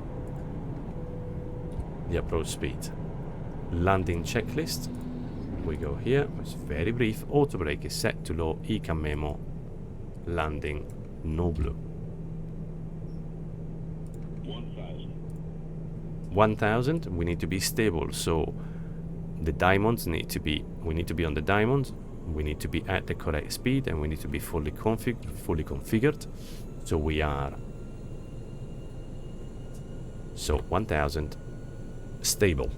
the approach speed. Landing checklist. We go here, it's very brief. Auto brake is set to low, ECAM memo. Landing, no blue. 1000, we need to be stable, so the diamonds need to be, we need to be on the diamonds, we need to be at the correct speed, and we need to be fully configured. So we are, so 1000, stable.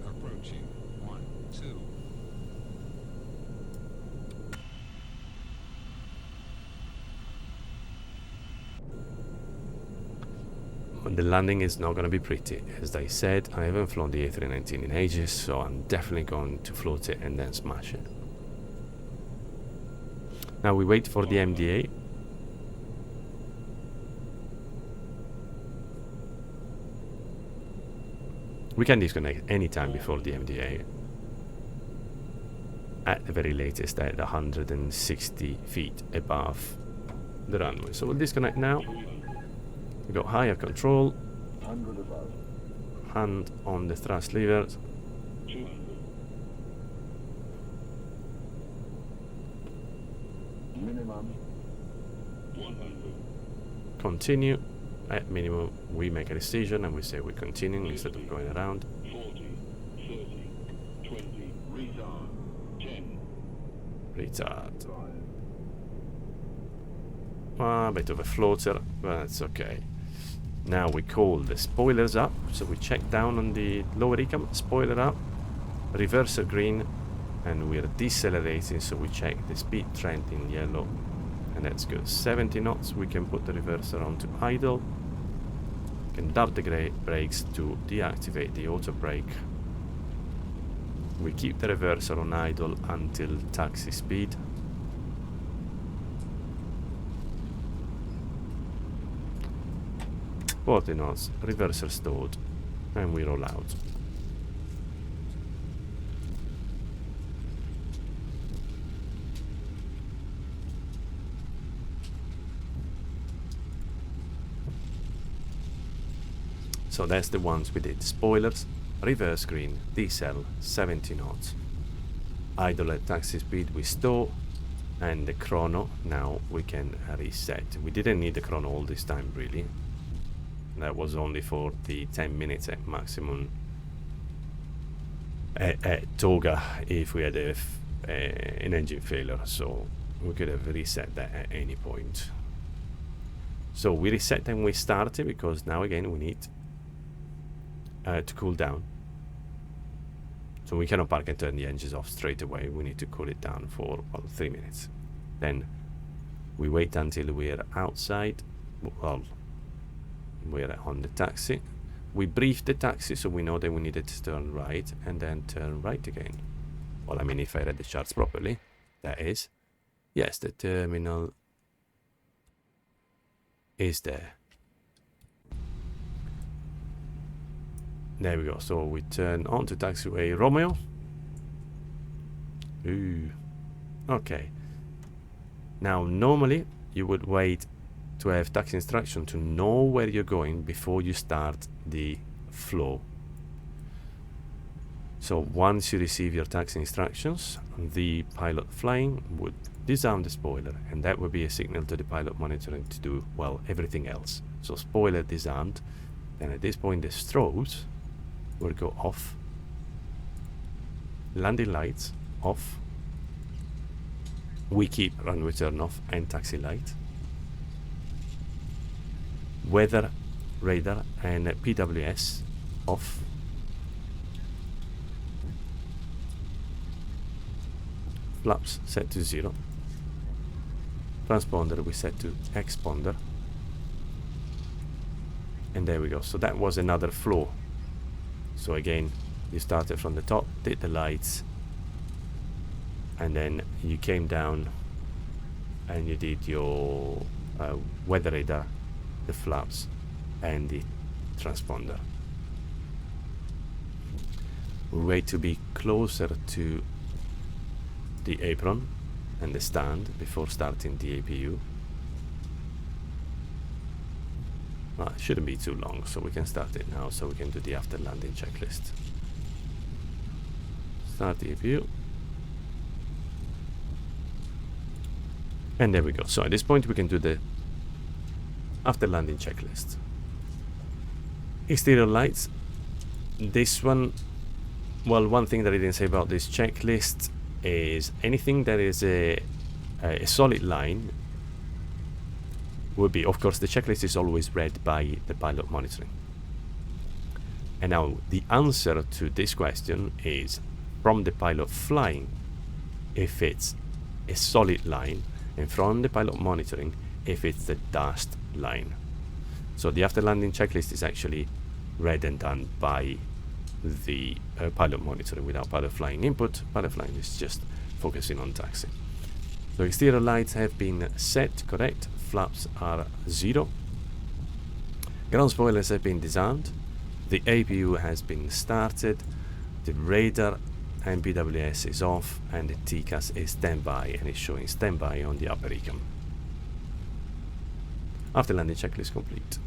Approaching 1, 2. The landing is not going to be pretty. As I said, I haven't flown the A319 in ages, so I'm definitely going to float it and then smash it. Now we wait for the MDA. We can disconnect any time before the MDA. At the very latest at 160 feet above the runway. So we'll disconnect now. We got higher control. Hand on the thrust levers. Minimum 100. Continue. At minimum, we make a decision and we say we're continuing instead of going around. 40, 30, 20, retard, 10. Retard. A bit of a floater, but that's okay. Now we call the spoilers up, so we check down on the lower recam, spoiler up, reverser green, and we're decelerating, so we check the speed trend in yellow, and that's good. 70 knots, we can put the reverser onto idle, can dab the brakes to deactivate the auto brake. We keep the reverser on idle until taxi speed. Knots, reverser stored, and we roll out. So that's the ones we did. Spoilers, reverse green, decel, 70 knots. Idle at taxi speed, we stow, and the chrono, now we can reset. We didn't need the chrono all this time, really. That was only for the 10 minutes at maximum at Toga if we had an engine failure, so we could have reset that at any point. So we reset and we started because now again we need to cool down. So we cannot park and turn the engines off straight away. We need to cool it down for, well, 3 minutes. Then we wait until we're outside. Well, we're on the taxi. We brief the taxi so we know that we needed to turn right and then turn right again. Well, I mean, if I read the charts properly, that is. Yes, the terminal is there. There we go. So we turn onto taxiway Romeo. Ooh. Okay. Now, normally you would wait to have taxi instruction to know where you're going before you start the flow. So once you receive your taxi instructions, the pilot flying would disarm the spoiler, and that would be a signal to the pilot monitoring to do, well, everything else. So spoiler disarmed, then at this point the strobes will go off, landing lights off, we keep runway turn off and taxi light, weather radar and PWS off, flaps set to 0, transponder we set to exponder, and there we go. So that was another flow. So again, you started from the top, did the lights, and then you came down and you did your weather radar, the flaps and the transponder. We wait to be closer to the apron and the stand before starting the APU. Well, it shouldn't be too long, so we can start it now, so we can do the after landing checklist. Start the APU. And there we go. So at this point we can do the after landing checklist. Exterior lights. This one, well, one thing that I didn't say about this checklist is anything that is a solid line would be, of course, the checklist is always read by the pilot monitoring. And now the answer to this question is from the pilot flying if it's a solid line, and from the pilot monitoring if it's the dashed line. So the after landing checklist is actually read and done by the pilot monitoring without pilot flying input. Pilot flying is just focusing on taxi. So exterior lights have been set, correct. Flaps are 0. Ground spoilers have been disarmed. The APU has been started, the radar and BWS is off, and the TCAS is standby and is showing standby on the upper econ. After landing checklist complete.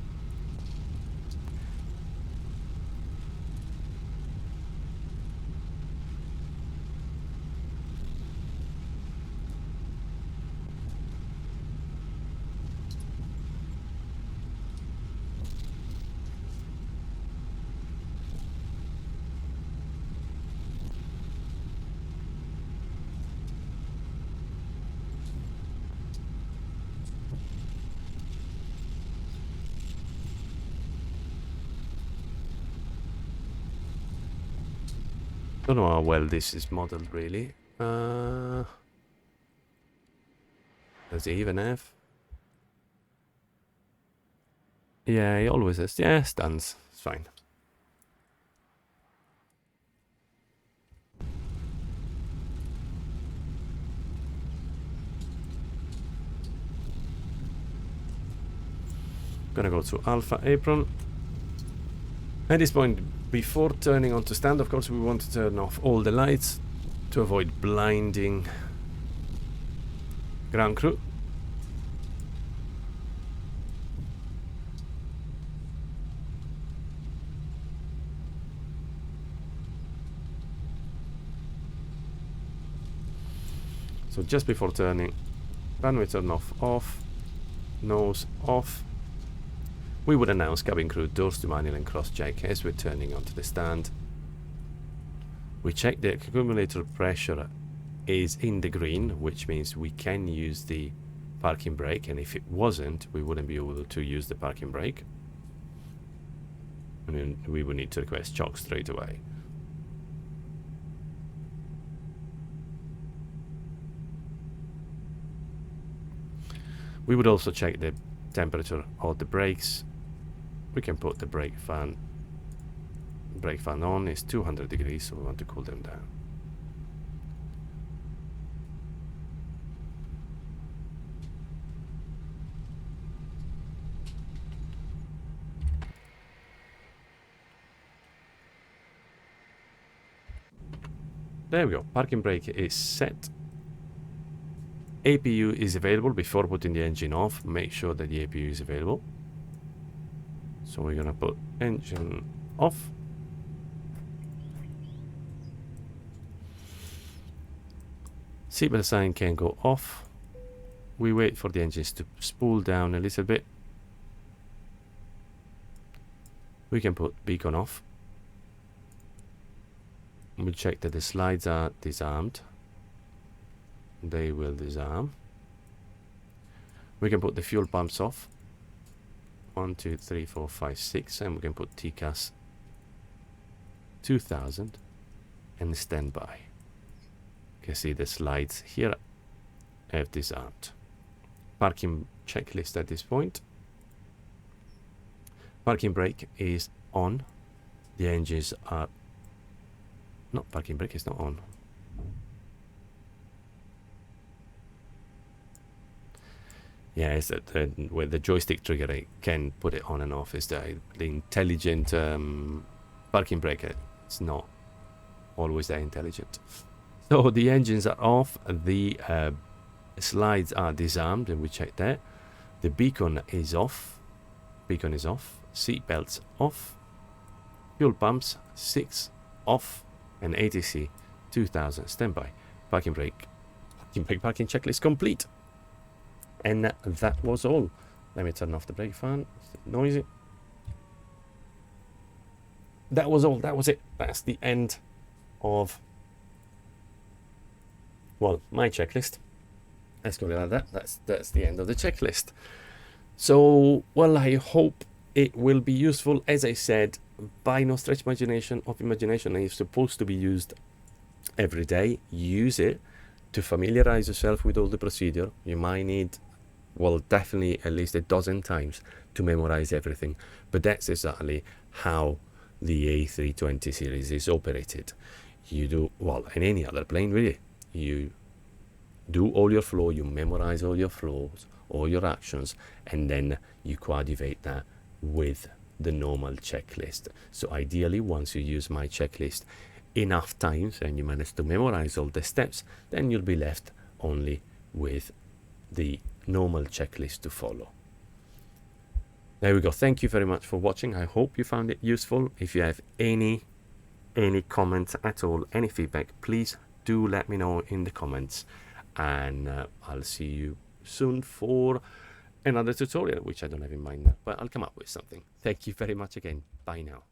Don't know how well this is modeled really. Does it even have? Yeah, he always has. Yeah, stands. It's fine. Gonna go to Alpha Apron. At this point, before turning on to stand, of course, we want to turn off all the lights to avoid blinding ground crew. So just before turning, runway turn off, nose off. We would announce cabin crew doors to manual and cross check as we're turning onto the stand. We check the accumulator pressure is in the green, which means we can use the parking brake, and if it wasn't, we wouldn't be able to use the parking brake. And then we would need to request chock straight away. We would also check the temperature of the brakes. We can put the brake fan on. It's 200 degrees, so we want to cool them down. There we go. Parking brake is set. APU is available. Before putting the engine off, make sure that the APU is available. So we're gonna put engine off. Seatbelt sign can go off. We wait for the engines to spool down a little bit. We can put beacon off. We'll check that the slides are disarmed. They will disarm. We can put the fuel pumps off. 1, 2, 3, 4, 5, 6, and we can put TCAS 2000 and standby. You can see the slides here have disarmed. Parking checklist at this point. Parking brake is on. The engines are not. Parking brake is not on. Yeah, it's that where the joystick trigger, I can put it on and off. Is the intelligent parking brake? It's not always that intelligent. So the engines are off. The slides are disarmed, and we check that. The beacon is off. Beacon is off. Seat belts off. Fuel pumps 6 off, and ATC 2000 standby. Parking brake. Parking checklist complete. And that was all. Let me turn off the brake fan. It's noisy. That was all. That was it. That's the end of, well, my checklist. Let's go like that. That's the end of the checklist. So, well, I hope it will be useful. As I said, by no stretch of imagination, it's supposed to be used every day. Use it to familiarize yourself with all the procedure. You might need, well, definitely at least a dozen times to memorize everything. But that's exactly how the A320 series is operated. You do, well, in any other plane really, you do all your flow, you memorize all your flows, all your actions, and then you coadjuvate that with the normal checklist. So ideally, once you use my checklist enough times and you manage to memorize all the steps, then you'll be left only with the normal checklist to follow. There we go. Thank you very much for watching. I hope you found it useful. If you have any comments at all, any feedback, please do let me know in the comments, and I'll see you soon for another tutorial, which I don't have in mind now, but I'll come up with something. Thank you very much again. Bye now.